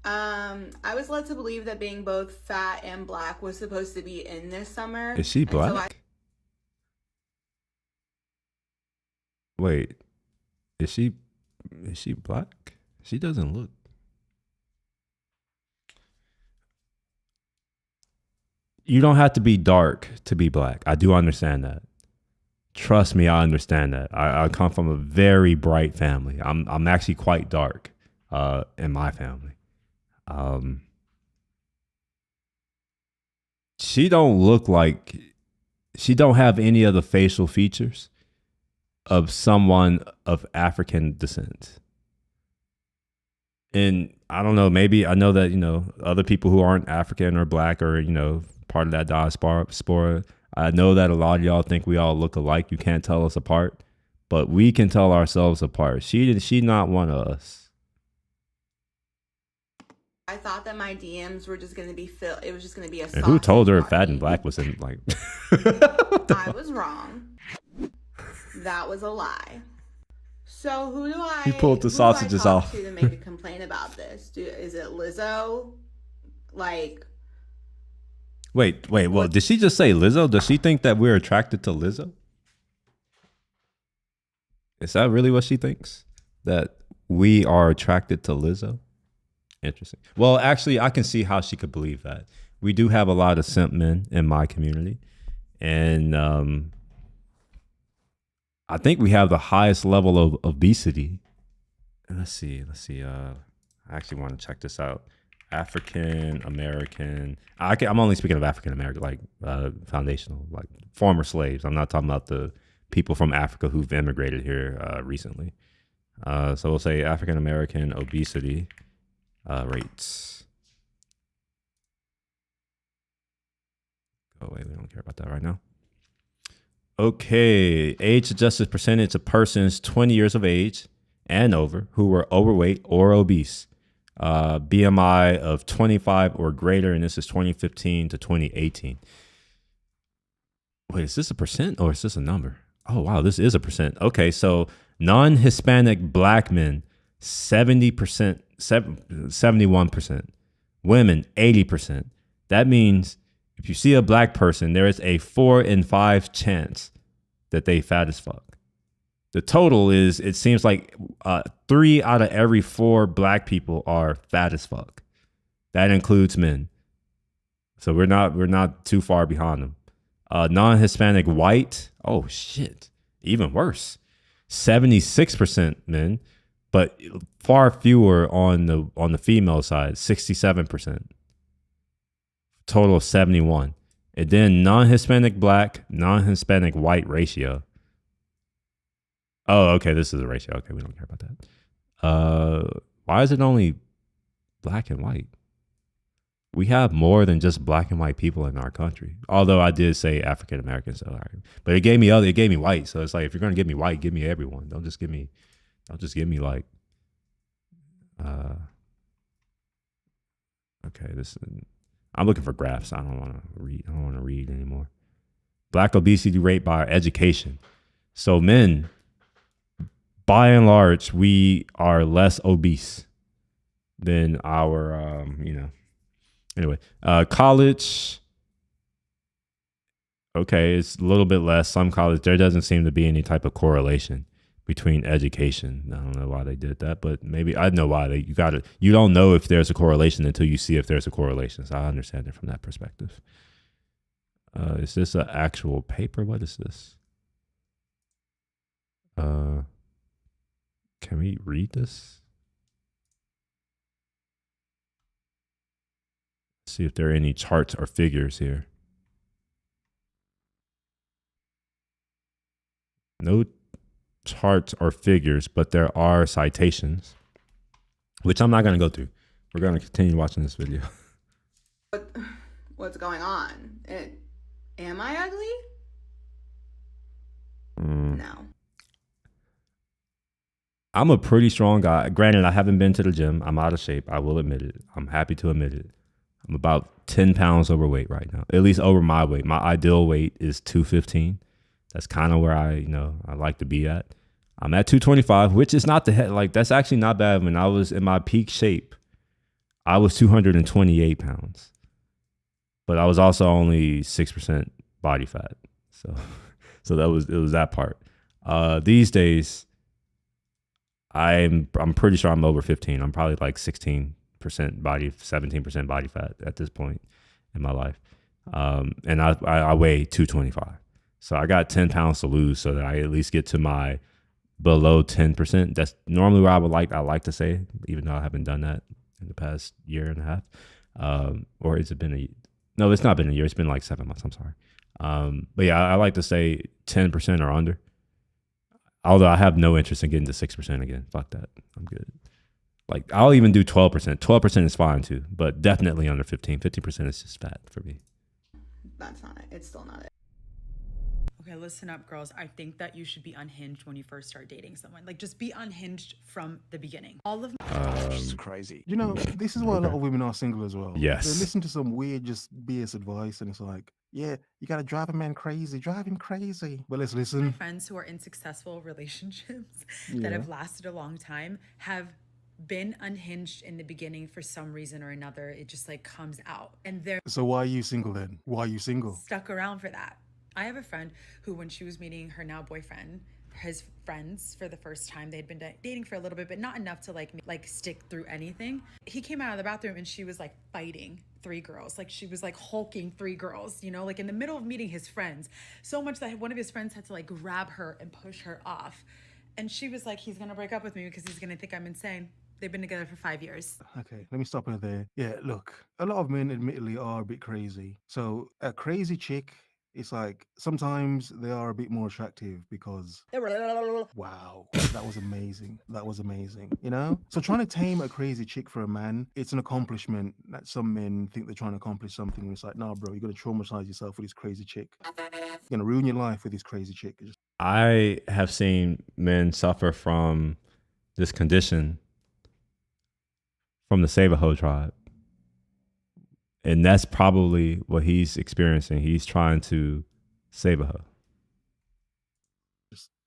I was led to believe that being both fat and black was supposed to be in this summer. Is she black? So Wait, is she black? She doesn't look. You don't have to be dark to be black. I do understand that. Trust me, I understand that. I come from a very bright family. I'm actually quite dark in my family. She don't look like, she don't have any of the facial features of someone of African descent. And I don't know, maybe I know that, other people who aren't African or black or, part of that diaspora, I know that a lot of y'all think we all look alike. You can't tell us apart, but we can tell ourselves apart. She not one of us. I thought that my DMs were just going to be filled. It was just going to be a And who sausage told her party. Fat and Black was in like? I was wrong. That was a lie. So who do I? He pulled the who do I sausages talk off. to make a complaint about this? Is it Lizzo? Like, Wait. Well, did she just say Lizzo? Does she think that we're attracted to Lizzo? Is that really what she thinks? That we are attracted to Lizzo? Interesting. Well, actually, I can see how she could believe that. We do have a lot of simp men in my community. And I think we have the highest level of obesity. Let's see. I actually want to check this out. African American. I'm only speaking of African American, like foundational, like former slaves. I'm not talking about the people from Africa who've immigrated here recently. So we'll say African American obesity rates. Oh wait, we don't care about that right now. Okay, age-adjusted percentage of persons 20 years of age and over who were overweight or obese. BMI of 25 or greater, and this is 2015 to 2018. Wait, is this a percent or is this a number? Oh, wow, this is a percent. Okay, so non-Hispanic black men, 70%, 71%. Women, 80%. That means if you see a black person, there is a 4 in 5 chance that they fat as fuck. The total is, it seems like 3 out of every 4 black people are fat as fuck. That includes men. So we're not too far behind them. Non-Hispanic white, oh shit, even worse. 76% men, but far fewer on the female side, 67%. Total of 71. And then non-Hispanic black, non-Hispanic white ratio. Oh, okay, this is a ratio. Okay, we don't care about that. Why is it only black and white? We have more than just black and white people in our country. Although I did say African American, so but it gave me white. So it's like, if you're gonna give me white, give me everyone. Don't just give me like. Okay, I'm looking for graphs. I don't want to read anymore. Black obesity rate by education. So men, by and large, we are less obese than our Anyway, college, okay, it's a little bit less. Some college, there doesn't seem to be any type of correlation between education. I don't know why they did that, but maybe I know why. You don't know if there's a correlation until you see if there's a correlation. So I understand it from that perspective. Is this an actual paper? What is this? Can we read this? See if there are any charts or figures here. No charts or figures, but there are citations, which I'm not going to go through. We're going to continue watching this video. What's going on? Am I ugly? No. I'm a pretty strong guy. Granted, I haven't been to the gym. I'm out of shape. I will admit it. I'm happy to admit it. I'm about 10 pounds overweight right now, at least over my weight. My ideal weight is 215. That's kind of where I like to be at. I'm at 225, which is not that's actually not bad. When I was in my peak shape, I was 228 pounds, but I was also only 6% body fat. So it was that part. These days, I'm pretty sure I'm over 15. I'm probably like 16% body, 17% body fat at this point in my life. And I weigh 225. So I got 10 pounds to lose so that I at least get to my below 10%. That's normally where I like to say, even though I haven't done that in the past year and a half. Or has it been no, it's not been a year. It's been like 7 months. I'm sorry. But yeah, I like to say 10% or under. Although I have no interest in getting to 6% again. Fuck that. I'm good. Like, I'll even do 12%. 12% is fine too, but definitely under 15. 15% is just fat for me. That's not it. It's still not it. Okay, listen up, girls. I think that you should be unhinged when you first start dating someone. Like, just be unhinged from the beginning. All of it's crazy. You know, this is why a lot of women are single as well. Yes. They listen to some weird, just BS advice, and it's like, yeah, you gotta drive a man crazy, drive him crazy. But let's listen. My friends who are in successful relationships that have lasted a long time have been unhinged in the beginning for some reason or another. It just like comes out, and they're So why are you single then? Why are you single? Stuck around for that. I have a friend who, when she was meeting her now boyfriend, his friends for the first time, they'd been dating for a little bit, but not enough to like stick through anything. He came out of the bathroom and she was like fighting 3 girls. Like she was like hulking 3 girls, you know, like in the middle of meeting his friends, so much that one of his friends had to like grab her and push her off. And she was like, he's gonna break up with me because he's gonna think I'm insane. They've been together for 5 years. Okay, let me stop her there. Yeah, look, a lot of men admittedly are a bit crazy. So a crazy chick, it's like sometimes they are a bit more attractive because wow, that was amazing. That was amazing. You know? So trying to tame a crazy chick for a man, it's an accomplishment that some men think they're trying to accomplish something. And it's like, nah, bro, you're gonna traumatize yourself with this crazy chick. You're gonna ruin your life with this crazy chick. I have seen men suffer from this condition from the Savaho tribe. And that's probably what he's experiencing. He's trying to save her.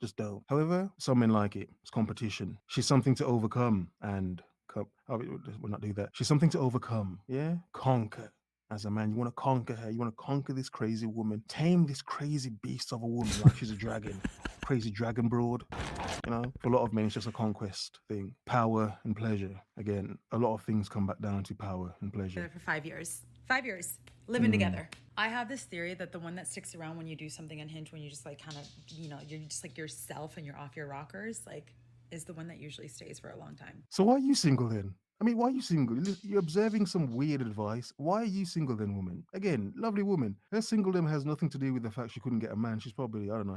Just don't. However, some men like it. It's competition. She's something to overcome and we'll not do that. She's something to overcome. Yeah? Conquer. As a man, you want to conquer her. You want to conquer this crazy woman. Tame this crazy beast of a woman like she's a dragon. Crazy dragon broad. You know, for a lot of men, it's just a conquest thing. Power and pleasure. Again, a lot of things come back down to power and pleasure. Together for 5 years. 5 years living together. I have this theory that the one that sticks around when you do something unhinged, when you just like kind of, you know, you're just like yourself and you're off your rockers, like, is the one that usually stays for a long time. So why are you single then? I mean, why are you single? You're observing some weird advice. Why are you single then, woman? Again, lovely woman. Her singledom has nothing to do with the fact she couldn't get a man. She's probably, I don't know,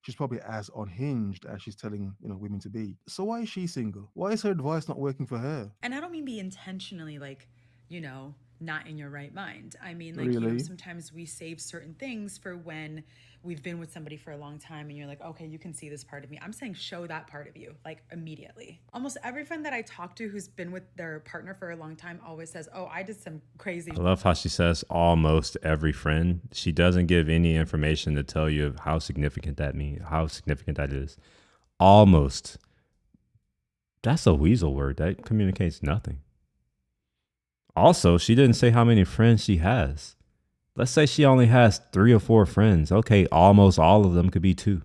she's probably as unhinged as she's telling, you know, women to be. So why is she single? Why is her advice not working for her? And I don't mean be intentionally like, you know, not in your right mind. I mean, like, you know, Really? sometimes we save certain things for when we've been with somebody for a long time and you're like, okay, you can see this part of me. I'm saying show that part of you, like, immediately. Almost every friend that I talk to who's been with their partner for a long time always says, oh, I did some crazy. I love how she says almost every friend. She doesn't give any information to tell you how significant that means, how significant that is. Almost. That's a weasel word. That communicates nothing. Also, she didn't say how many friends she has. Let's say she only has 3 or 4 friends. Okay, almost all of them could be 2.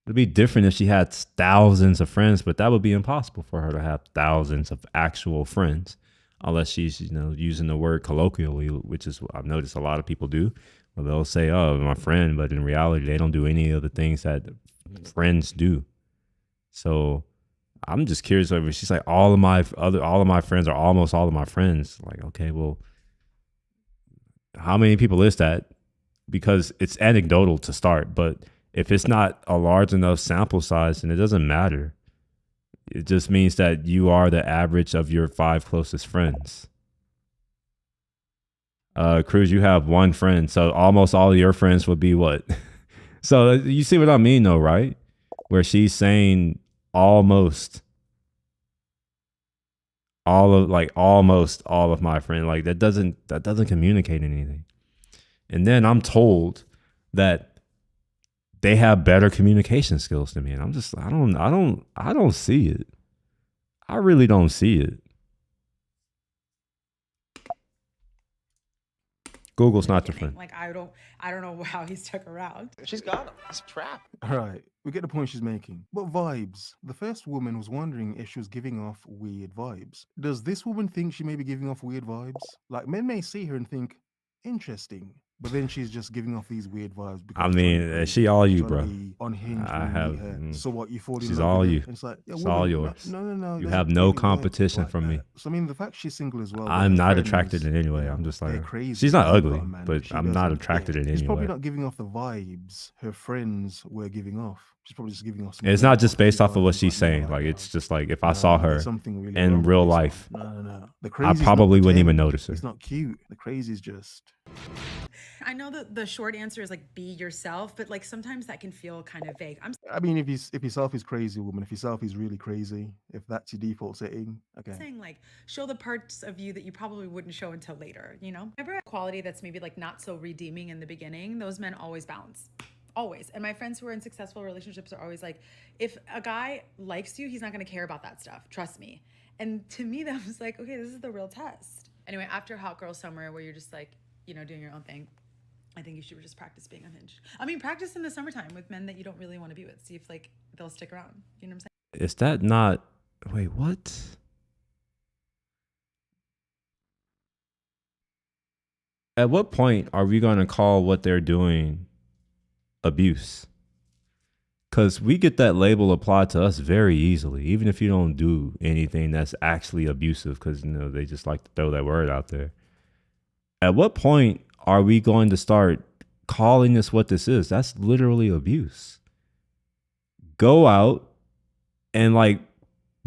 It'd be different if she had thousands of friends, but that would be impossible for her to have thousands of actual friends, unless she's, you know, using the word colloquially, which is what I've noticed a lot of people do. Well, they'll say, "Oh, my friend," but in reality, they don't do any of the things that friends do. So I'm just curious over. She's like, all of my friends are almost all of my friends. Like, okay, well, how many people is that? Because it's anecdotal to start, but if it's not a large enough sample size, then it doesn't matter. It just means that you are the average of your 5 closest friends. Cruz, you have 1 friend, so almost all of your friends would be what? So you see what I mean, though, right? Where she's saying almost almost all of my friends. Like that doesn't communicate anything. And then I'm told that they have better communication skills than me, and I'm just I don't see it. I really don't see it. Google's not your friend. Like, I don't know how he stuck around. She's got him. It's a trap. All right, we get the point she's making. But vibes. The first woman was wondering if she was giving off weird vibes. Does this woman think she may be giving off weird vibes? Like, men may see her and think, interesting. But then she's just giving off these weird vibes. I mean, she all you, bro. Unhinged. I have. So what? You fall in She's love all with her? you. And it's like, yeah, It's woman, all yours. No. You have no competition from me. So I mean, the fact she's single as well. I'm not attracted in any way. I'm just like, crazy. she's not ugly, Man, but she I'm not doesn't. attracted in She's any probably way. not giving off the vibes her friends were giving off. She's probably just giving off. It's not just based off of what she's saying. Like, it's just like if I saw her really in real life, No. The I crazy's not probably wouldn't even pretend. notice her. It's not cute. The crazy is just. I know that the short answer is like, be yourself, but like sometimes that can feel kind of vague. I mean, if yourself is crazy, woman, if yourself is really crazy, if that's your default setting, okay. Saying like, show the parts of you that you probably wouldn't show until later, you know? Ever a quality that's maybe like not so redeeming in the beginning, those men always bounce. Always. And my friends who are in successful relationships are always like, if a guy likes you, he's not going to care about that stuff. Trust me. And to me, that was like, okay, this is the real test. Anyway, after Hot Girl Summer, where you're just like, you know, doing your own thing, I think you should just practice being unhinged. I mean, practice in the summertime with men that you don't really want to be with. See if like they'll stick around. You know what I'm saying? Is that not? Wait, what? At what point are we going to call what they're doing abuse? Because we get that label applied to us very easily, even if you don't do anything that's actually abusive, because, you know, they just like to throw that word out there. At what point are we going to start calling this what this is? That's literally abuse. Go out and like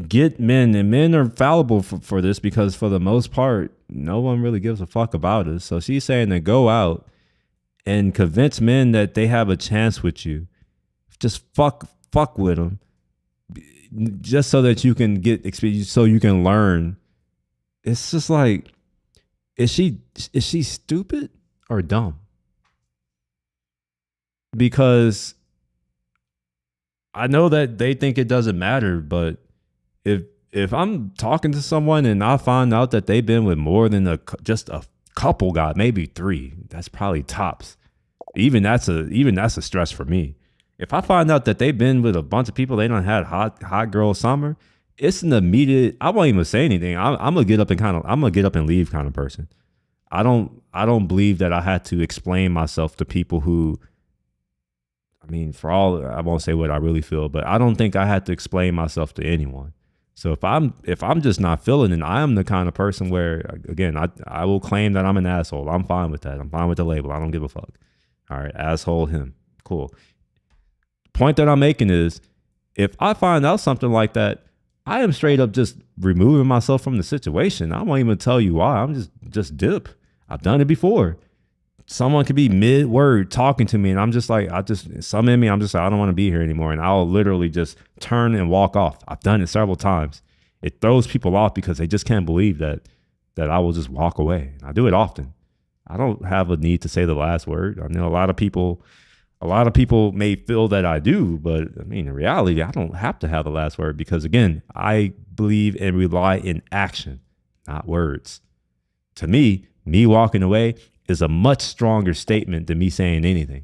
get men, and men are fallible for this, because for the most part, no one really gives a fuck about us. So she's saying to go out and convince men that they have a chance with you. Just fuck with them, just so that you can get experience, so you can learn. It's just like, is she stupid or dumb? Because I know that they think it doesn't matter, but if I'm talking to someone and I find out that they've been with more than just a couple guys, maybe 3, that's probably tops. Even that's a stress for me. If I find out that they've been with a bunch of people, they done had hot girl summer, it's an immediate. I won't even say anything. I'm gonna get up and leave kind of person. I don't believe that I had to explain myself to people who, I mean, for all, I won't say what I really feel, but I don't think I had to explain myself to anyone. So if I'm just not feeling it, I am the kind of person where, again, I will claim that I'm an asshole. I'm fine with that. I'm fine with the label. I don't give a fuck. All right, asshole him. Cool. Point that I'm making is, if I find out something like that, I am straight up just removing myself from the situation. I won't even tell you why. I'm just dip. I've done it before. Someone could be mid-word talking to me, and I'm just like, some in me, I'm just like, I don't want to be here anymore. And I'll literally just turn and walk off. I've done it several times. It throws people off because they just can't believe that I will just walk away. I do it often. I don't have a need to say the last word. I know a lot of people may feel that I do, but I mean, in reality, I don't have to have the last word because, again, I believe and rely in action, not words. To me walking away is a much stronger statement than me saying anything.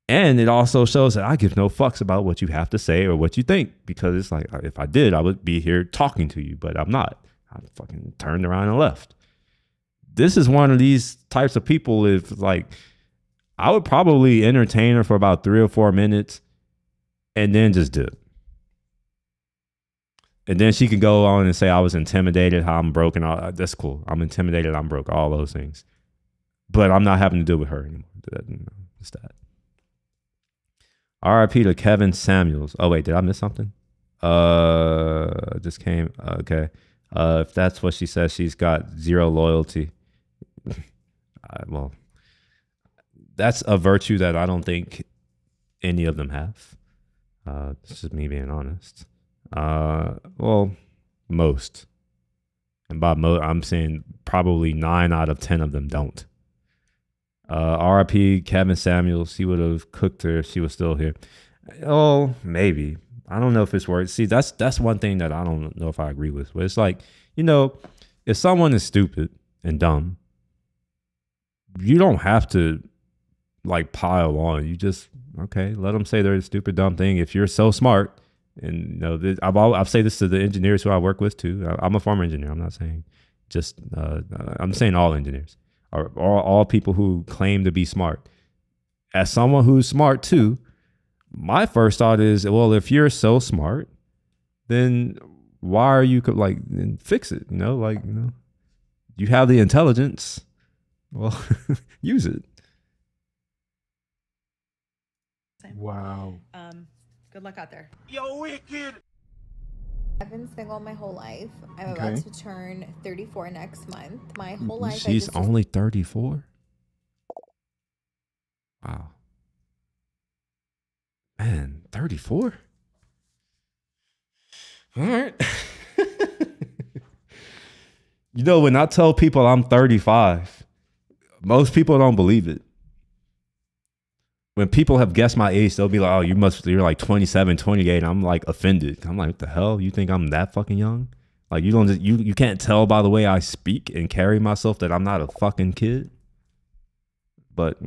And it also shows that I give no fucks about what you have to say or what you think, because it's like, if I did, I would be here talking to you, but I'm not. I fucking turned around and left. This is one of these types of people, if like, I would probably entertain her for about 3 or 4 minutes and then just dip. And then she can go on and say I was intimidated, how I'm broken. That's cool. I'm intimidated, I'm broke, all those things. But I'm not having to deal with her anymore. It's that. RIP to Kevin Samuels. Oh, wait, did I miss something? Just came. Okay. If that's what she says, she's got zero loyalty. Well, that's a virtue that I don't think any of them have. This is me being honest. Well, most. And by most, I'm saying probably 9 out of 10 of them don't. RIP Kevin Samuels, he would have cooked her if she was still here. Oh, maybe. I don't know if it's worth. See, that's one thing that I don't know if I agree with. But it's like, if someone is stupid and dumb, you don't have to like pile on. You just, okay, let them say their stupid, dumb thing. If you're so smart, and I've say this to the engineers who I work with too. I'm a former engineer. I'm not saying just, I'm saying all engineers. Or all people who claim to be smart. As someone who's smart too, my first thought is, well, if you're so smart, then why are you then fix it? You have the intelligence. Well, use it. Wow. Good luck out there. Yo, wicked. I've been single my whole life. I'm about to turn 34 next month. My whole life. She's only 34? Wow. Man, 34? All right. When I tell people I'm 35, most people don't believe it. When people have guessed my age, they'll be like, oh, you're like 27, 28. I'm like offended. I'm like, what the hell? You think I'm that fucking young? Like, you can't tell by the way I speak and carry myself that I'm not a fucking kid. But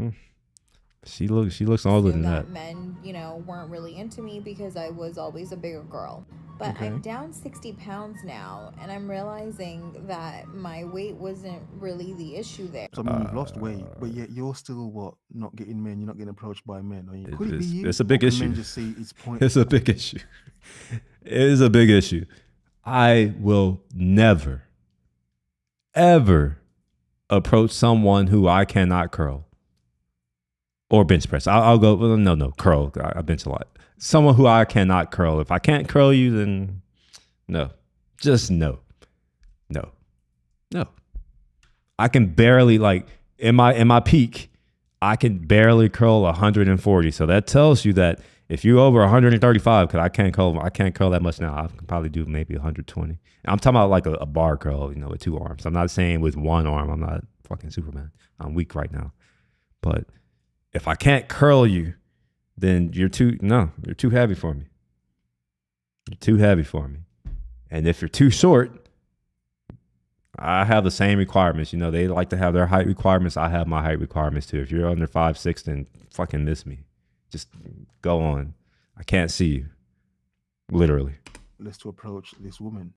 she looks older than that. Men, weren't really into me because I was always a bigger girl. But I'm down 60 pounds now, and I'm realizing that my weight wasn't really the issue there. So, I mean, you've lost weight, but yet you're still not getting men? You're not getting approached by men? Are you? Could it be you? It's a big issue. Men just see it's pointless? It's a big issue. It is a big issue. I will never, ever approach someone who I cannot curl or bench press. I'll go, no, curl. I bench a lot. Someone who I cannot curl. If I can't curl you, then no. Just no. No. I can barely, in my peak, I can barely curl 140. So that tells you that if you're over 135, because I can't curl that much now. I can probably do maybe 120. I'm talking about like a bar curl, with 2 arms. I'm not saying with 1 arm. I'm not fucking Superman. I'm weak right now. But if I can't curl you, then you're too heavy for me. You're too heavy for me. And if you're too short, I have the same requirements. They like to have their height requirements. I have my height requirements too. If you're under 5'6", then fucking miss me. Just go on. I can't see you. Literally. heartless to approach this woman.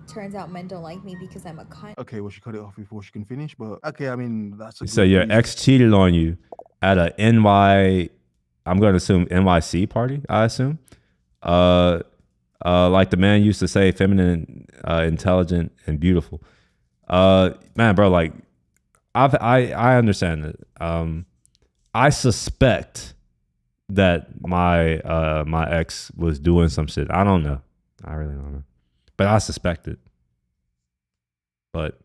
Turns out men don't like me because I'm a cunt. Okay, well, she cut it off before she can finish, but okay, I mean, that's a So good your reason. ex cheated on you at a I'm going to assume NYC party, I assume. Like the man used to say, feminine, intelligent, and beautiful. Man, bro, like I understand that. I suspect that my ex was doing some shit. I don't know. I really don't know. But I suspect it. But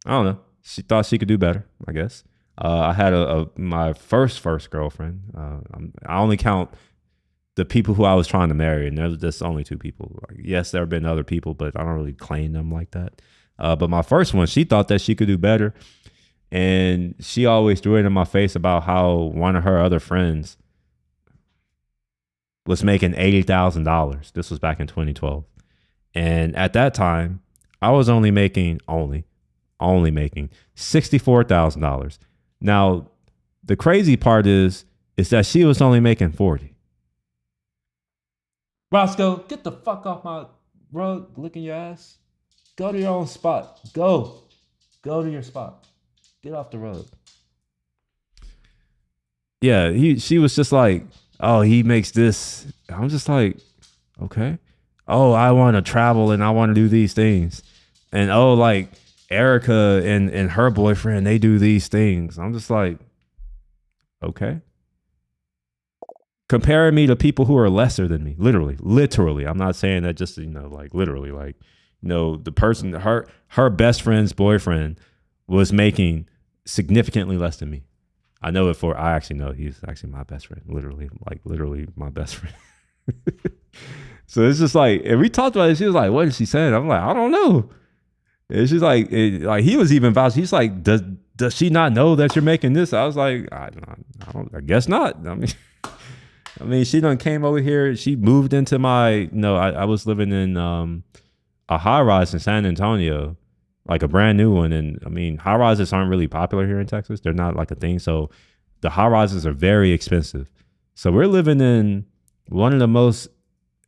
I don't know. She thought she could do better, I guess. I had my first girlfriend. I only count the people who I was trying to marry, and there's only 2 people. Like, yes, there have been other people, but I don't really claim them like that. But my first one, she thought that she could do better. And she always threw it in my face about how one of her other friends was making $80,000. This was back in 2012. And at that time, I was only making $64,000. Now, the crazy part is that she was only making 40. Roscoe, get the fuck off my rug, licking your ass. Go to your own spot. Go to your spot. Get off the rug. Yeah, she was just like, oh, he makes this. I'm just like, okay. Oh, I want to travel and I want to do these things. And oh, like Erica and her boyfriend, they do these things. I'm just like, okay. Comparing me to people who are lesser than me, literally. I'm not saying that just, like literally, like, the person, her best friend's boyfriend was making significantly less than me. I know it I actually know he's actually my best friend, literally my best friend. So it's just like, and we talked about it. She was like, what is she saying? I'm like, I don't know. And she's like, he was even vouching. He's like, does she not know that you're making this? I was like, I guess not. I mean, she done came over here. She moved into I was living in a high rise in San Antonio, like a brand new one. And I mean, high rises aren't really popular here in Texas. They're not like a thing. So the high rises are very expensive. So we're living in one of the most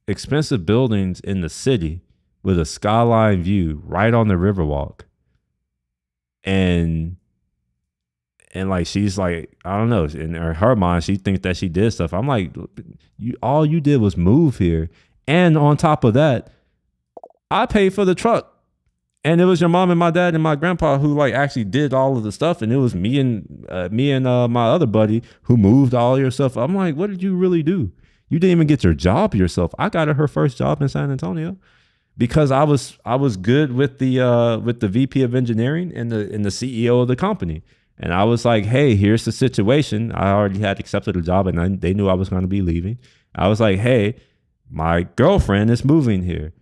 expensive buildings in the city with a skyline view right on the Riverwalk. And like, she's like, I don't know, in her mind, she thinks that she did stuff. I'm like, all you did was move here. And on top of that, I paid for the truck. And it was your mom and my dad and my grandpa who like actually did all of the stuff. And it was me and my other buddy who moved all your stuff. I'm like, what did you really do? You didn't even get your job yourself. I got her first job in San Antonio because I was good with the VP of engineering and the CEO of the company. And I was like, hey, here's the situation. I already had accepted a job and they knew I was going to be leaving. I was like, hey, my girlfriend is moving here.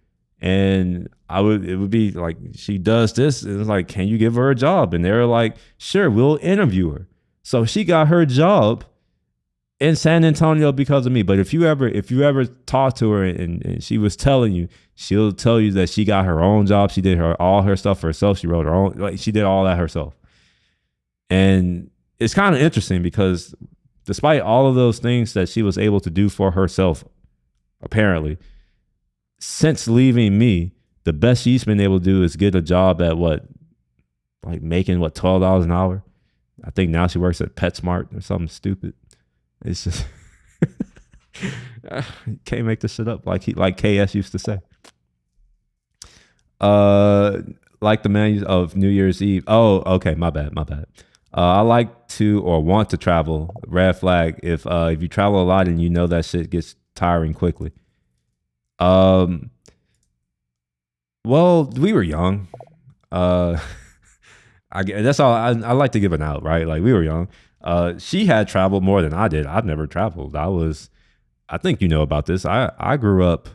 And it would be like, she does this. And it's like, can you give her a job? And they were like, sure, we'll interview her. So she got her job in San Antonio because of me. But if you ever talk to her and she was telling you, she'll tell you that she got her own job. She did all her stuff herself. She wrote her own, like she did all that herself. And it's kind of interesting because despite all of those things that she was able to do for herself, apparently, since leaving me, the best she's been able to do is get a job at making $12 an hour. I think now she works at PetSmart or something stupid. It's just can't make this shit up like KS used to say. Like the man of New Year's Eve. Oh, okay, my bad. I like to or want to travel. Red flag. If you travel a lot and you know that shit gets tiring quickly. Well, we were young. That's all. I like to give an out, right? Like, we were young. She had traveled more than I did. I've never traveled. I think you know about this. I grew up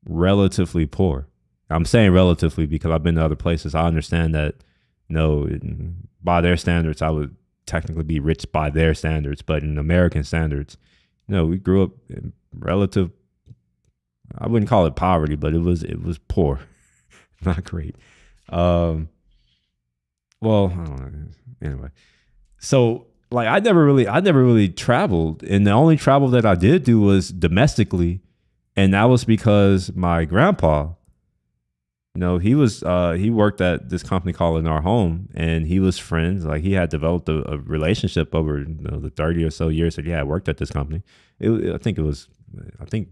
relatively poor. I'm saying relatively because I've been to other places. I understand that, by their standards, I would technically be rich by their standards. But in American standards, we grew up in relative, I wouldn't call it poverty, but it was poor. Not great. Well, I don't know. Anyway. So like I never really traveled, and the only travel that I did do was domestically And that was because my grandpa, he worked at this company called In Our Home, and he was friends. Like, he had developed a relationship over the 30 or so years that he had worked at this company. I think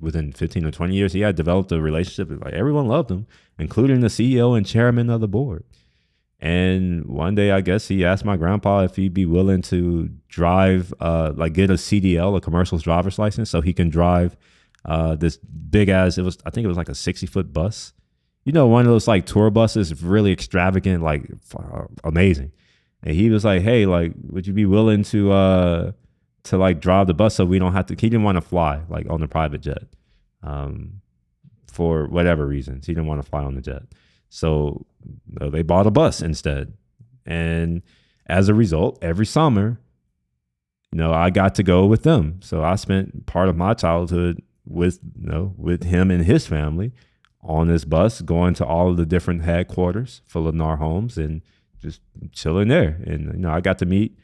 within 15 or 20 years, he had developed a relationship. Like, everyone loved him, including the CEO and chairman of the board. And one day, I guess he asked my grandpa if he'd be willing to drive, get a CDL, a commercial driver's license, so he can drive this big ass. I think it was like a 60-foot bus. One of those like tour buses, really extravagant, like amazing. And he was like, "Hey, like, would you be willing to like drive the bus so we don't have to?" He didn't want to fly like on the private jet, for whatever reasons. He didn't want to fly on the jet, so they bought a bus instead. And as a result, every summer, I got to go with them. So I spent part of my childhood with him and his family on this bus, going to all of the different headquarters for Lennar Homes and just chilling there. And, I got to meet,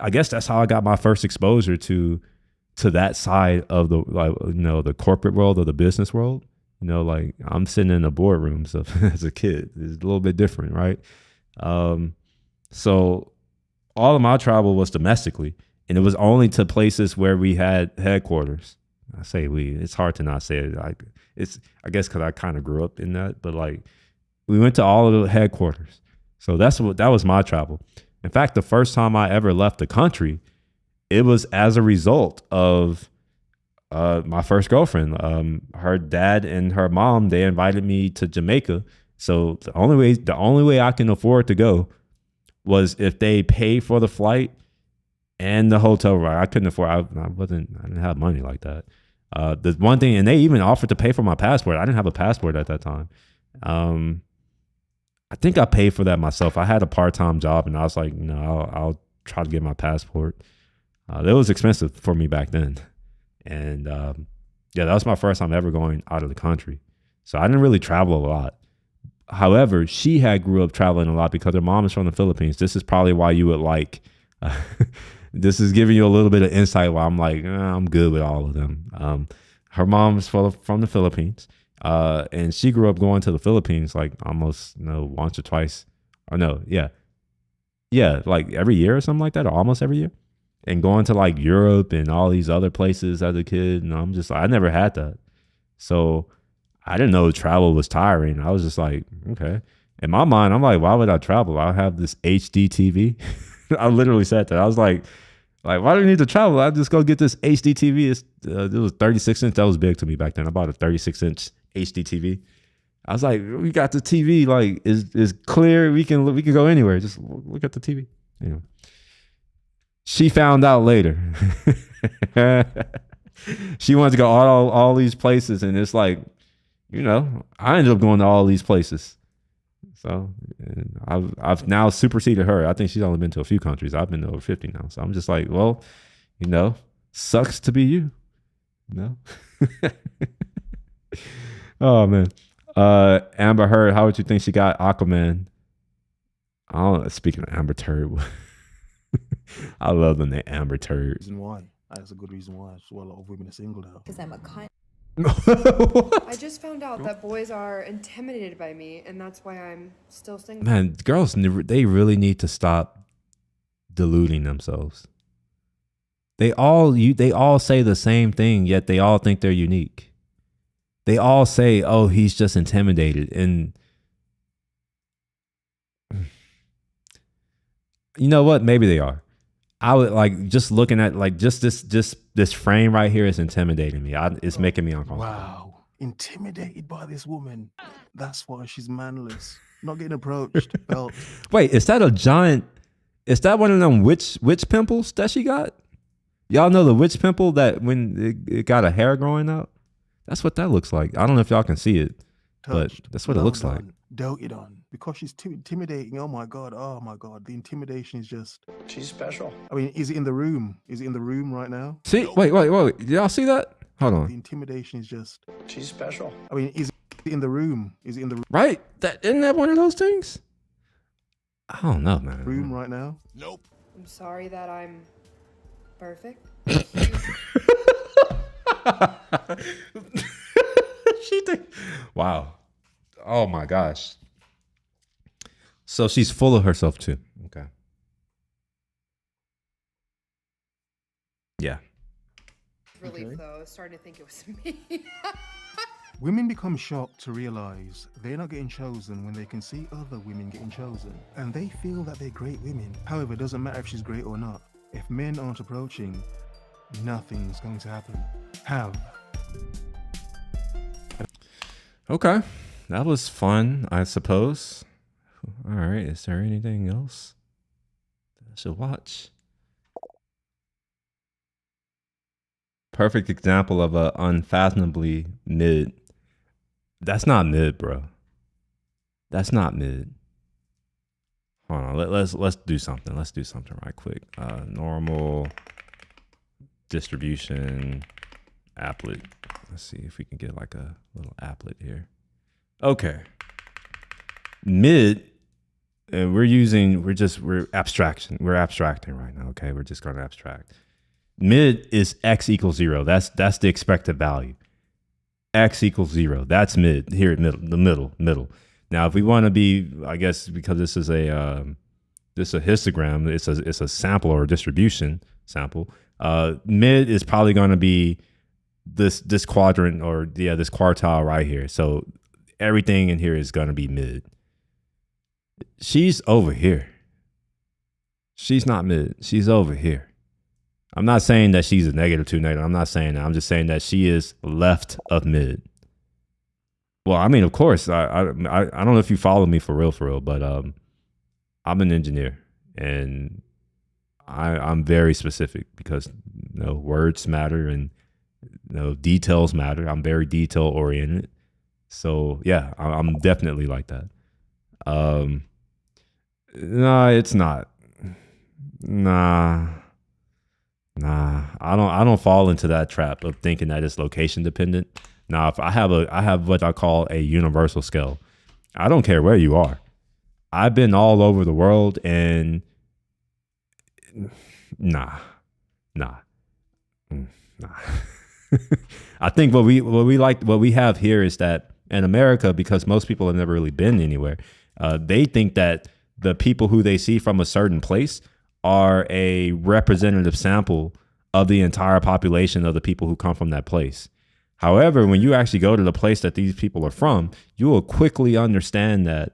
I guess that's how I got my first exposure to that side of the, the corporate world or the business world. Like, I'm sitting in the boardrooms as a kid. It's a little bit different, right? So all of my travel was domestically, and it was only to places where we had headquarters. I say we, it's hard to not say it. I guess because I kind of grew up in that, but like, we went to all of the headquarters. So that was my travel. In fact, the first time I ever left the country, it was as a result of my first girlfriend. Her dad and her mom, they invited me to Jamaica. So the only way I can afford to go was if they paid for the flight and the hotel ride. I couldn't afford. I didn't have money like that. The one thing, and they even offered to pay for my passport. I didn't have a passport at that time. I think I paid for that myself. I had a part-time job, and I was like, no, I'll try to get my passport. That was expensive for me back then. And that was my first time ever going out of the country. So I didn't really travel a lot. However, she had grew up traveling a lot because her mom is from the Philippines. This is probably why you would like, this is giving you a little bit of insight why I'm like, I'm good with all of them. Her mom's from the Philippines. And she grew up going to the Philippines like almost once or twice. Or no, yeah. Yeah, like every year or something like that, or almost every year. And going to like Europe and all these other places as a kid. And I'm just, I never had that. So I didn't know travel was tiring. I was just like, okay. In my mind, I'm like, why would I travel? I have this HD TV. I literally said that. I was like, why do you need to travel? I'll just go get this HD TV. It was 36 inch. That was big to me back then. I bought a 36 inch HD TV. I was like, we got the TV, like, is clear. We can go anywhere. Just look at the TV. She found out later. She wanted to go all these places, and it's like, I ended up going to all these places. So I've now superseded her. I think she's only been to a few countries. I've been to over 50 now. So I'm just like, well, sucks to be you. Oh man. Amber Heard, how would you think she got Aquaman? Speaking of Amber Turd, I love the name Amber Turd. Reason why? That's a good reason why. Well, a lot of women are single now. Because I'm a cunt. I just found out that boys are intimidated by me, and that's why I'm still single. Man, girls, they really need to stop deluding themselves. They all say the same thing, yet they all think they're unique. They all say, "Oh, he's just intimidated," and you know what? Maybe they are. I would like just looking at like just this frame right here is intimidating me. It's making me uncomfortable. Wow, intimidated by this woman. That's why she's manless. Not getting approached. Belt. Wait, is that a giant? Is that one of them witch pimples that she got? Y'all know the witch pimple that when it got a hair growing out? That's what that looks like. I don't know if y'all can see it, but that's what it looks like. Doted on. Because she's too intimidating. Oh my God. The intimidation is just... She's special. I mean, is it in the room? Is it in the room right now? See, wait. Y'all see that? Hold on. The intimidation is just... She's special. I mean, is it in the room? Is it in the room? Right? Isn't that one of those things? I don't know, man. Room right now? I'm sorry that I'm perfect. Wow. Oh my gosh. So she's full of herself too. Okay. Yeah. Relief though, I was starting to think it was me. Women become shocked to realize they're not getting chosen when they can see other women getting chosen. And they feel that they're great women. However, it doesn't matter if she's great or not. If men aren't approaching, nothing's going to happen. Okay. That was fun, I suppose. All right. Is there anything else that I should watch? Perfect example of a unfathomably mid. That's not mid, bro. That's not mid. Hold on. Let's do something. Let's do something right quick. Normal distribution applet. Let's see if we can get like a little applet here. Okay. Mid, and we're abstraction. We're abstracting right now. Okay. We're just going to abstract. Mid is x equals 0. That's the expected value. X equals 0. That's mid. Here at middle. Now, if we want to be, I guess, because this is a histogram, it's a sample or a distribution sample. Mid is probably going to be this quadrant or this quartile right here. So everything in here is going to be mid. She's over here. She's not mid. She's over here. I'm not saying that she's a -2 negative. I'm not saying that. I'm just saying that she is left of mid. Well, I mean, of course, I don't know if you follow me for real, but I'm an engineer and I'm very specific because words matter and details matter. I'm very detail oriented. So yeah, I'm definitely like that. No, it's not. Nah, I don't fall into that trap of thinking that it's location dependent. Now, if I have what I call a universal scale. I don't care where you are. I've been all over the world and nah. I think what we have here is that in America, because most people have never really been anywhere, they think that the people who they see from a certain place are a representative sample of the entire population of the people who come from that place. However, when you actually go to the place that these people are from, you will quickly understand that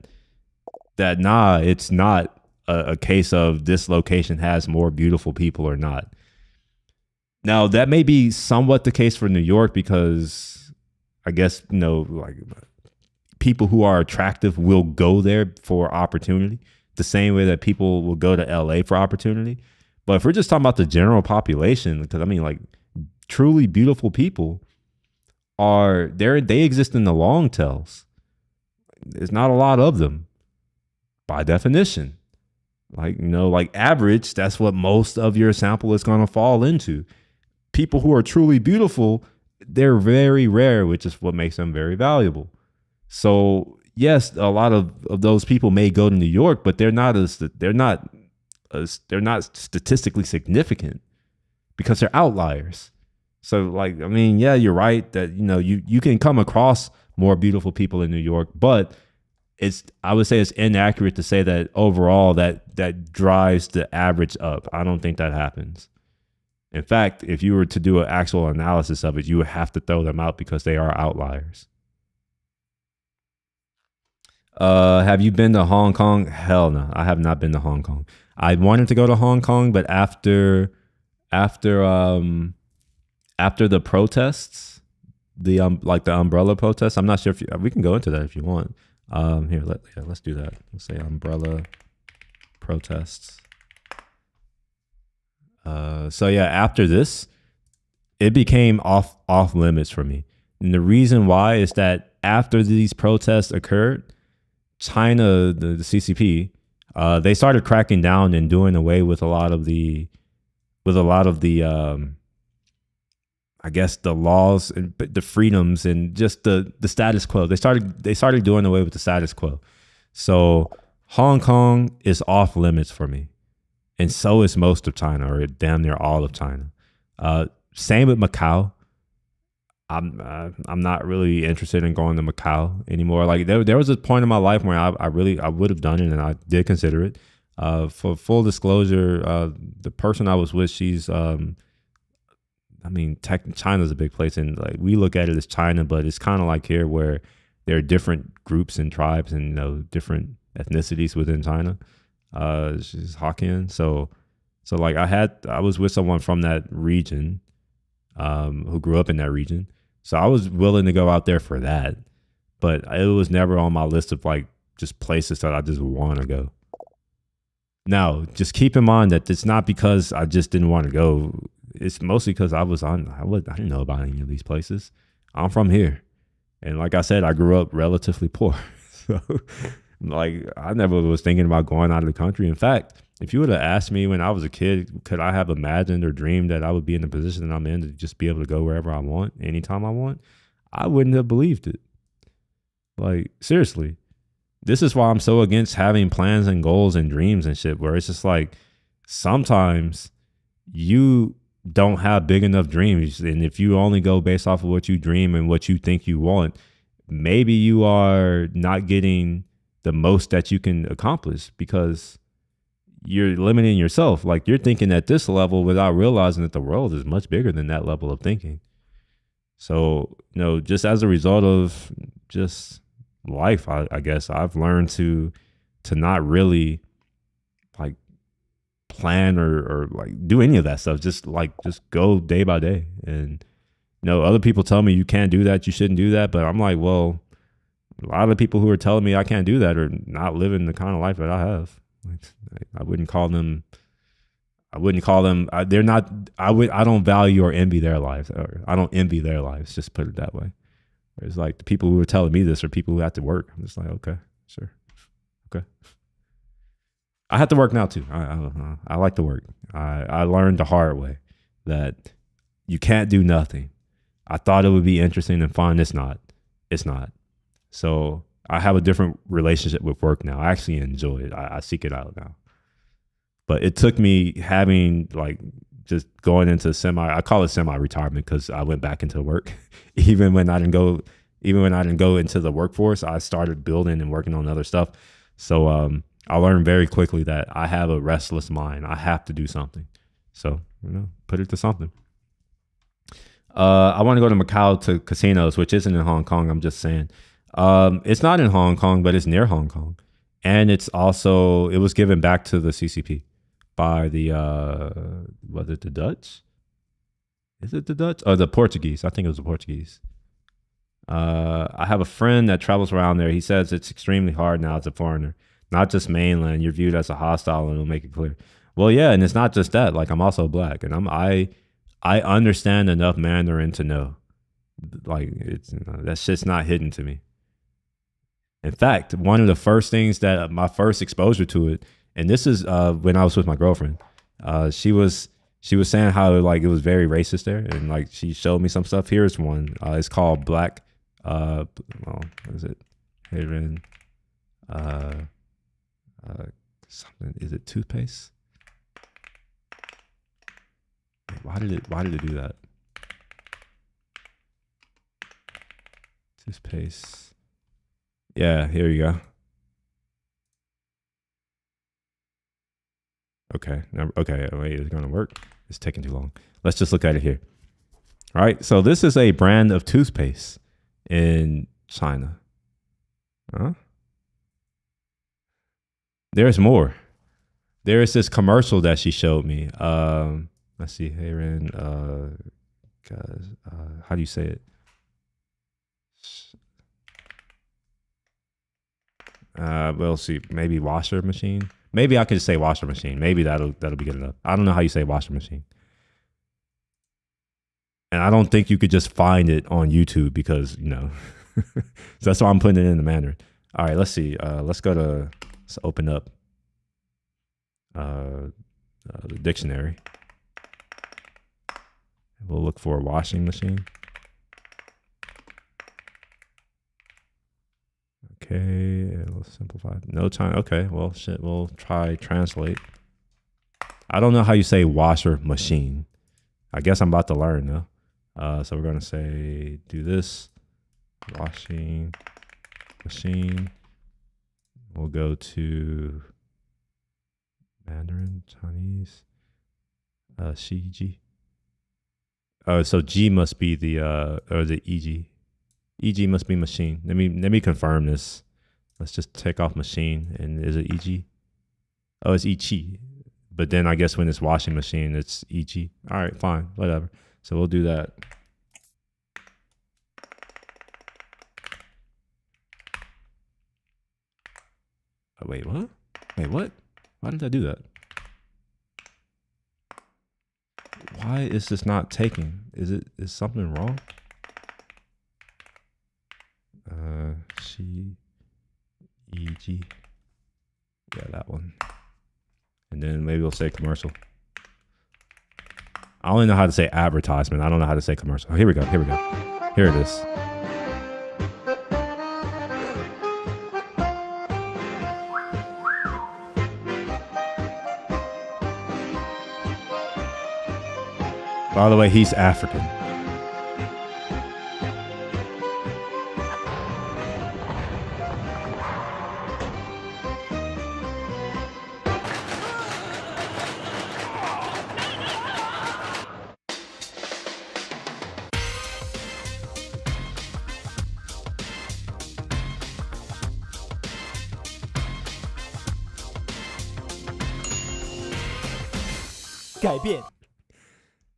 it's not a case of this location has more beautiful people or not. Now, that may be somewhat the case for New York because I guess, like people who are attractive will go there for opportunity the same way that people will go to LA for opportunity. But if we're just talking about the general population, because I mean, like truly beautiful people they exist in the long tails. There's not a lot of them by definition. Like average, that's what most of your sample is going to fall into. People who are truly beautiful, they're very rare, which is what makes them very valuable. So yes, a lot of those people may go to New York, but they're not statistically significant because they're outliers. So yeah, you're right that you can come across more beautiful people in New York, but I would say it's inaccurate to say that overall that drives the average up. I don't think that happens. In fact, if you were to do an actual analysis of it, you would have to throw them out because they are outliers. Have you been to Hong Kong? Hell no, I have not been to Hong Kong. I wanted to go to Hong Kong, but after the protests, the umbrella protests, I'm not sure if we can go into that if you want. Let's do that. Let's say umbrella protests. So yeah, after this, it became off limits for me. And the reason why is that after these protests occurred, China, the CCP, they started cracking down and doing away with a lot of the I guess the laws and the freedoms and just the status quo. They started doing away with the status quo. So Hong Kong is off limits for me. And so is most of China, or damn near all of China. Same with Macau. I'm not really interested in going to Macau anymore. Like there was a point in my life where I would have done it, and I did consider it. For full disclosure, the person I was with, she's China's a big place, and like we look at it as China, but it's kind of like here where there are different groups and tribes and different ethnicities within China. She's Hokkien, so like I was with someone from that region, who grew up in that region. So I was willing to go out there for that, but it was never on my list of like just places that I just want to go. Now, just keep in mind that it's not because I just didn't want to go. It's mostly because I didn't know about any of these places. I'm from here. And like I said, I grew up relatively poor. So like I never was thinking about going out of the country. In fact, if you would have asked me when I was a kid, could I have imagined or dreamed that I would be in the position that I'm in to just be able to go wherever I want, anytime I want, I wouldn't have believed it. Like, seriously. This is why I'm so against having plans and goals and dreams and shit, where it's just like sometimes you don't have big enough dreams. And if you only go based off of what you dream and what you think you want, maybe you are not getting the most that you can accomplish because you're limiting yourself. Like you're thinking at this level without realizing that the world is much bigger than that level of thinking. So, just as a result of just life, I guess I've learned to not really like plan or like do any of that stuff. Just go day by day. And other people tell me you can't do that, you shouldn't do that. But I'm like, well, a lot of the people who are telling me I can't do that are not living the kind of life that I have. I wouldn't call them. They're not. I don't value or envy their lives. Or I don't envy their lives. Just put it that way. It's like the people who are telling me this are people who have to work. I'm just like, okay, sure, okay. I have to work now too. I like to work. I learned the hard way that you can't do nothing. I thought it would be interesting and fun. It's not. It's not. So I have a different relationship with work now. I actually enjoy it. I seek it out now. But it took me having just going into I call it semi-retirement because I went back into work. Even when I didn't go into the workforce, I started building and working on other stuff. So I learned very quickly that I have a restless mind. I have to do something. So, put it to something. I want to go to Macau to casinos, which isn't in Hong Kong. I'm just saying. It's not in Hong Kong, but it's near Hong Kong. And it was given back to the CCP by was it the Dutch? Is it the Dutch? Or the Portuguese? I think it was the Portuguese. I have a friend that travels around there. He says it's extremely hard now as a foreigner, not just mainland. You're viewed as a hostile, and it'll make it clear. Well, yeah, and it's not just that. Like I'm also black, and I understand enough Mandarin to know, like that shit's not hidden to me. In fact, one of the first things that my first exposure to it, and this is when I was with my girlfriend, she was saying how it was very racist there, and she showed me some stuff. Here's one. It's called Black. What is it? Herein. Something. Is it toothpaste? Why did it do that? Toothpaste. Yeah, here you go. Okay. Okay. Wait, is it going to work? It's taking too long. Let's just look at it here. All right. So this is a brand of toothpaste in China. Huh? There's more. There is this commercial that she showed me. Let's see. Herein. Guys, how do you say it? We'll see. Maybe washer machine. Maybe I could just say washer machine. Maybe that'll be good enough. I don't know how you say washer machine. And I don't think you could just find it on YouTube because, so that's why I'm putting it in the Mandarin. All right, let's see. Let's open up the dictionary. We'll look for a washing machine. Okay, let's simplify. No time. Okay, well, shit, we'll try translate. I don't know how you say washer machine. I guess I'm about to learn though. So we're gonna say do this washing machine. We'll go to Mandarin, Chinese, Shi Ji. Oh, so G must be the or the EG. EG must be machine. Let me confirm this. Let's just take off machine, and is it EG? Oh, it's EG. But then I guess when it's washing machine, it's EG. All right, fine, whatever. So we'll do that. Oh, wait, what? Wait, what? Why did I do that? Why is this not taking? Is something wrong? She EG. Yeah, that one. And then maybe we'll say commercial. I only know how to say advertisement. I don't know how to say commercial. Oh, here we go. Here it is. By the way, he's African.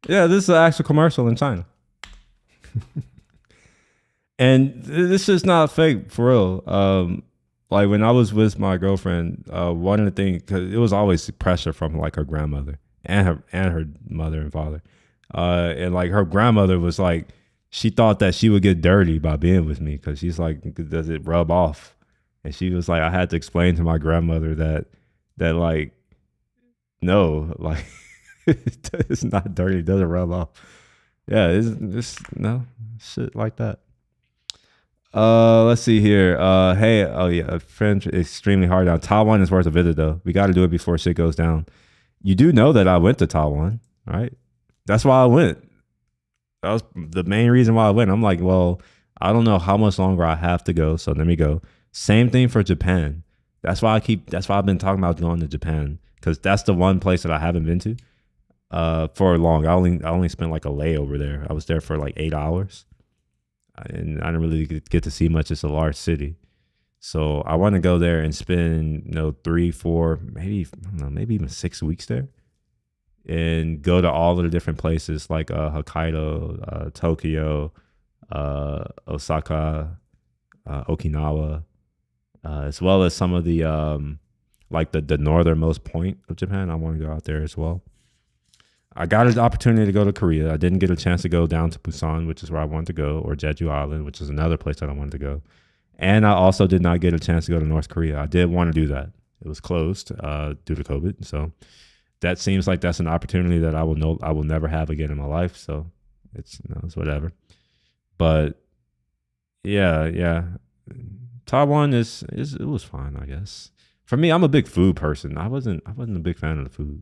Yeah, this is an actual commercial in China. And this is not fake, for real. Like when I was with my girlfriend, one of the things, because it was always pressure from like her grandmother and her mother and father. And like her grandmother was like, she thought that she would get dirty by being with me because she's like, does it rub off? And she was like, I had to explain to my grandmother that like, no, like it's not dirty, it doesn't rub off. Yeah, it's no shit like that. Let's see here. Hey, oh yeah, a friend extremely hard down. Taiwan is worth a visit though. We got to do it before shit goes down. You do know that I went to Taiwan, right? That's why I went. That was the main reason why I went. I'm like, well, I don't know how much longer I have to go, so let me go. Same thing for Japan. That's why I've been talking about going to Japan, because that's the one place that I haven't been to for long. I only spent like a layover there. I was there for like 8 hours, and I didn't really get to see much. It's a large city, so I want to go there and spend 3, 4, maybe even 6 weeks there, and go to all of the different places like Hokkaido, Tokyo, Osaka, Okinawa, as well as some of the like the northernmost point of Japan. I want to go out there as well. I got an opportunity to go to Korea. I didn't get a chance to go down to Busan, which is where I wanted to go, or Jeju Island, which is another place that I wanted to go. And I also did not get a chance to go to North Korea. I did want to do that. It was closed due to COVID. So that seems like that's an opportunity that I will never have again in my life. So it's whatever. But yeah. Taiwan it was fine, I guess. For me, I'm a big food person. I wasn't a big fan of the food.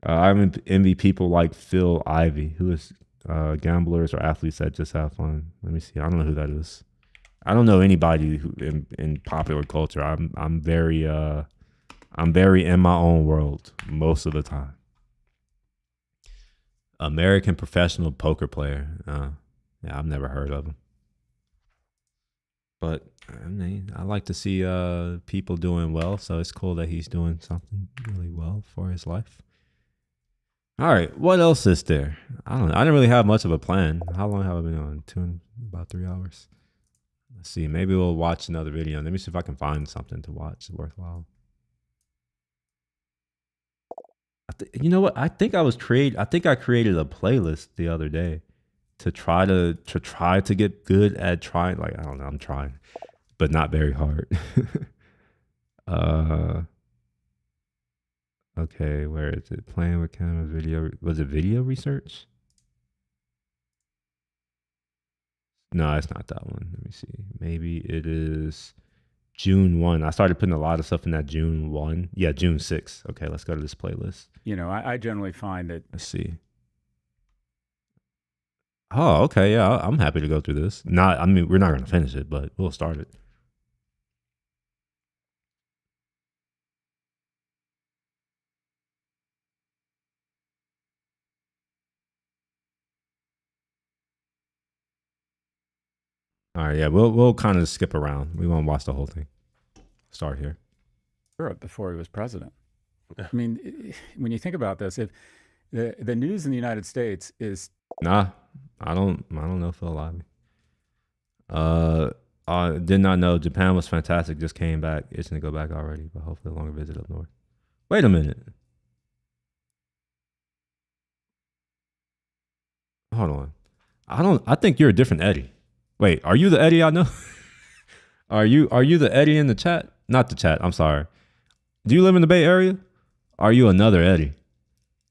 I envy people like Phil Ivey, who is gamblers or athletes that just have fun. Let me see. I don't know who that is. I don't know anybody who in popular culture. I'm very in my own world most of the time. American professional poker player. Yeah, I've never heard of him. But I mean, I like to see people doing well, so it's cool that he's doing something really well for his life. All right, what else is there? I don't know. I didn't really have much of a plan. How long have I been on? About 3 hours. Let's see. Maybe we'll watch another video. Let me see if I can find something to watch worthwhile. You know what? I think I created a playlist the other day to try to get good at trying. Like, I don't know. I'm trying, but not very hard. Okay, where is it? Playing with camera, video. Was it video research? No, it's not that one. Let me see. Maybe it is June 1. I started putting a lot of stuff in that June 1. Yeah, June 6. Okay, let's go to this playlist. I generally find that. Let's see. Oh, okay. Yeah, I'm happy to go through this. I mean, we're not going to finish it, but we'll start it. All right, yeah, we'll kind of skip around. We won't watch the whole thing. Start here. Europe before he was president. I mean, when you think about this, if the news in the United States is I don't know Phil Ivey. I did not know Japan was fantastic. Just came back, itching to go back already, but hopefully a longer visit up north. Wait a minute. Hold on. I think you're a different Eddie. Wait, are you the Eddie I know? Are you the Eddie in the chat? Not the chat. I'm sorry. Do you live in the Bay Area? Are you another Eddie?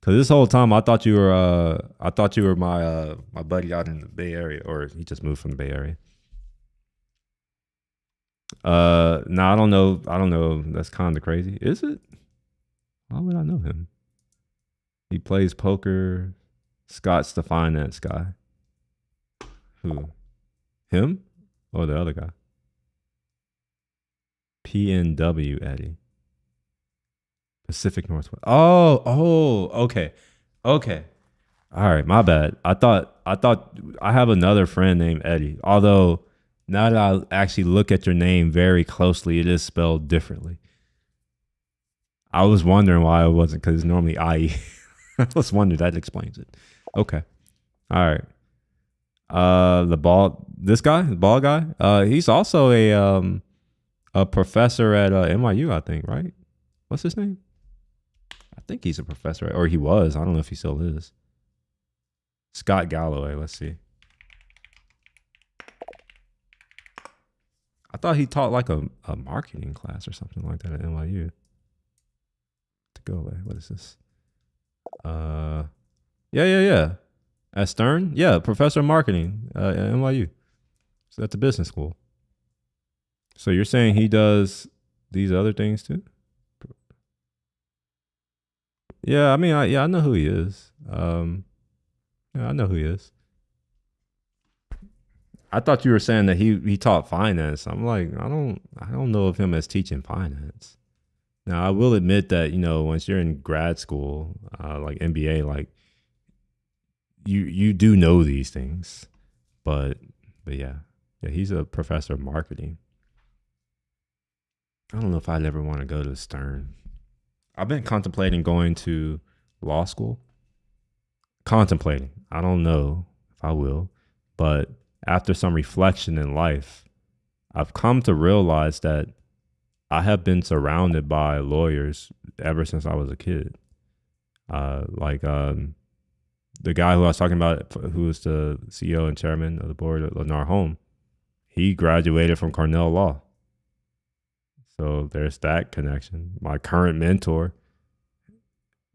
Because this whole time I thought you were my buddy out in the Bay Area, or he just moved from the Bay Area. No, I don't know. That's kind of crazy. Is it? Why would I know him? He plays poker. Scott's the finance guy. Who? Him or the other guy? PNW Eddie. Pacific Northwest. Oh, okay. All right, my bad. I thought I have another friend named Eddie. Although now that I actually look at your name very closely, it is spelled differently. I was wondering why it wasn't, because it's normally IE. I was wondering, that explains it. Okay. All right. The bald guy. He's also a professor at NYU, I think, right? What's his name? I think he's a professor, or he was. I don't know if he still is. Scott Galloway. Let's see. I thought he taught like a marketing class or something like that at NYU. To go away. What is this? Yeah. At Stern? Yeah, professor of marketing at NYU. So that's a business school. So you're saying he does these other things too? Yeah, I mean, I know who he is. Yeah, I know who he is. I thought you were saying that he taught finance. I'm like, I don't know of him as teaching finance. Now, I will admit that, once you're in grad school, like MBA, like you do know these things. But yeah, he's a professor of marketing. I don't know if I'd ever want to go to Stern. I've been contemplating going to law school. Contemplating. I don't know if I will, but after some reflection in life, I've come to realize that I have been surrounded by lawyers ever since I was a kid. The guy who I was talking about, who is the CEO and chairman of the board at Lennar Home, he graduated from Cornell Law. So there's that connection. My current mentor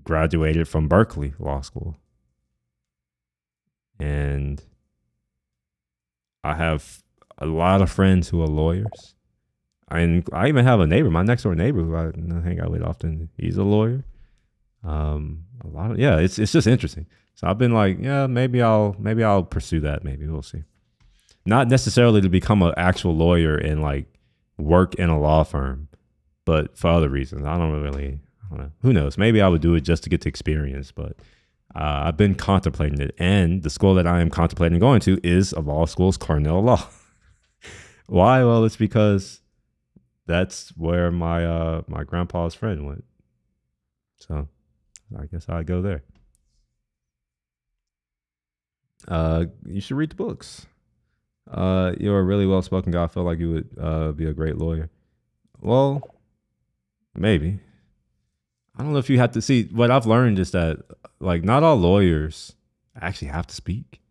graduated from Berkeley Law School. And I have a lot of friends who are lawyers. I even have a neighbor, my next door neighbor, who I hang out with often. He's a lawyer. It's just interesting. So I've been like, yeah, maybe I'll pursue that. Maybe we'll see. Not necessarily to become an actual lawyer and like work in a law firm, but for other reasons. I don't know. Who knows? Maybe I would do it just to get the experience, but I've been contemplating it. And the school that I am contemplating going to is, of all schools, Cornell Law. Why? Well, it's because that's where my grandpa's friend went. So I guess I'd go there. You should read the books. You're a really well-spoken guy. I feel like you would be a great lawyer. Well, maybe. I don't know if you have to see. What I've learned is that, like, not all lawyers actually have to speak.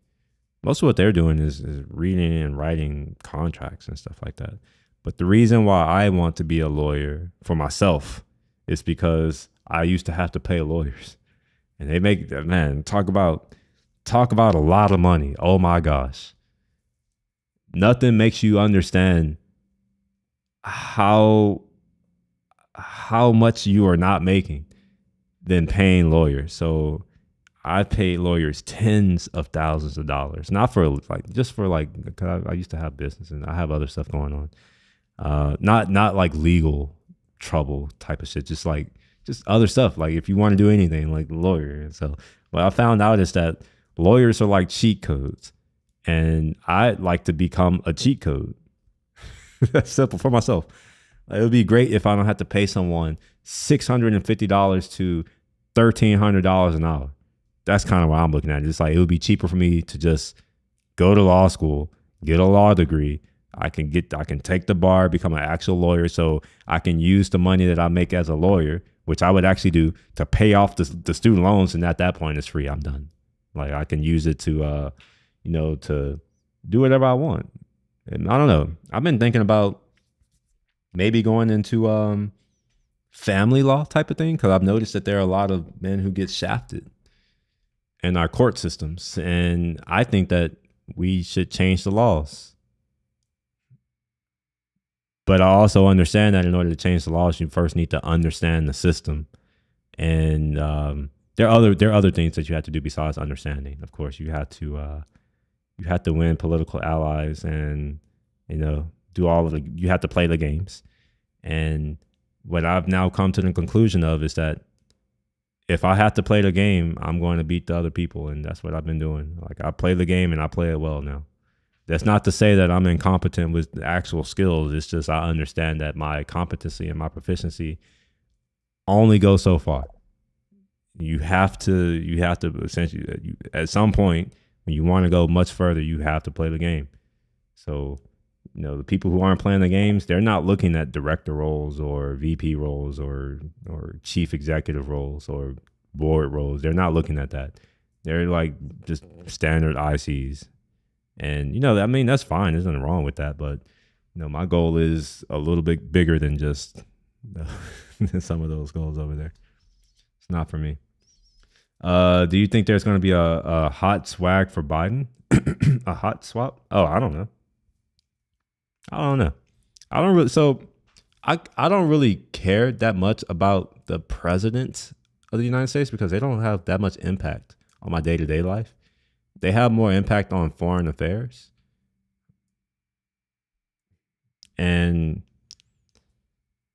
Most of what they're doing is reading and writing contracts and stuff like that. But the reason why I want to be a lawyer for myself is because I used to have to pay lawyers, and they make, man, talk about a lot of money. Oh my gosh. Nothing makes you understand how much you are not making than paying lawyers. So I've paid lawyers tens of thousands of dollars, not for like, just for like, cause I used to have business and I have other stuff going on. Not like legal trouble type of shit, just other stuff. Like if you want to do anything, like the lawyer. And so what I found out is that lawyers are like cheat codes, and I'd like to become a cheat code. That's simple for myself. It would be great if I don't have to pay someone $650 to $1,300 an hour. That's kind of what I'm looking at. It's like it would be cheaper for me to just go to law school, get a law degree. I can take the bar, become an actual lawyer, so I can use the money that I make as a lawyer, which I would actually do, to pay off the student loans. And at that point, it's free. I'm done. Like I can use it to, to do whatever I want. And I don't know. I've been thinking about maybe going into family law type of thing, because I've noticed that there are a lot of men who get shafted in our court systems. And I think that we should change the laws. But I also understand that in order to change the laws, you first need to understand the system. And there are other things that you have to do besides understanding. Of course, you have to win political allies, and do all of you have to play the games. And what I've now come to the conclusion of is that if I have to play the game, I'm going to beat the other people, and that's what I've been doing. Like I play the game and I play it well now. That's not to say that I'm incompetent with the actual skills. It's just I understand that my competency and my proficiency only go so far. You have to essentially, at some point, when you want to go much further, you have to play the game. So, the people who aren't playing the games, they're not looking at director roles or VP roles or chief executive roles or board roles. They're not looking at that. They're like just standard ICs. And, that's fine. There's nothing wrong with that. But, my goal is a little bit bigger than just some of those goals over there. It's not for me. Do you think there's going to be a hot swag for Biden? A hot swap? Oh, I don't know. I don't really care that much about the president of the United States, because they don't have that much impact on my day-to-day life. They have more impact on foreign affairs. And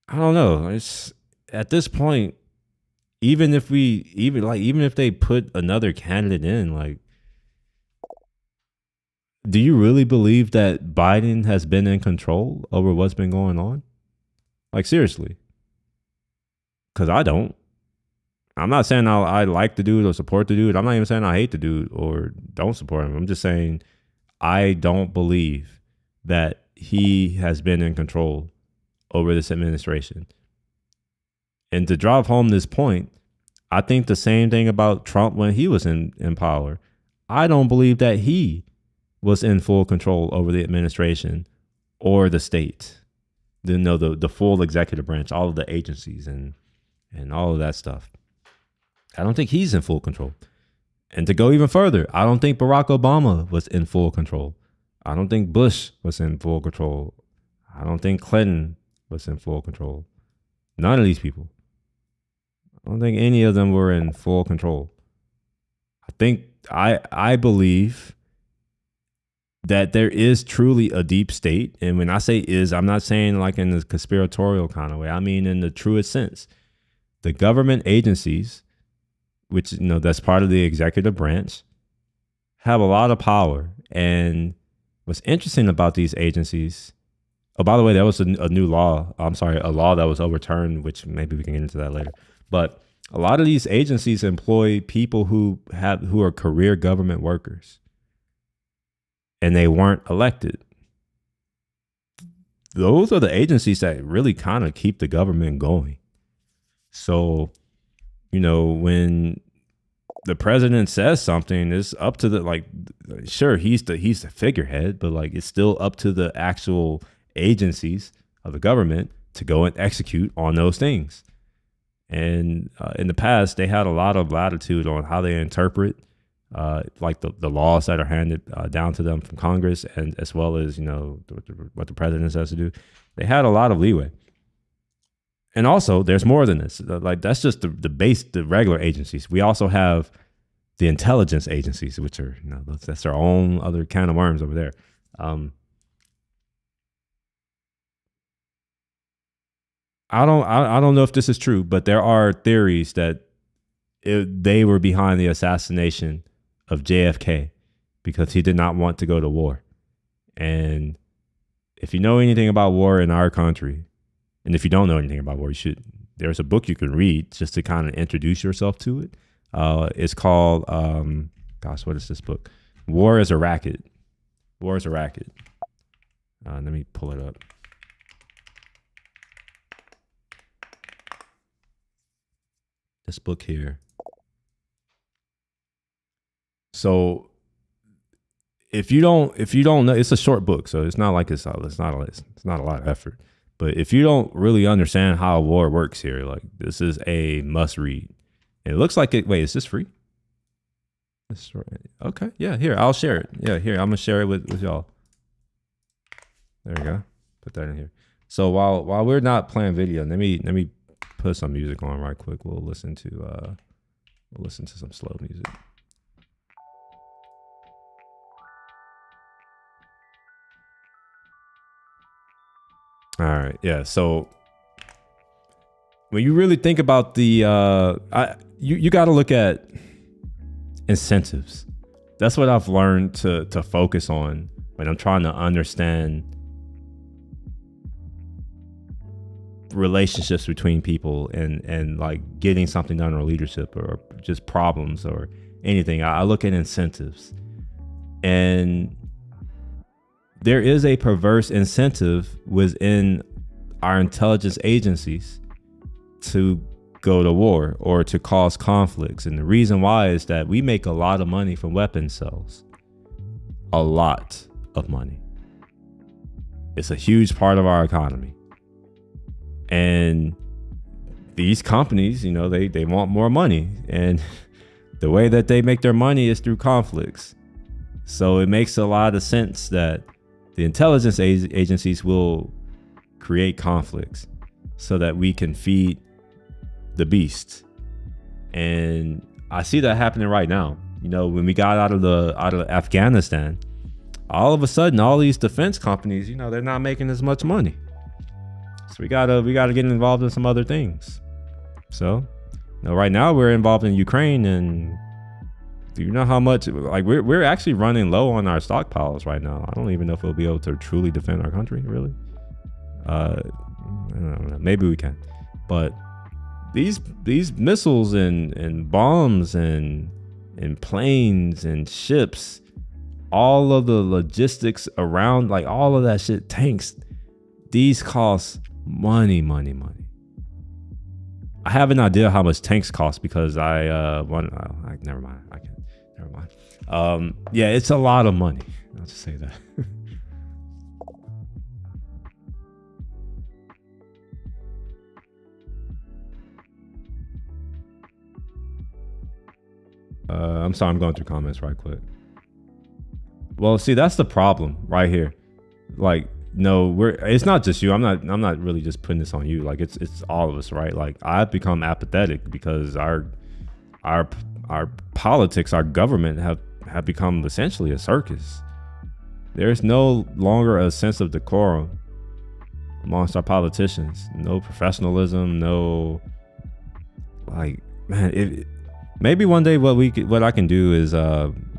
I don't know. It's at this point, even if they put another candidate in, like, do you really believe that Biden has been in control over what's been going on? Like, seriously. Because I don't. I'm not saying I like the dude or support the dude. I'm not even saying I hate the dude or don't support him. I'm just saying I don't believe that he has been in control over this administration. And to drive home this point, I think the same thing about Trump when he was in power. I don't believe that he was in full control over the administration or the state. The full executive branch, all of the agencies and all of that stuff. I don't think he's in full control. And to go even further, I don't think Barack Obama was in full control. I don't think Bush was in full control. I don't think Clinton was in full control. None of these people. I don't think any of them were in full control. I believe that there is truly a deep state. And when I say is, I'm not saying like in the conspiratorial kind of way. I mean in the truest sense. The government agencies, which, that's part of the executive branch, have a lot of power. And what's interesting about these agencies, oh, by the way, there was a new law. A law that was overturned, which maybe we can get into that later. But a lot of these agencies employ people who are career government workers, and they weren't elected. Those are the agencies that really kind of keep the government going. So, when the president says something, it's up to sure, he's the figurehead, but like it's still up to the actual agencies of the government to go and execute on those things. And in the past, they had a lot of latitude on how they interpret the laws that are handed down to them from Congress, and as well as, what the president has to do. They had a lot of leeway. And also, there's more than this. Like, that's just the regular agencies. We also have the intelligence agencies, which are, you know, that's their own other can of worms over there. I don't know if this is true, but there are theories that they were behind the assassination of JFK because he did not want to go to war. And if you know anything about war in our country, and if you don't know anything about war, there's a book you can read just to kind of introduce yourself to it. It's called, what is this book? War is a Racket. War is a Racket. Let me pull it up. This book here. So if you don't know, it's a short book, so it's not like it's not a lot of effort. But if you don't really understand how war works here, like, this is a must read. And it looks like it. Wait, is this free? Okay, yeah. Here, I'll share it. Yeah, here, I'm gonna share it with y'all. There we go. Put that in here. So while we're not playing video, let me put some music on right quick. We'll listen to some slow music. All right, yeah. So when you really think about the, you got to look at incentives. That's what I've learned to focus on when I'm trying to understand relationships between people and like getting something done, or leadership, or just problems, or anything. I look at incentives, and there is a perverse incentive within our intelligence agencies to go to war or to cause conflicts. And the reason why is that we make a lot of money from weapon sales. A lot of money. It's a huge part of our economy. And these companies, you know, they want more money. And the way that they make their money is through conflicts. So it makes a lot of sense that the intelligence agencies will create conflicts so that we can feed the beast. And I see that happening right now. You know, when we got out of Afghanistan, all of a sudden, all these defense companies, you know, they're not making as much money. So we gotta get involved in some other things. So, you know, right now we're involved in Ukraine, and do you know how much, like, we're actually running low on our stockpiles right now. I don't even know if we'll be able to truly defend our country, really. I don't know, maybe we can. But these missiles and bombs and planes and ships, all of the logistics around, like all of that shit, tanks, these cost money. I have an idea how much tanks cost because never mind. Yeah, it's a lot of money. I'll just say that. I'm sorry, I'm going through comments right quick. Well, see, that's the problem right here. Like, no, it's not just you. I'm not really just putting this on you. Like, it's all of us, right? Like, I've become apathetic because our politics, our government have become essentially a circus. There's no longer a sense of decorum amongst our politicians. No professionalism, no, like, man, maybe one day what I can do is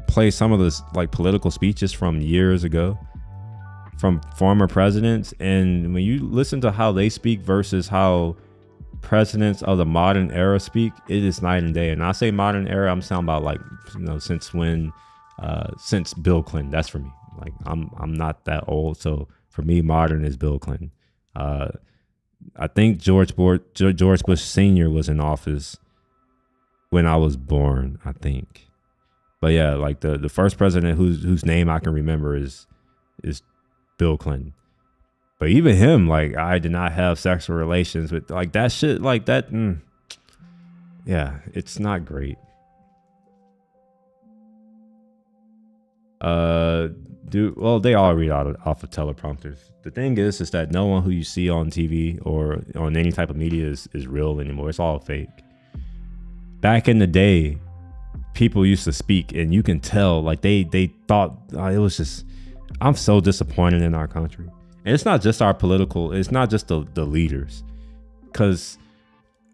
play some of this, like, political speeches from years ago from former presidents, and when you listen to how they speak versus how presidents of the modern era speak, it is night and day. And I say modern era, I'm talking about, like, you know, since Bill Clinton. That's for me. Like, I'm not that old, so for me, modern is Bill Clinton. I think George Bush Sr. was in office when I was born, I think. But yeah, like the first president whose name I can remember is Bill Clinton. But even him, like, I did not have sexual relations with, like, that shit, like that. Yeah, it's not great. Well, they all read off of teleprompters. The thing is that no one who you see on TV or on any type of media is real anymore. It's all fake. Back in the day, people used to speak, and you can tell like they thought it was just. I'm so disappointed in our country, and it's not just our political. It's not just the leaders, because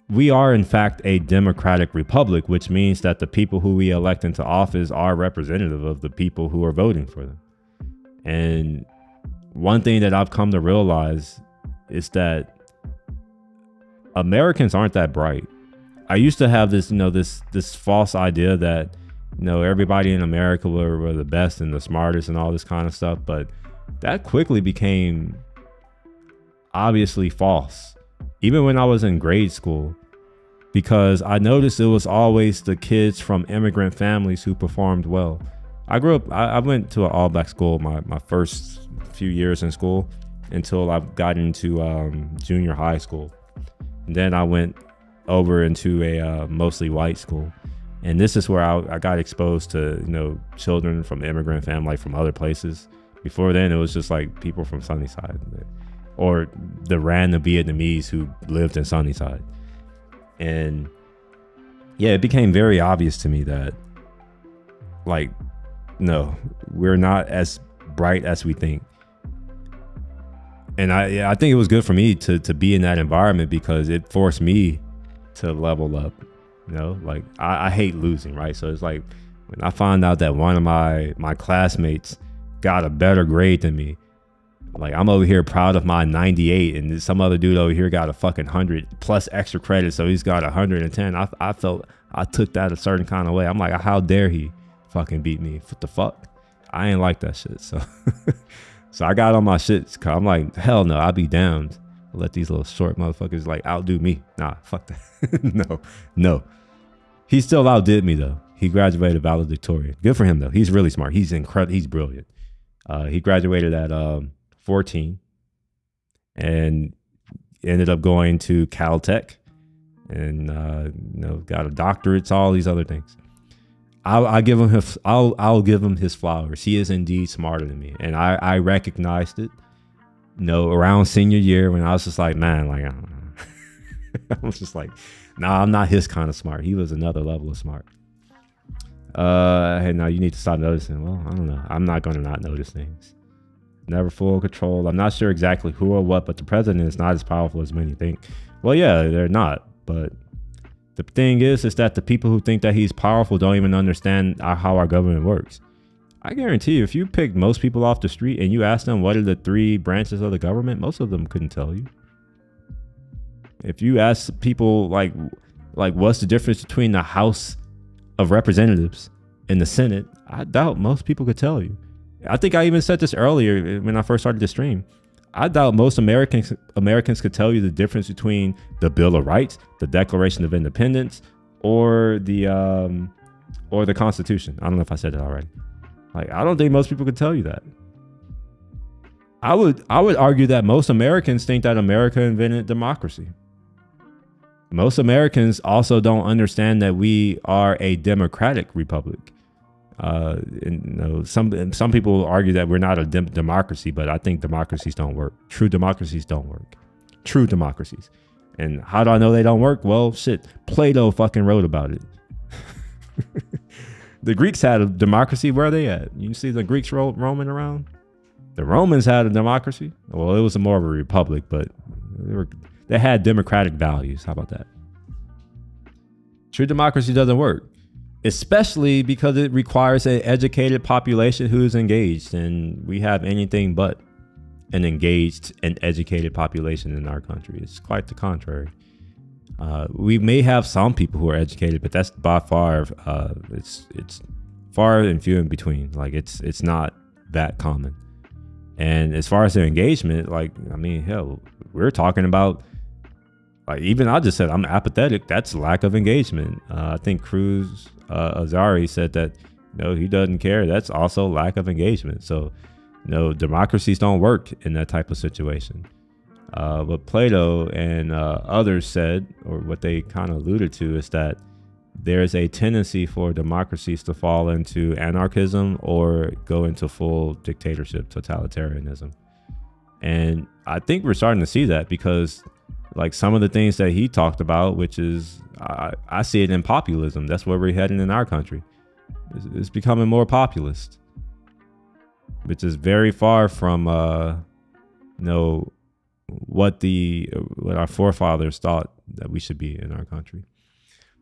we are in fact a democratic republic, which means that the people who we elect into office are representative of the people who are voting for them. And one thing that I've come to realize is that Americans aren't that bright. I used to have this, this false idea that, everybody in America were the best and the smartest and all this kind of stuff, but that quickly became obviously false. Even when I was in grade school, because I noticed it was always the kids from immigrant families who performed well. I went to an all-black school my first few years in school until I got into junior high school. And then I went over into a mostly white school. And this is where I got exposed to, children from immigrant family from other places. Before then, it was just like people from Sunnyside or the random Vietnamese who lived in Sunnyside. And yeah, it became very obvious to me that no, we're not as bright as we think. And I think it was good for me to be in that environment because it forced me to level up. I hate losing, right? So it's like when I found out that one of my classmates got a better grade than me, like I'm over here proud of my 98 and some other dude over here got a fucking 100 plus extra credit, so he's got 110. I felt I took that a certain kind of way. I'm like, how dare he fucking beat me? What the fuck? I ain't like that shit. So so I got on my shit. I'm like, hell no, I'll be damned. Let these little short motherfuckers outdo me. Nah, fuck that. No. He still outdid me though. He graduated valedictorian. Good for him though. He's really smart. He's incredible. He's brilliant. He graduated at 14 and ended up going to Caltech and got a doctorate, all these other things. I'll give him his flowers. He is indeed smarter than me, and I recognized it. Around senior year when I was just like, man, I was just like, nah, I'm not his kind of smart. He was another level of smart. Hey, now you need to stop noticing. Well, I don't know. I'm not going to not notice things. Never full control. I'm not sure exactly who or what, but the president is not as powerful as many think. Well, yeah, they're not. But the thing is that the people who think that he's powerful don't even understand how our government works. I guarantee you, if you pick most people off the street and you ask them what are the 3 branches of the government, most of them couldn't tell you. If you ask people like what's the difference between the House of Representatives and the Senate, I doubt most people could tell you. I think I even said this earlier when I first started the stream. I doubt most Americans could tell you the difference between the Bill of Rights, the Declaration of Independence, or the Constitution. I don't know if I said that already. I don't think most people could tell you that. I would argue that most Americans think that America invented democracy. Most Americans also don't understand that we are a democratic republic. Some people argue that we're not a democracy, but I think democracies don't work. True democracies don't work. True democracies. And how do I know they don't work? Well, shit, Plato fucking wrote about it. The Greeks had a democracy. Where are they at? You see the Greeks roaming around? The Romans had a democracy. Well, it was more of a republic, but they had democratic values. How about that? True democracy doesn't work, especially because it requires an educated population who's engaged, and we have anything but an engaged and educated population in our country. It's quite the contrary. We may have some people who are educated, but that's by far it's far and few in between. It's not that common. And as far as their engagement, hell, we're talking about even I just said I'm apathetic. That's lack of engagement. I think Cruz Azari said that he doesn't care. That's also lack of engagement. So democracies don't work in that type of situation. What Plato and others said, or what they kind of alluded to, is that there's a tendency for democracies to fall into anarchism or go into full dictatorship, totalitarianism. And I think we're starting to see that because like some of the things that he talked about, which is I see it in populism. That's where we're heading in our country. It's becoming more populist, which is very far from what our forefathers thought that we should be in our country.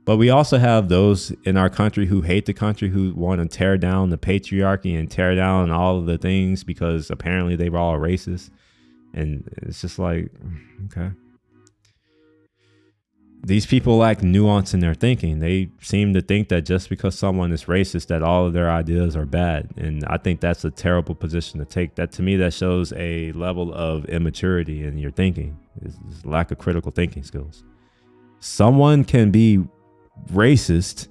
But we also have those in our country who hate the country, who want to tear down the patriarchy and tear down all of the things because apparently they were all racist. And it's just like, okay. These people lack nuance in their thinking. They seem to think that just because someone is racist, that all of their ideas are bad. And I think that's a terrible position to take. That, to me, that shows a level of immaturity in your thinking. It's lack of critical thinking skills. Someone can be racist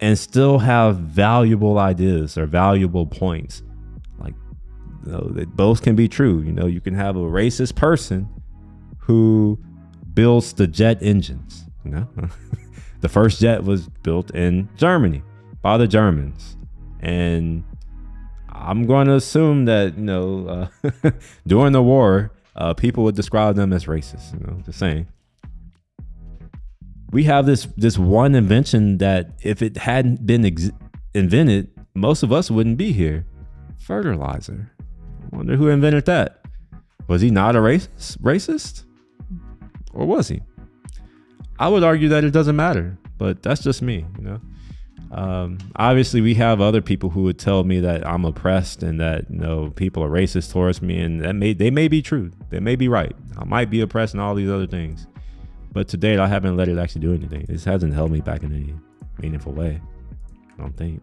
and still have valuable ideas or valuable points. Like, they both can be true. You can have a racist person who builds the jet engines. The first jet was built in Germany by the Germans, and I'm going to assume that during the war, people would describe them as racist. Just saying. We have this one invention that if it hadn't been invented, most of us wouldn't be here. Fertilizer. I wonder who invented that. Was he not a racist? Or was he? I would argue that it doesn't matter, but that's just me, Obviously, we have other people who would tell me that I'm oppressed and that people are racist towards me, and they may be true. They may be right. I might be oppressed and all these other things, but to date, I haven't let it actually do anything. This hasn't held me back in any meaningful way, I don't think.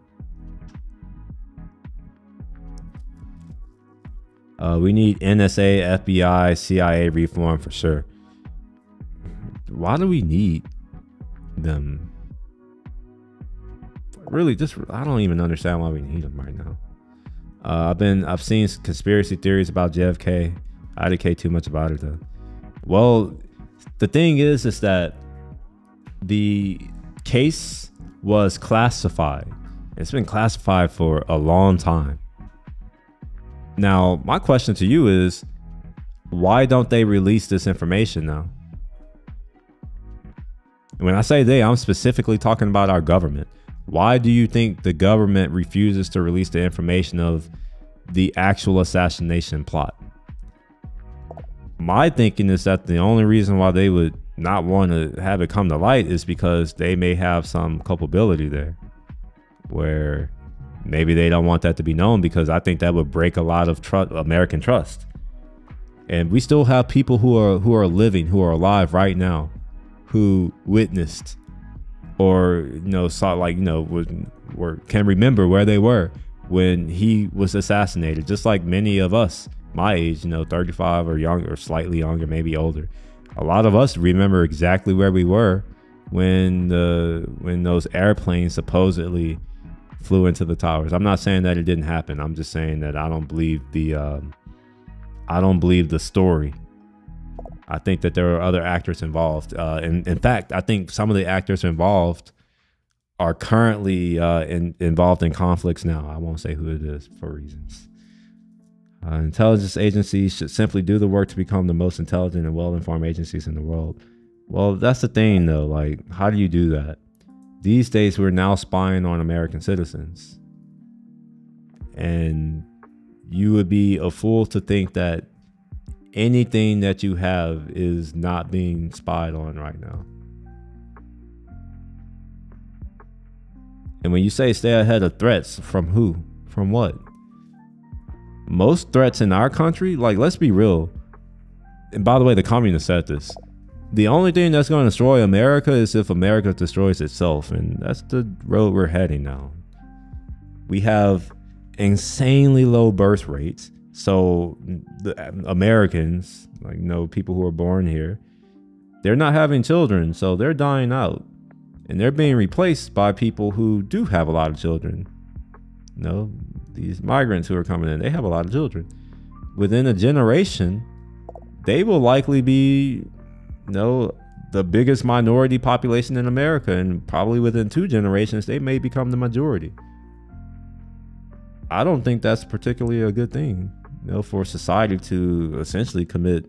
We need NSA, FBI, CIA reform for sure. Why do we need them? Really, I don't even understand why we need them right now. I've seen conspiracy theories about JFK. I didn't care too much about it though. Well, the thing is that the case was classified. It's been classified for a long time. Now, my question to you is, why don't they release this information now? When I say they, I'm specifically talking about our government. Why do you think the government refuses to release the information of the actual assassination plot? My thinking is that the only reason why they would not want to have it come to light is because they may have some culpability there, where maybe they don't want that to be known, because I think that would break a lot of American trust. And we still have people who are living, who are alive right now, who witnessed or saw, can remember where they were when he was assassinated. Just like many of us my age, 35 or younger, or slightly younger, maybe older. A lot of us remember exactly where we were when those airplanes supposedly flew into the towers. I'm not saying that it didn't happen. I'm just saying that I don't believe the story. I think that there are other actors involved. In fact, I think some of the actors involved are currently involved in conflicts now. I won't say who it is for reasons. Intelligence agencies should simply do the work to become the most intelligent and well-informed agencies in the world. Well, that's the thing though. Like, how do you do that? These days, we're now spying on American citizens. And you would be a fool to think that anything that you have is not being spied on right now. And when you say stay ahead of threats, from who? From what? Most threats in our country, like, let's be real. And by the way, the communists said this. The only thing that's going to destroy America is if America destroys itself. And that's the road we're heading now. We have insanely low birth rates. So the Americans, people who are born here, they're not having children. So they're dying out. And they're being replaced by people who do have a lot of children. These migrants who are coming in, they have a lot of children. Within a generation, they will likely be, the biggest minority population in America. And probably within 2 generations, they may become the majority. I don't think that's particularly a good thing, for society to essentially commit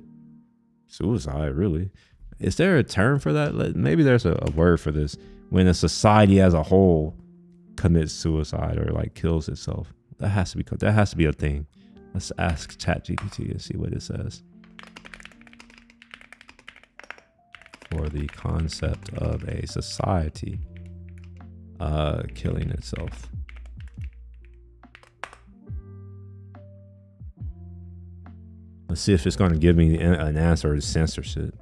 Suicide, really? Is there a term for that? Maybe there's a word for this. When a society as a whole commits suicide or like kills itself, that has to be a thing. Let's ask ChatGPT and see what it says. For the concept of a society killing itself. Let's see if it's going to give me an answer to censorship.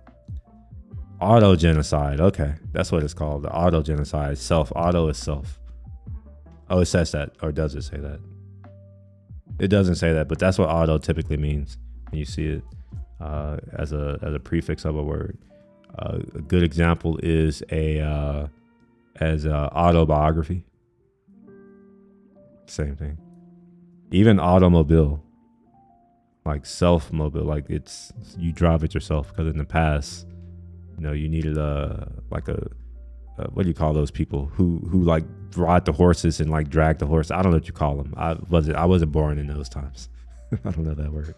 Auto-genocide. Okay, that's what it's called. The auto-genocide. Auto is self. Oh, it says that. Or does it say that? It doesn't say that, but that's what auto typically means when you see it as a prefix of a word. A good example is as autobiography. Same thing. Even automobile. Like self-mobile, like it's you drive it yourself, because in the past, you needed what do you call those people who like ride the horses and like drag the horse? I don't know what you call them. I wasn't born in those times. I don't know that word.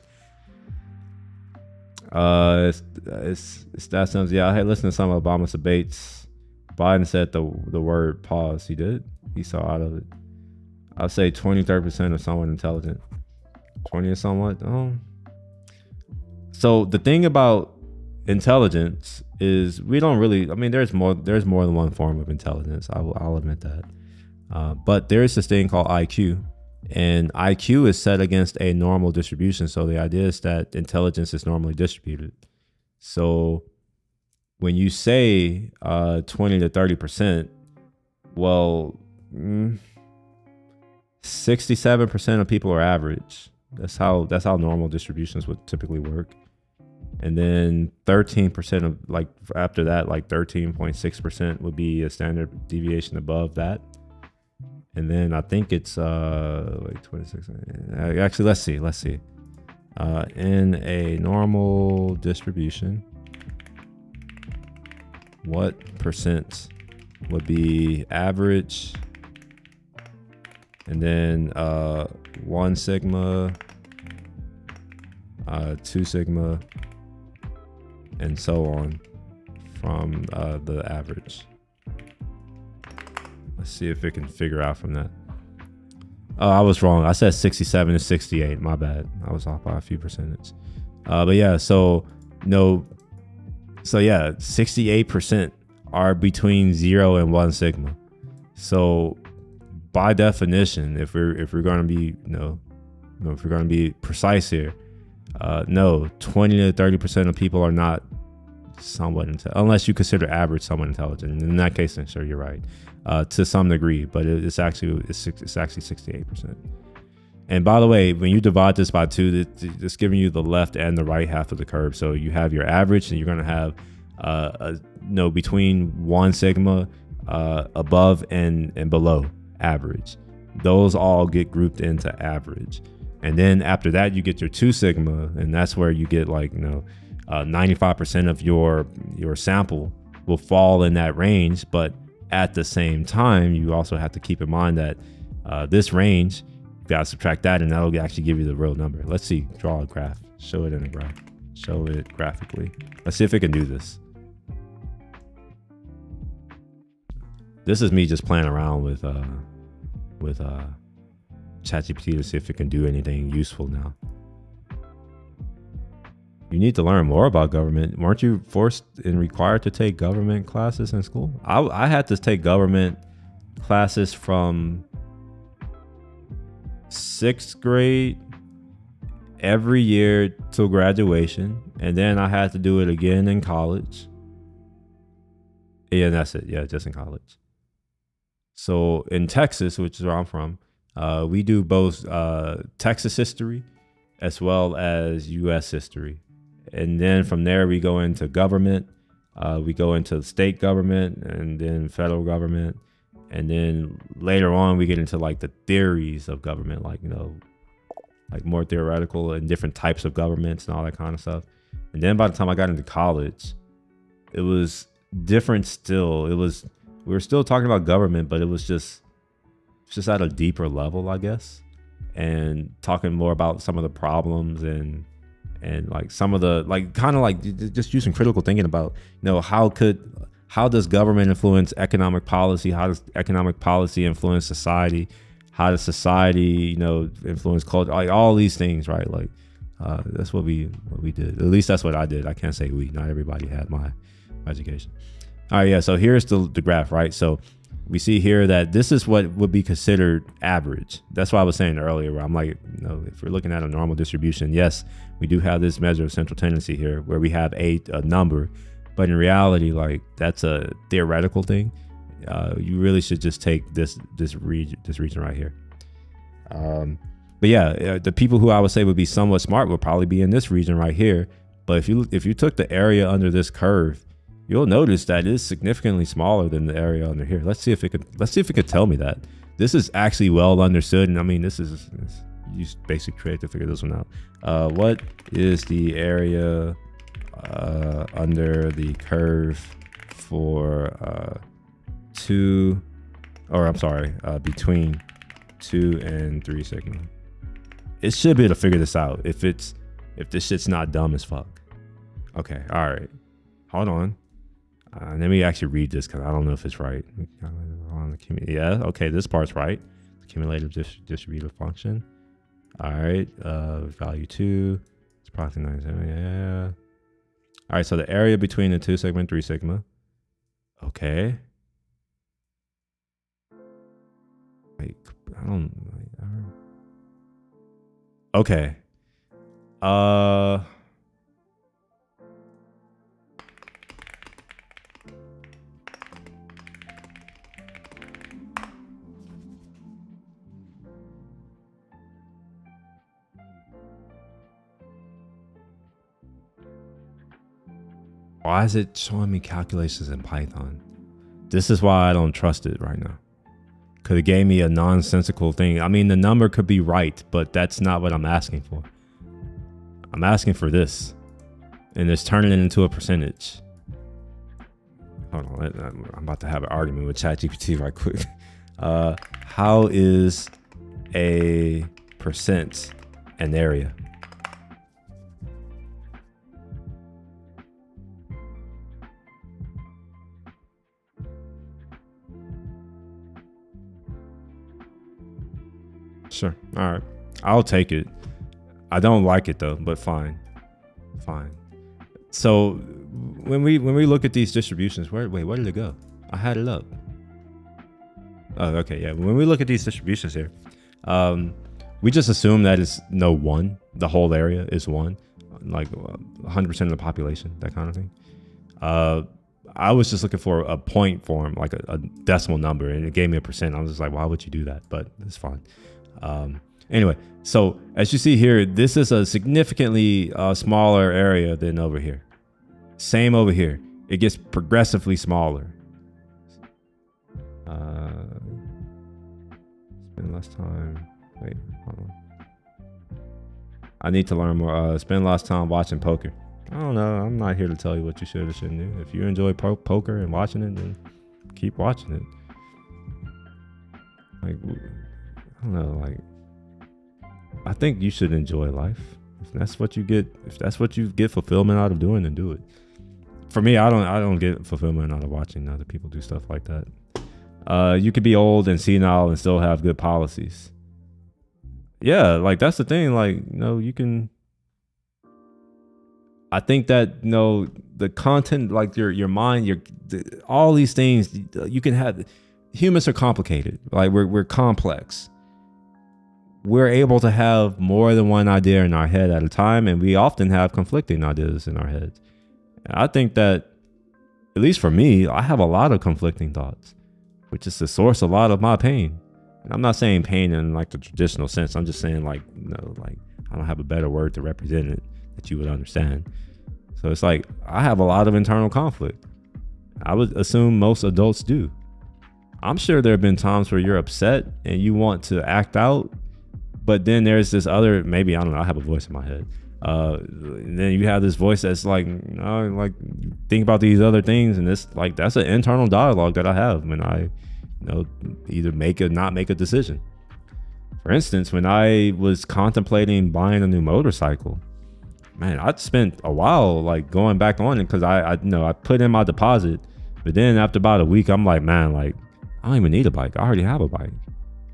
It's that sounds yeah. Hey, listen to some of Obama's debates. Biden said the word pause. He did. He saw out of it. I'd say 20-30% of someone intelligent. 20 or somewhat. So the thing about intelligence is we don't really, I mean, there's more than one form of intelligence. I'll admit that. But there is this thing called IQ, and IQ is set against a normal distribution. So the idea is that intelligence is normally distributed. So when you say 20 to 30%, well, 67% of people are average. That's how normal distributions would typically work. And then 13% of after that, 13.6% would be a standard deviation above that. And then I think it's 26. Actually, let's see. In a normal distribution, what percent would be average? And then 1 sigma, 2 sigma, and so on from the average. Let's see if it can figure out from that. Oh, I was wrong. I said 67 to 68. My bad. I was off by a few percentage. But yeah, so 68% are between 0 and 1 sigma. So by definition, if we're going to be if we're going to be precise here, 20 to 30% of people are not somewhat intelligent, unless you consider average somewhat intelligent. In that case, then sure, you're right, to some degree, but it's actually 68%. And by the way, when you divide this by 2, it's giving you the left and the right half of the curve. So you have your average, and you're going to have between 1 sigma, above and below average. Those all get grouped into average. And then after that, you get your 2 sigma, and that's where you get 95% of your sample will fall in that range. But at the same time, you also have to keep in mind that this range, you got to subtract that, and that'll actually give you the real number. Let's see, draw a graph, show it in a graph, show it graphically. Let's see if it can do this. This is me just playing around with ChatGPT to see if it can do anything useful now. You need to learn more about government. Weren't you forced and required to take government classes in school? I had to take government classes from 6th grade every year till graduation, and then I had to do it again in college. Yeah, and that's it. Yeah, just in college. So in Texas, which is where I'm from, we do both Texas history as well as U.S. history. And then from there, we go into government. We go into state government and then federal government. And then later on, we get into the theories of government, more theoretical and different types of governments and all that kind of stuff. And then by the time I got into college, it was different still. We were still talking about government, but it was just at a deeper level, I guess, and talking more about some of the problems and and like some of the like kind of like just using critical thinking about, you know, how does government influence economic policy? How does economic policy influence society? How does society, you know, influence culture? Like all these things, right? Like that's what we did. At least that's what I did. I can't say we. Not everybody had my education. All right, yeah. So here's the graph, right? So we see here that this is what would be considered average. That's why I was saying earlier, where I'm like, you know, if we're looking at a normal distribution, yes, we do have this measure of central tendency here, where we have a number, but in reality, like that's a theoretical thing. You really should just take this region right here. But yeah, the people who I would say would be somewhat smart would probably be in this region right here. But if you took the area under this curve, you'll notice that it's significantly smaller than the area under here. Let's see if it could tell me that. This is actually well understood, and I mean this use basic trait to figure this one out. What is the area under the curve for between 2 and 3 sigma? It should be able to figure this out if this shit's not dumb as fuck. Okay, all right, hold on. Let me actually read this because I don't know if it's right. Yeah, okay, this part's right. Cumulative distributive function. All right, value 2. It's approximately 97. Yeah. All right, so the area between the 2 sigma and 3 sigma. Okay. Wait, okay. Why is it showing me calculations in Python? This is why I don't trust it right now. Could have gave me a nonsensical thing. I mean, the number could be right, but that's not what I'm asking for. I'm asking for this, and it's turning it into a percentage. Hold on, I'm about to have an argument with ChatGPT right quick. How is a percent an area? Sure. All right. I'll take it. I don't like it though, but fine. So when we look at these distributions, where did it go? I had it up. Oh, okay. Yeah. When we look at these distributions here, we just assume that it's no one. The whole area is one, like 100% of the population, that kind of thing. I was just looking for a point form, like a decimal number, and it gave me a percent. I was just like, why would you do that? But it's fine. Anyway, so as you see here, this is a significantly smaller area than over here. Same over here. It gets progressively smaller. Spend less time. Wait, hold on. I need to learn more. Spend less time watching poker. I don't know. I'm not here to tell you what you should or shouldn't do. If you enjoy poker and watching it, then keep watching it. Like, I don't know. Like, I think you should enjoy life. If that's what you get fulfillment out of doing, then do it. For me, I don't get fulfillment out of watching other people do stuff like that. You could be old and senile and still have good policies. Yeah, like that's the thing. Like, you know, you can. I think that, you know, the content, like your mind, all these things, you can have. Humans are complicated. Like we're complex. We're able to have more than one idea in our head at a time, and we often have conflicting ideas in our heads. And I think that, at least for me, I have a lot of conflicting thoughts, which is the source of a lot of my pain. And I'm not saying pain in like the traditional sense. I'm just saying, like, you know, like I don't have a better word to represent it that you would understand. So it's like I have a lot of internal conflict. I would assume most adults do. I'm sure there have been times where you're upset and you want to act out, but then there's this other, maybe, I don't know, I have a voice in my head. And then you have this voice that's like, like think about these other things, and it's like that's an internal dialogue that I have when I, you know, either make or not make a decision. For instance, when I was contemplating buying a new motorcycle, man, I spent a while like going back on it because I put in my deposit, but then after about a week, I'm like, man, like I don't even need a bike. I already have a bike.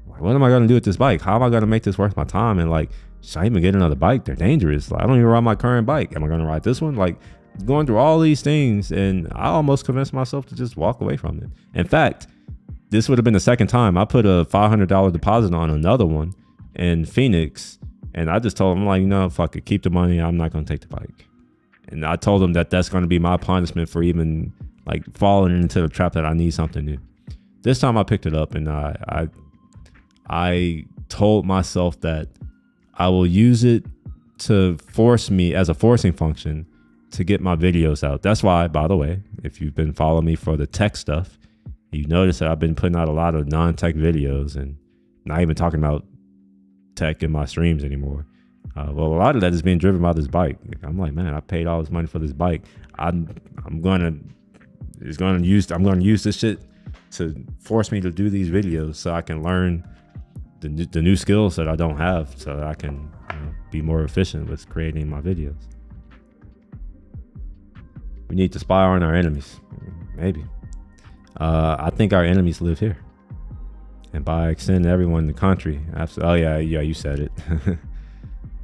Like, what am I gonna do with this bike? How am I gonna make this worth my time? And like, should I even get another bike? They're dangerous. Like, I don't even ride my current bike. Am I gonna ride this one? Like, going through all these things, and I almost convinced myself to just walk away from it. In fact, this would have been the second time I put a $500 deposit on another one in Phoenix. And I just told him, I'm like, fuck it, keep the money. I'm not going to take the bike. And I told him that that's going to be my punishment for even like falling into the trap that I need something new. This time I picked it up, and I told myself that I will use it to force me as a forcing function to get my videos out. That's why, by the way, if you've been following me for the tech stuff, you notice that I've been putting out a lot of non-tech videos and not even talking about tech in my streams anymore. Well, a lot of that is being driven by this bike. I'm like, man, I paid all this money for this bike. I'm gonna use this shit to force me to do these videos so I can learn the new skills that I don't have, so that I can be more efficient with creating my videos. We need to spy on our enemies, maybe. I think our enemies live here. And by extending everyone in the country, absolutely. Oh yeah, you said it.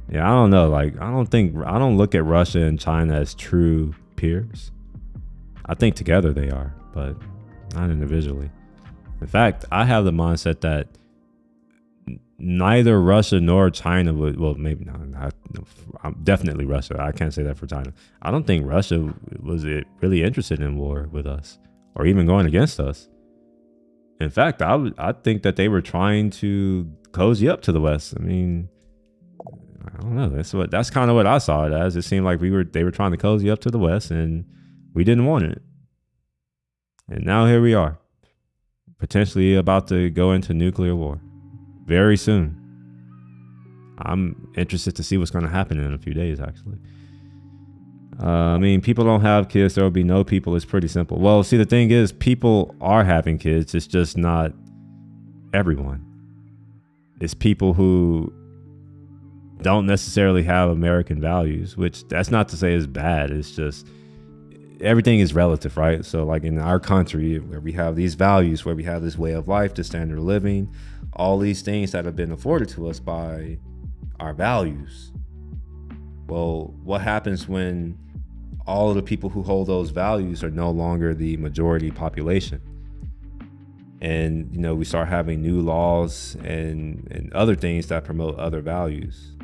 Yeah, I don't know. Like, I don't look at Russia and China as true peers. I think together they are, but not individually. In fact, I have the mindset that neither Russia nor China would. Well, maybe not. Definitely Russia. I can't say that for China. I don't think Russia was really interested in war with us or even going against us. In fact, I think that they were trying to cozy up to the West. I mean, I don't know. That's kind of what I saw it as. It seemed like they were trying to cozy up to the West, and we didn't want it. And now here we are, potentially about to go into nuclear war very soon. I'm interested to see what's going to happen in a few days, actually. I mean, people don't have kids. There will be no people. It's pretty simple. Well, see, the thing is, people are having kids. It's just not everyone. It's people who don't necessarily have American values, which that's not to say is bad. It's just everything is relative, right? So like in our country where we have these values, where we have this way of life, the standard of living, all these things that have been afforded to us by our values. Well, what happens when all of the people who hold those values are no longer the majority population? And, we start having new laws and other things that promote other values.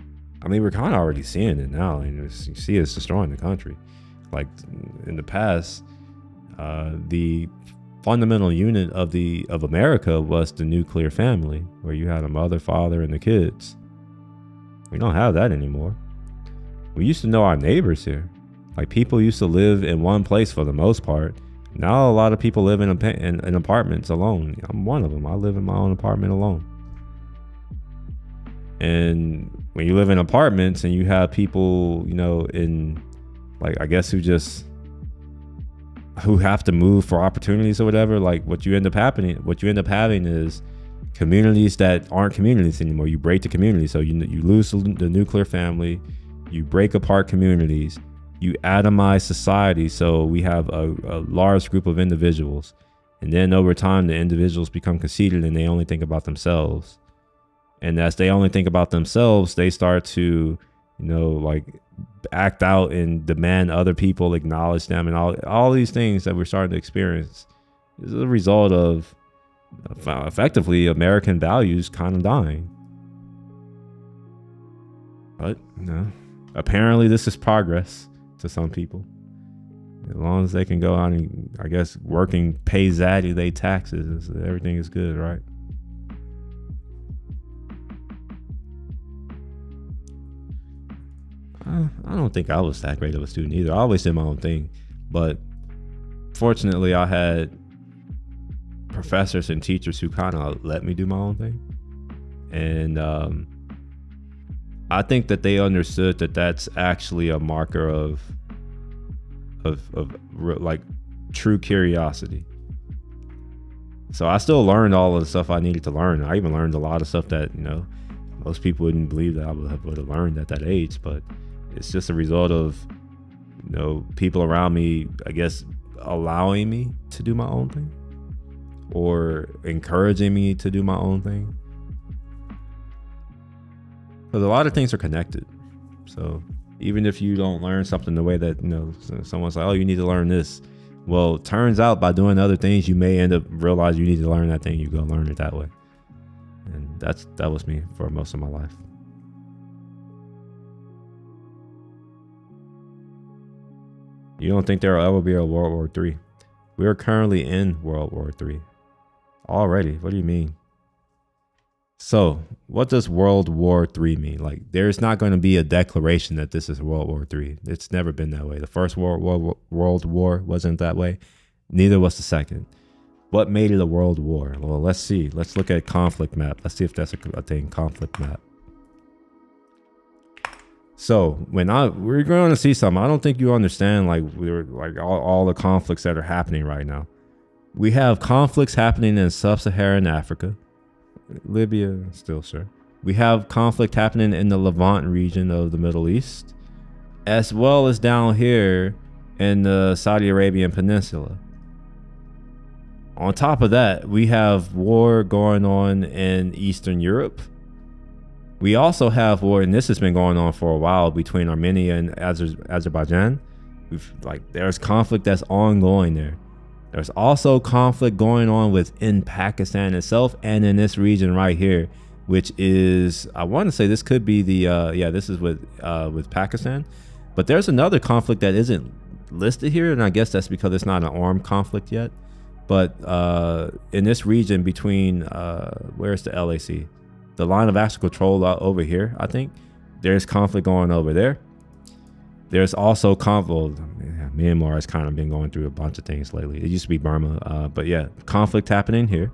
I mean, we're kind of already seeing it now. And you see it's destroying the country. Like in the past, the fundamental unit of America was the nuclear family, where you had a mother, father, and the kids. We don't have that anymore. We used to know our neighbors here. Like, people used to live in one place for the most part. Now a lot of people live in apartments alone. I'm one of them. I live in my own apartment alone. And when you live in apartments and you have people, in like, I guess who have to move for opportunities or whatever, like what you end up having is communities that aren't communities anymore. You break the community. So you lose the nuclear family, you break apart communities, you atomize society. So we have a large group of individuals. And then over time, the individuals become conceited and they only think about themselves. And as they only think about themselves, they start to, like act out and demand other people acknowledge them, and all these things that we're starting to experience is a result of effectively American values kind of dying. But apparently this is progress to some people. As long as they can go out and, I guess, working pay zaddy they taxes, everything is good, right? I don't think I was that great of a student either. I always did my own thing, but fortunately I had professors and teachers who kind of let me do my own thing. And I think that they understood that that's actually a marker of like true curiosity. So I still learned all of the stuff I needed to learn. I even learned a lot of stuff that, most people wouldn't believe that I would have learned at that age, but It's just a result of, people around me, I guess, allowing me to do my own thing or encouraging me to do my own thing. Because a lot of things are connected. So even if you don't learn something the way that, someone's like, oh, you need to learn this. Well, turns out by doing other things, you may end up realize you need to learn that thing. You go learn it that way. And that was me for most of my life. You don't think there will ever be a World War III? We are currently in World War III already. What do you mean? So what does World War III mean? Like, there's not going to be a declaration that this is World War III. It's never been that way. The first World War wasn't that way. Neither was the second. What made it a world war? Well, let's see. Let's look at conflict map. Let's see if that's a thing. Conflict map. So we're going to see something. I don't think you understand all the conflicts that are happening right now. We have conflicts happening in sub-Saharan Africa, Libya, still sure. We have conflict happening in the Levant region of the Middle East, as well as down here in the Saudi Arabian Peninsula. On top of that, we have war going on in Eastern Europe. We also have war, and this has been going on for a while, between Armenia and Azerbaijan. There's conflict that's ongoing there. There's also conflict going on within Pakistan itself and in this region right here, which is, I want to say this could be this is with Pakistan. But there's another conflict that isn't listed here, and I guess that's because it's not an armed conflict yet. But in this region between, where's the LAC? The line of actual control over here, I think. There's conflict going over there. There's also Myanmar has kind of been going through a bunch of things lately. It used to be Burma, but yeah, conflict happening here.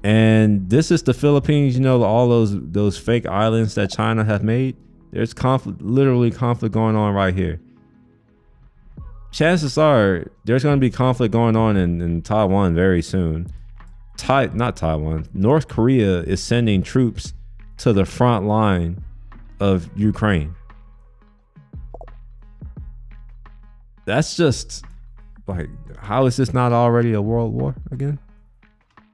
And this is the Philippines, all those fake islands that China have made. There's literally conflict going on right here. Chances are there's going to be conflict going on in Taiwan very soon. Not Taiwan. North Korea is sending troops to the front line of Ukraine. That's just how is this not already a world war again?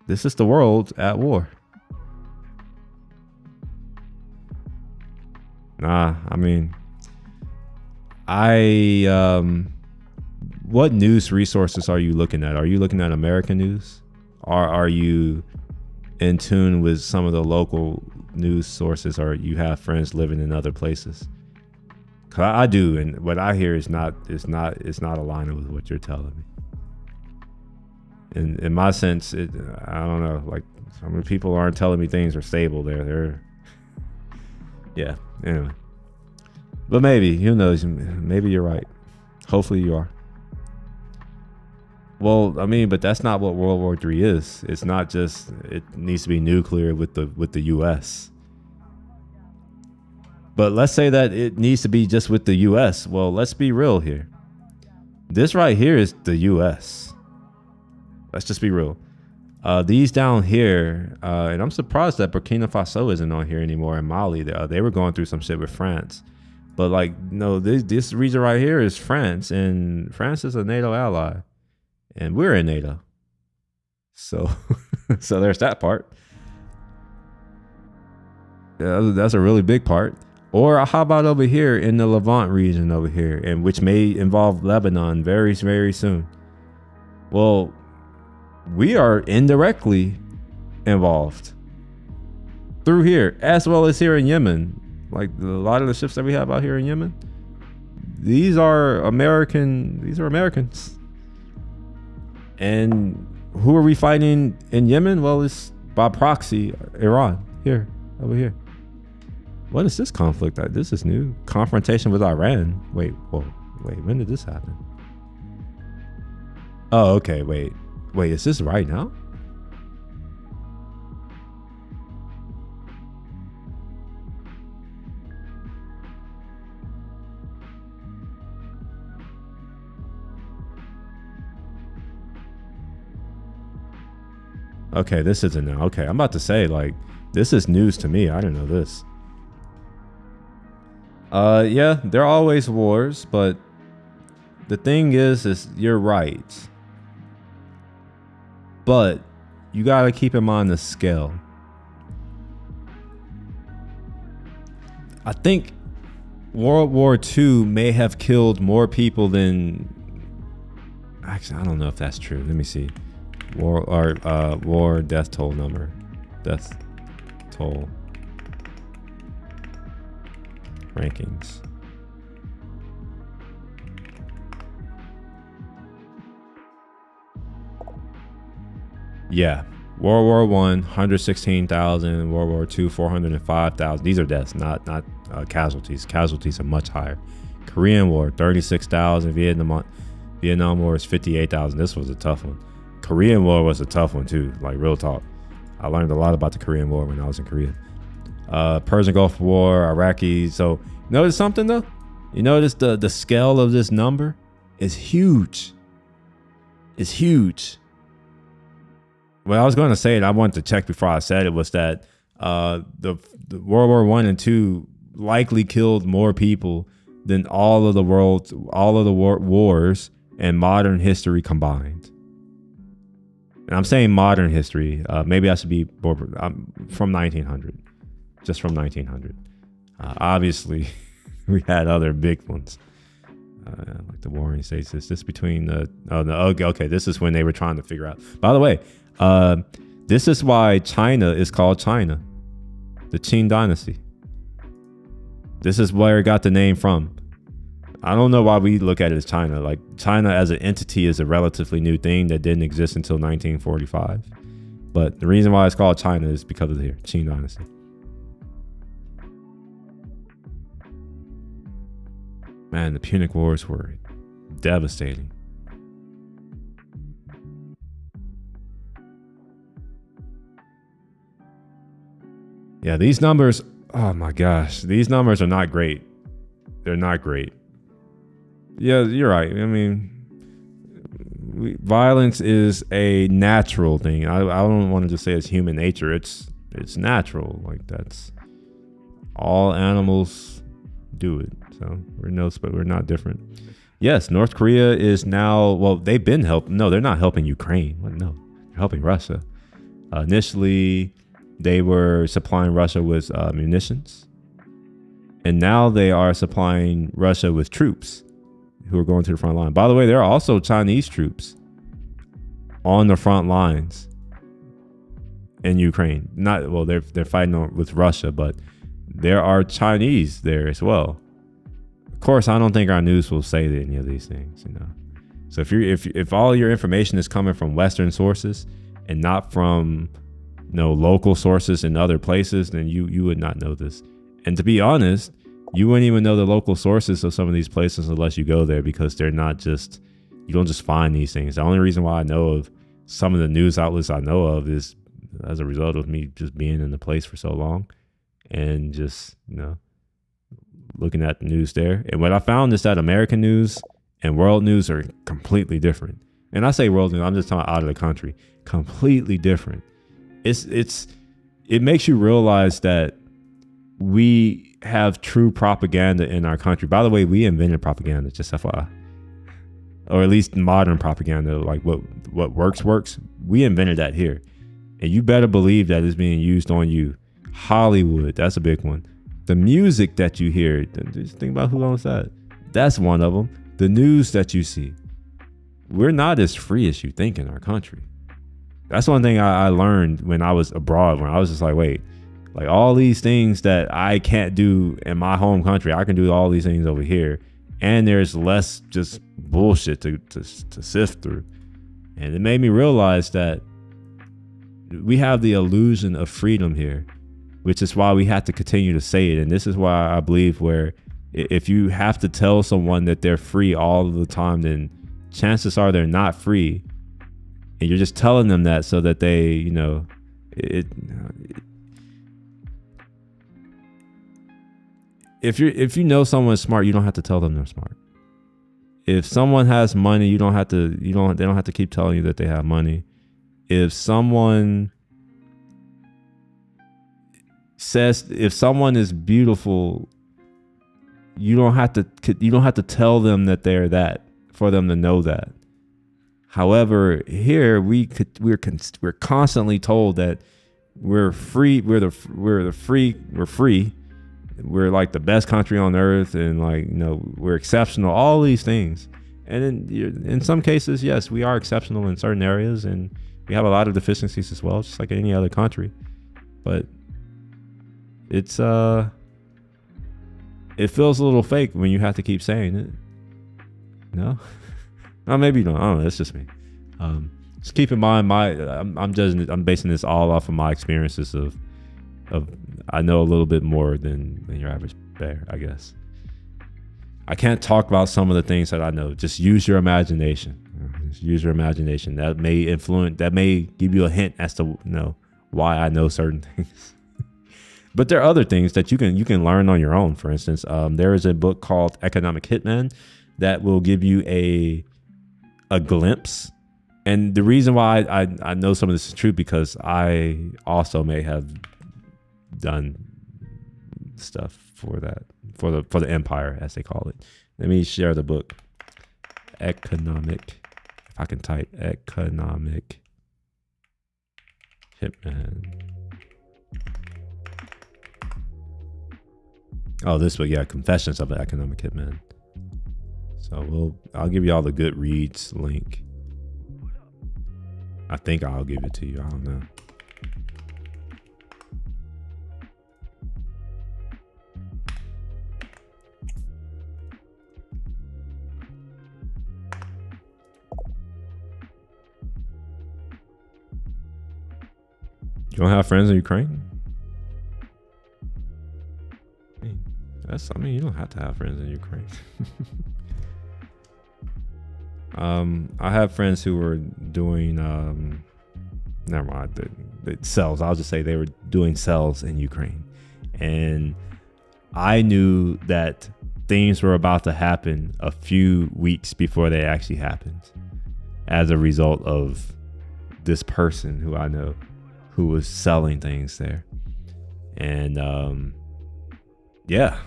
This is the world at war. Nah, I mean, what news resources are you looking at? Are you looking at American news? Or are you in tune with some of the local news sources, or you have friends living in other places? Cause I do, and what I hear is not aligning with what you're telling me. In my sense, I don't know. Some of the people aren't telling me things are stable there. Yeah. Anyway, but maybe, who knows? Maybe you're right. Hopefully you are. Well, I mean, but that's not what World War III is. It's not just, it needs to be nuclear with the US. But let's say that it needs to be just with the US. Well, let's be real here. This right here is the US. Let's just be real. These down here, and I'm surprised that Burkina Faso isn't on here anymore, in Mali. They were going through some shit with France. But no, this region right here is France, and France is a NATO ally. And we're in NATO. So there's that part. Yeah, that's a really big part. Or how about over here in the Levant region over here, and which may involve Lebanon very, very soon. Well, we are indirectly involved through here, as well as here in Yemen. A lot of the ships that we have out here in Yemen, these are Americans. And who are we fighting in Yemen? Well, it's by proxy, Iran, over here. What is this conflict? This is new. Confrontation with Iran. Wait, when did this happen? Oh, okay, wait, is this right now? Okay, this isn't now. Okay, I'm about to say, this is news to me. I didn't know this. Yeah, there are always wars, but the thing is you're right. But you gotta keep in mind the scale. I think World War II may have killed more people than. Actually, I don't know if that's true. Let me see. War death toll number. Death toll rankings. Yeah. World War I, 116,000. World War II, 405,000. These are deaths, not casualties. Casualties are much higher. Korean War, 36,000. Vietnam War is 58,000. This was a tough one. Korean War was a tough one too. Like real talk. I learned a lot about the Korean War when I was in Korea. Persian Gulf War, Iraqi. So notice something though? You notice the scale of this number is huge. It's huge. What I was going to say, and I wanted to check before I said it, was that the World War I and II likely killed more people than all of the wars and modern history combined. And I'm saying modern history. Maybe I should be more, from 1900, just from 1900. Obviously, we had other big ones, like the Warring States. Is this between okay, this is when they were trying to figure out. By the way, this is why China is called China, the Qing dynasty. This is where it got the name from. I don't know why we look at it as China. Like China as an entity is a relatively new thing that didn't exist until 1945. But the reason why it's called China is because of the Qing dynasty. Man, the Punic Wars were devastating. Yeah, these numbers, oh my gosh, these numbers are not great. They're not great. Yeah, you're right. I mean, violence is a natural thing. I don't want to just say it's human nature. It's natural. Like that's all animals do it. So we're not different. Yes, North Korea is now, well, they've been helping. No, they're not helping Ukraine. No, they're helping Russia. Initially, they were supplying Russia with munitions. And now they are supplying Russia with troops who are going to the front line. By the way, there are also Chinese troops on the front lines in Ukraine. They're fighting with Russia, but there are Chinese there as well. Of course, I don't think our news will say any of these things, you know. So if all your information is coming from Western sources and not from local sources in other places, then you would not know this. And to be honest, you wouldn't even know the local sources of some of these places unless you go there, because they're not just, you don't just find these things. The only reason why I know of some of the news outlets I know of is as a result of me just being in the place for so long and just, looking at the news there. And what I found is that American news and world news are completely different. And I say world news, I'm just talking out of the country, completely different. It makes you realize that we have true propaganda in our country. By the way, we invented propaganda, just FYI. Or at least modern propaganda, like what works. We invented that here. And you better believe that it's being used on you. Hollywood, that's a big one. The music that you hear, just think about who owns that. That's one of them. The news that you see. We're not as free as you think in our country. That's one thing I learned when I was abroad, when I was just like, wait, like all these things that I can't do in my home country, I can do all these things over here. And there's less just bullshit to sift through. And it made me realize that we have the illusion of freedom here, which is why we have to continue to say it. And this is why I believe where if you have to tell someone that they're free all of the time, then chances are they're not free. And you're just telling them that so that they, if you know someone's smart, you don't have to tell them they're smart. If someone has money, they don't have to keep telling you that they have money. If someone is beautiful, you don't have to tell them that they're that for them to know that. However, here we're constantly told that we're free. We're free. We're like the best country on earth, and like, you know, we're exceptional. All these things, and in some cases, yes, we are exceptional in certain areas, and we have a lot of deficiencies as well, just like any other country. But it's it feels a little fake when you have to keep saying it. No, no, maybe you don't. I don't know. That's just me. Just keep in mind, I'm basing this all off of my experiences of I know a little bit more than your average bear, I guess. I can't talk about some of the things that I know. Just use your imagination. Just use your imagination. That may give you a hint as to, you know, why I know certain things. But there are other things that you can learn on your own. For instance, there is a book called Economic Hitman that will give you a glimpse. And the reason why I know some of this is true, because I also may have done stuff for the empire, as they call it. Let me share the book. Economic, if I can type Economic Hitman. Oh, this book, yeah, Confessions of an Economic Hitman. So I'll give you all the Goodreads link. I think I'll give it to you. I don't know. You don't have friends in Ukraine? I mean, you don't have to have friends in Ukraine. I have friends who were doing, never mind, the cells. I'll just say they were doing cells in Ukraine. And I knew that things were about to happen a few weeks before they actually happened, as a result of this person who I know who was selling things there. And yeah.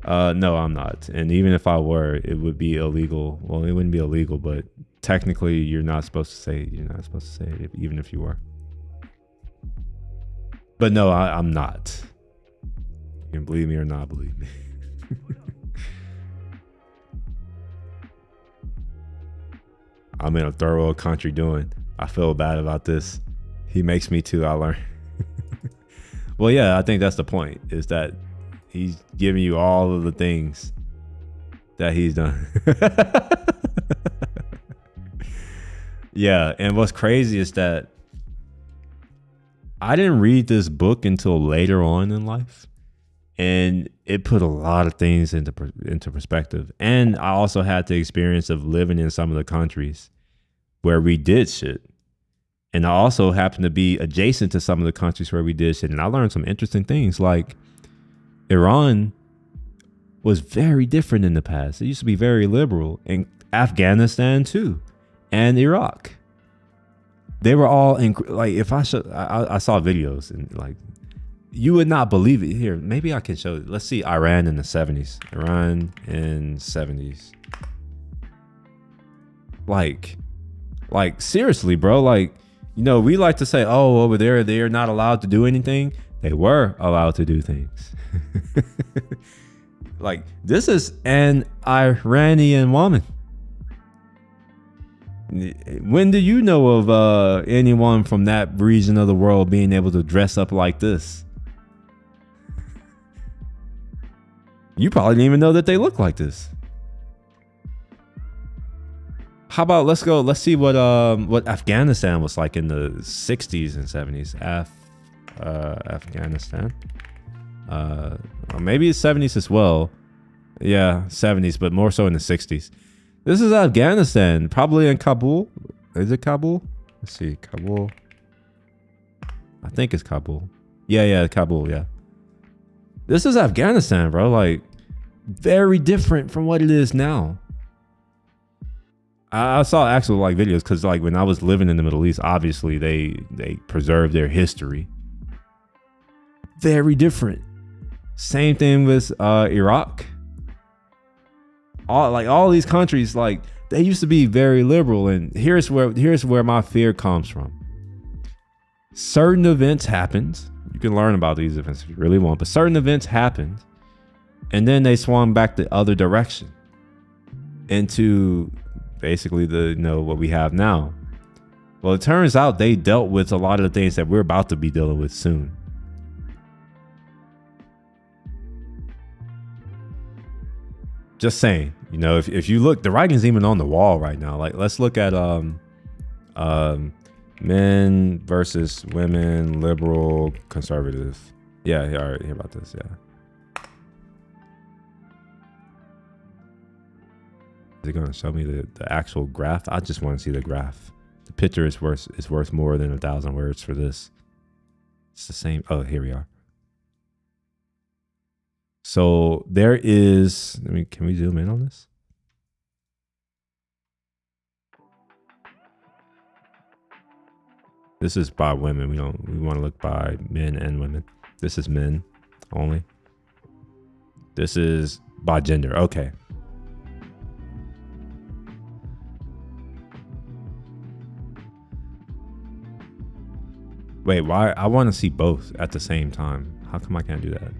No, I'm not. And even if I were, it would be illegal. Well, it wouldn't be illegal, but technically you're not supposed to say it, even if you were. But no, I'm not. You can believe me or not believe me. I'm in a third world country doing. I feel bad about this. He makes me too, I learn. Well, yeah, I think that's the point, is that he's giving you all of the things that he's done. Yeah, and what's crazy is that I didn't read this book until later on in life, and it put a lot of things into perspective. And I also had the experience of living in some of the countries where we did shit. And I also happened to be adjacent to some of the countries where we did shit. And I learned some interesting things, like Iran was very different in the past. It used to be very liberal, and Afghanistan too, and Iraq. They were all like, if I saw videos, and like, you would not believe it. Here, maybe I can show you. Let's see Iran in the 70s. Iran in 70s. Like seriously, bro. Like, you know, we like to say, oh, over there, they're not allowed to do anything. They were allowed to do things. Like, this is an Iranian woman. When do you know of anyone from that region of the world being able to dress up like this? You probably didn't even know that they look like this. How about let's see what Afghanistan was like in the 60s and 70s. Afghanistan. Maybe it's 70s as well. Yeah, 70s, but more so in the 60s. This is Afghanistan, probably in Kabul. Is it Kabul? Let's see, Kabul. I think it's Kabul. Yeah, Kabul, yeah. This is Afghanistan, bro. Like, very different from what it is now. I saw actual like videos, because like when I was living in the Middle East, obviously they preserve their history. Very different. Same thing with Iraq. All these countries, like, they used to be very liberal, and here's where my fear comes from. Certain events happened. You can learn about these events if you really want, but certain events happened, and then they swung back the other direction into basically what we have now. Well, it turns out they dealt with a lot of the things that we're about to be dealing with soon. Just saying, if you look, the writing's even on the wall right now. Like, let's look at men versus women, liberal, conservative. Yeah, I already hear about this. Yeah. Is it going to show me the actual graph? I just want to see the graph. The picture is worth more than 1,000 words for this. It's the same. Oh, here we are. So there is, can we zoom in on this? This is by women. We want to look by men and women. This is men only. This is by gender. Okay. Wait, why? I want to see both at the same time. How come I can't do that?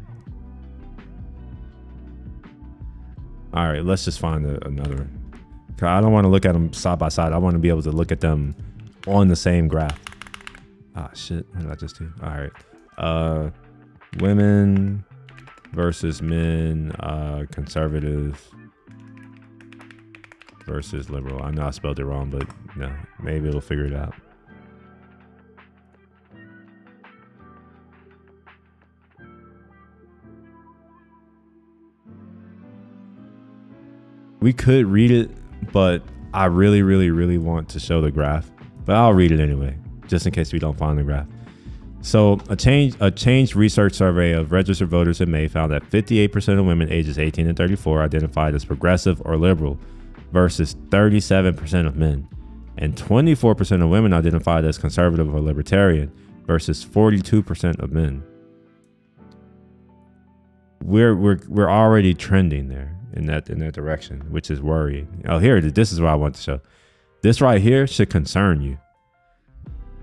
All right, let's just find another. I don't want to look at them side by side. I want to be able to look at them on the same graph. Ah, shit. What did I just do? All right. Women versus men, conservative versus liberal. I know I spelled it wrong, but no, maybe it'll figure it out. We could read it, but I really, really, really want to show the graph. But I'll read it anyway, just in case we don't find the graph. So a changed research survey of registered voters in May found that 58% of women ages 18 and 34 identified as progressive or liberal versus 37% of men. And 24% of women identified as conservative or libertarian versus 42% of men. We're already trending there. In that direction, which is worrying. Oh, here it is. This is what I want to show. This right here should concern you.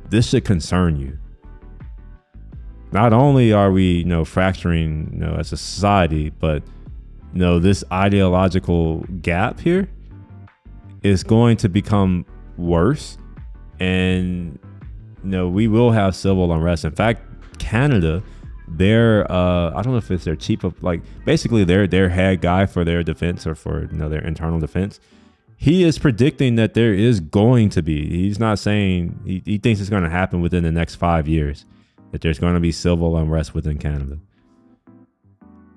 This should concern you. Not only are we, fracturing, as a society, but this ideological gap here is going to become worse, and we will have civil unrest. In fact, Canada, their I don't know if it's their chief of, basically their head guy for their defense, or for their internal defense, he is predicting that there is going to be, he's not saying, he thinks it's going to happen within the next 5 years, that there's going to be civil unrest within Canada.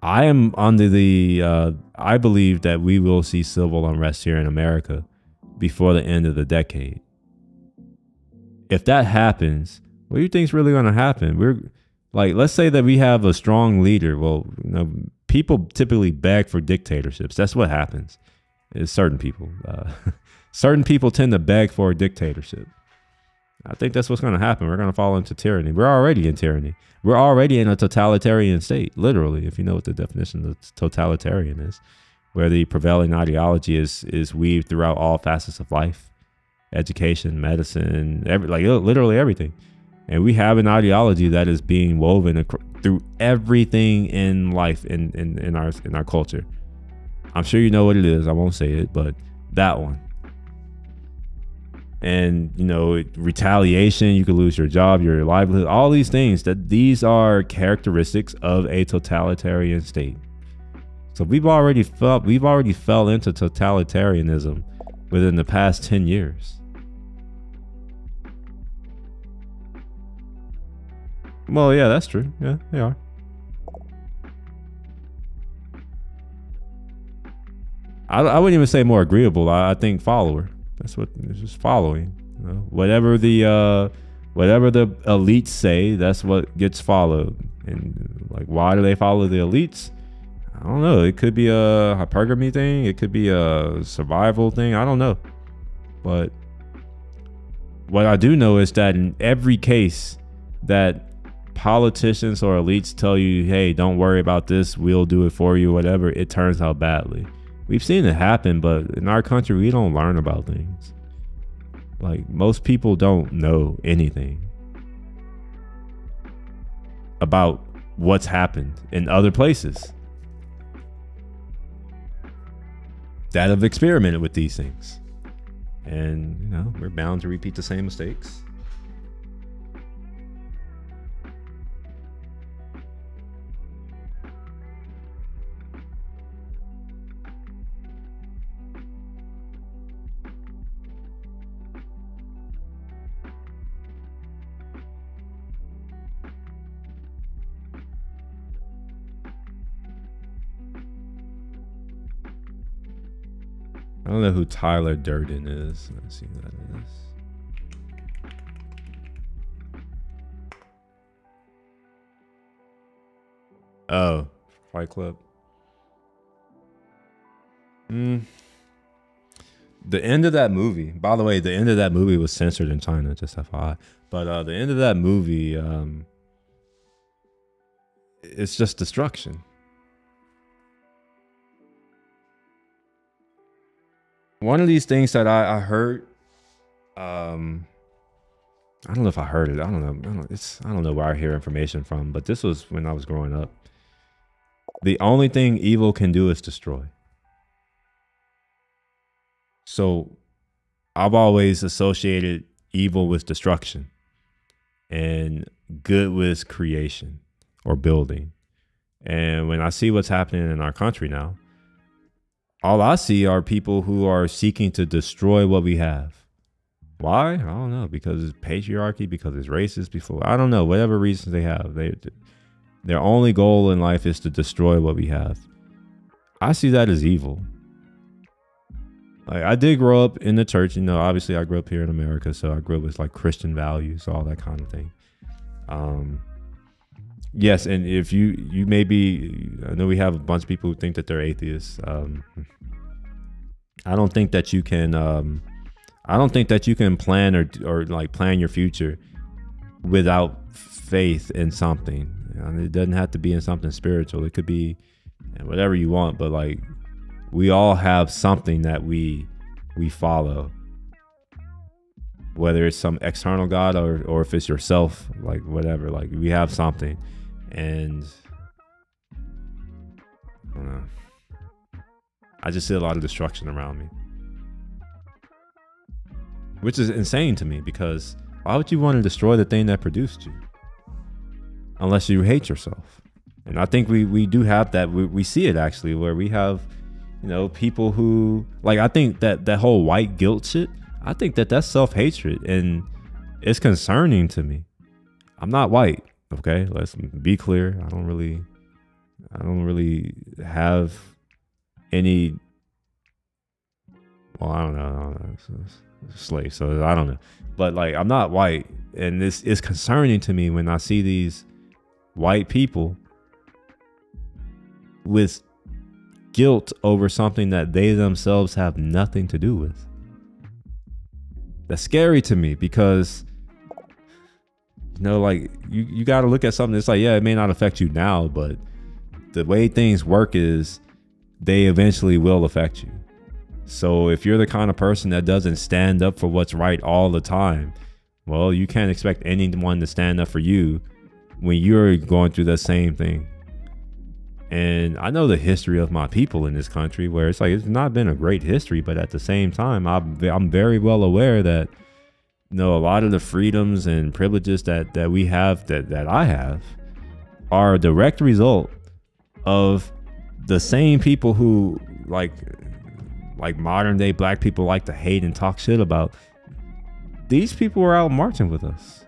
I am under the I believe that we will see civil unrest here in America before the end of the decade. If that happens, what do you think is really going to happen? Let's say that we have a strong leader. Well, people typically beg for dictatorships. That's what happens. It's certain people. Certain people tend to beg for a dictatorship. I think that's what's going to happen. We're going to fall into tyranny. We're already in tyranny. We're already in a totalitarian state, literally, if you know what the definition of totalitarian is, where the prevailing ideology is weaved throughout all facets of life, education, medicine, literally everything. And we have an ideology that is being woven through everything in life, in our culture. I'm sure you know what it is. I won't say it, but that one. And retaliation, you could lose your job, your livelihood, all these things. These are characteristics of a totalitarian state. So we've already fell into totalitarianism within the past 10 years. Well, yeah, that's true. Yeah, they are. I wouldn't even say more agreeable. I think follower. That's what it's just following. Whatever the elites say, that's what gets followed. And why do they follow the elites? I don't know. It could be a hypergamy thing. It could be a survival thing. I don't know. But what I do know is that in every case that politicians or elites tell you, hey, don't worry about this, we'll do it for you, whatever, it turns out badly. We've seen it happen, but in our country, we don't learn about things. Like, most people don't know anything about what's happened in other places that have experimented with these things. And, you know, we're bound to repeat the same mistakes. I don't know who Tyler Durden is. Let's see who that is. Oh, Fight Club. The end of that movie, by the way, the end of that movie was censored in China, just FYI. But the end of that movie, it's just destruction. One of these things that I heard, I don't know if I heard it. I don't know where I hear information from, but this was when I was growing up. The only thing evil can do is destroy. So I've always associated evil with destruction and good with creation or building. And when I see what's happening in our country now, all I see are people who are seeking to destroy what we have. Why? I don't know. Because it's patriarchy, because it's racist, before I don't know, whatever reasons they have. Their only goal in life is to destroy what we have. I see that as evil. Like, I did grow up in the church, you know, obviously I grew up here in America, so I grew up with like Christian values, all that kind of thing. Yes, and if you may be, I know we have a bunch of people who think that they're atheists. I don't think that you can. I don't think that you can plan or like plan your future without faith in something. It doesn't have to be in something spiritual. It could be whatever you want, but like we all have something that we follow. Whether it's some external God or if it's yourself, like whatever, like we have something. And I don't know. I just see a lot of destruction around me, which is insane to me, because why would you want to destroy the thing that produced you unless you hate yourself? And I think we do have that. We see it actually, where we have, you know, people who, like, I think that whole white guilt shit, I think that's self-hatred, and it's concerning to me. I'm not white. Okay, let's be clear. I don't really have any. Well, I don't know. It's slave, so I don't know. But like, I'm not white, and this is concerning to me when I see these white people with guilt over something that they themselves have nothing to do with. That's scary to me, because you know, like you got to look at something that's like, yeah, it may not affect you now, but the way things work is they eventually will affect you. So if you're the kind of person that doesn't stand up for what's right all the time, well, you can't expect anyone to stand up for you when you're going through the same thing. And I know the history of my people in this country, where it's like, it's not been a great history, but at the same time, I'm very well aware that, you know, a lot of the freedoms and privileges that we have, that I have, are a direct result of the same people who like modern day black people like to hate and talk shit about. These people were out marching with us.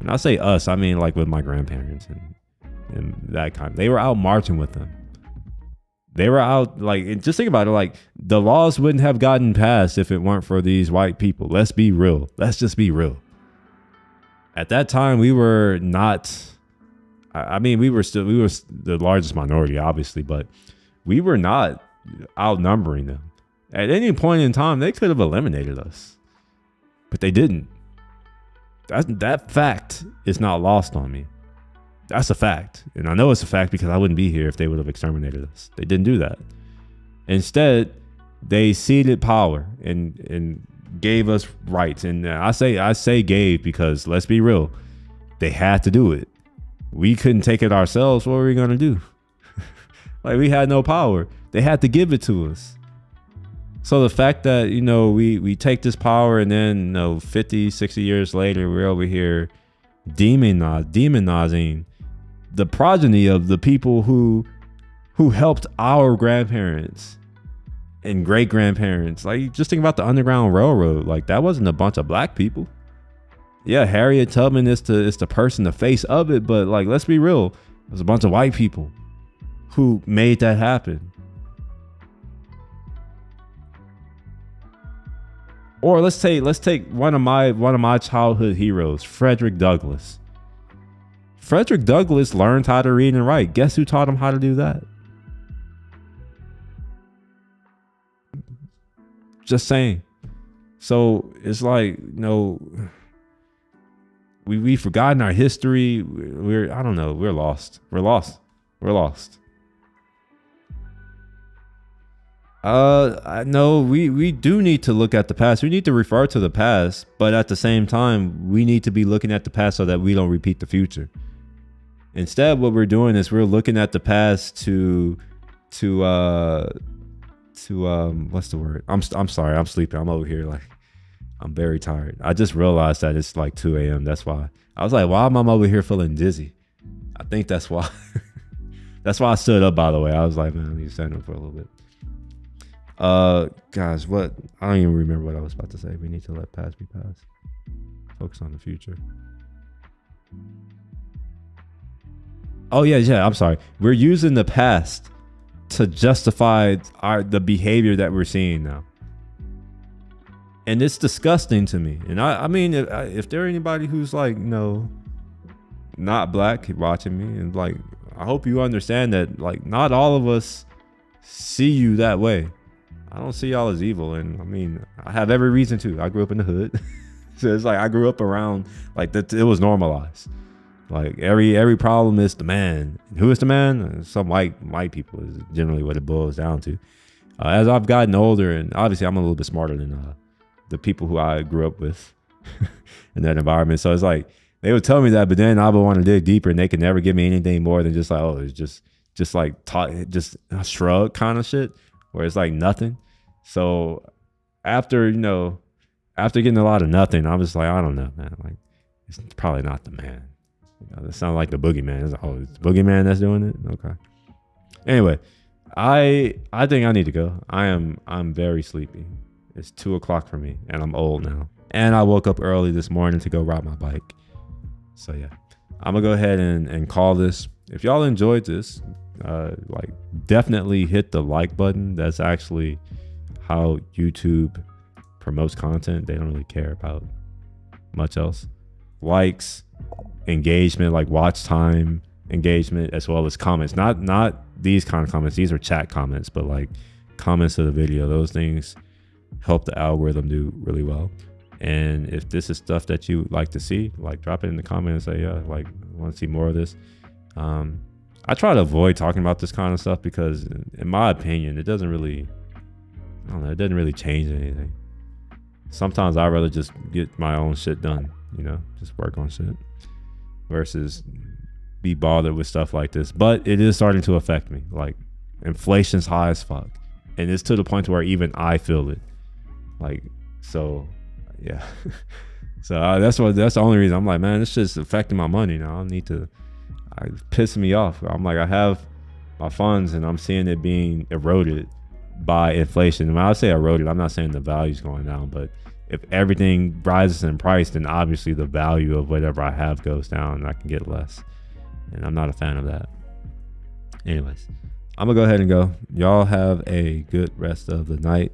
And I say us, I mean like with my grandparents and that kind. They were out marching with them. They were out, like, just think about it, like, the laws wouldn't have gotten passed if it weren't for these white people. Let's be real. Let's just be real. At that time, we were not, I mean, we were the largest minority, obviously, but we were not outnumbering them. At any point in time, they could have eliminated us, but they didn't. That fact is not lost on me. That's a fact. And I know it's a fact because I wouldn't be here if they would have exterminated us. They didn't do that. Instead, they ceded power and gave us rights. And I say gave because, let's be real, they had to do it. We couldn't take it ourselves. What were we going to do? Like, we had no power. They had to give it to us. So the fact that, we take this power and then, 50, 60 years later, we're over here demonizing the progeny of the people who helped our grandparents and great grandparents. Like, just think about the Underground Railroad. Like, that wasn't a bunch of black people. Yeah, Harriet Tubman is the person, the face of it, but like, let's be real, there's a bunch of white people who made that happen. Or let's take one of my childhood heroes, Frederick Douglass. Frederick Douglass learned how to read and write. Guess who taught him how to do that? Just saying. So it's like, we've forgotten our history. We're lost. We're lost. No, we do need to look at the past. We need to refer to the past, but at the same time, we need to be looking at the past so that we don't repeat the future. Instead, what we're doing is we're looking at the past to what's the word? I'm sorry, I'm sleeping. I'm over here like I'm very tired. I just realized that it's like 2 a.m. That's why. I was like, why am I over here feeling dizzy? I think that's why. That's why I stood up, by the way. I was like, man, I need to stand up for a little bit. Guys, what? I don't even remember what I was about to say. We need to let past be past. Focus on the future. Oh yeah, I'm sorry. We're using the past to justify the behavior that we're seeing now. And it's disgusting to me. And I mean, if there anybody who's like, not black watching me, and like, I hope you understand that, like, not all of us see you that way. I don't see y'all as evil. And I mean, I have every reason to. I grew up in the hood. So it's like, I grew up around, like, that. It was normalized. Like, every problem is the man. Who is the man? Some white people is generally what it boils down to. As I've gotten older, and obviously I'm a little bit smarter than the people who I grew up with in that environment. So it's like, they would tell me that, but then I would want to dig deeper, and they could never give me anything more than just like, oh, it's just like just a shrug kind of shit, where it's like nothing. So after getting a lot of nothing, I'm just like, I don't know, man. Like, it's probably not the man. It sounds like the boogeyman. It's like, oh, it's the boogeyman that's doing it. Okay. Anyway, I think I need to go. I'm very sleepy. It's 2:00 for me, and I'm old now. And I woke up early this morning to go ride my bike. So yeah, I'm gonna go ahead and call this. If y'all enjoyed this, like, definitely hit the like button. That's actually how YouTube promotes content. They don't really care about much else. Likes, engagement, like watch time, engagement, as well as comments. Not these kind of comments. These are chat comments, but like comments to the video. Those things help the algorithm do really well. And if this is stuff that you like to see, like, drop it in the comments and say, yeah, like, I want to see more of this. I try to avoid talking about this kind of stuff because, in my opinion, it doesn't really change anything. Sometimes I'd rather just get my own shit done, just work on shit versus be bothered with stuff like this. But it is starting to affect me. Like, inflation's high as fuck. And it's to the point where even I feel it. Like, so yeah. So that's the only reason I'm like, man, this shit's affecting my money now. It's pissing me off. I'm like, I have my funds and I'm seeing it being eroded by inflation. And when I say eroded, I'm not saying the value's going down, but if everything rises in price, then obviously the value of whatever I have goes down and I can get less. And I'm not a fan of that. Anyways, I'm gonna go ahead and go. Y'all have a good rest of the night.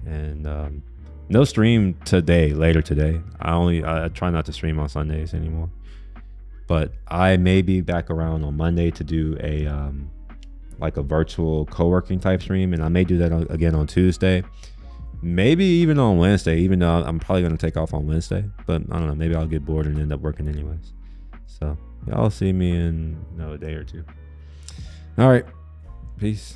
And no stream later today. I try not to stream on Sundays anymore. But I may be back around on Monday to do a virtual co-working type stream, and I may do that again on Tuesday. Maybe even on Wednesday, even though I'm probably going to take off on Wednesday. But I don't know. Maybe I'll get bored and end up working anyways. So y'all see me in a day or two. All right. Peace.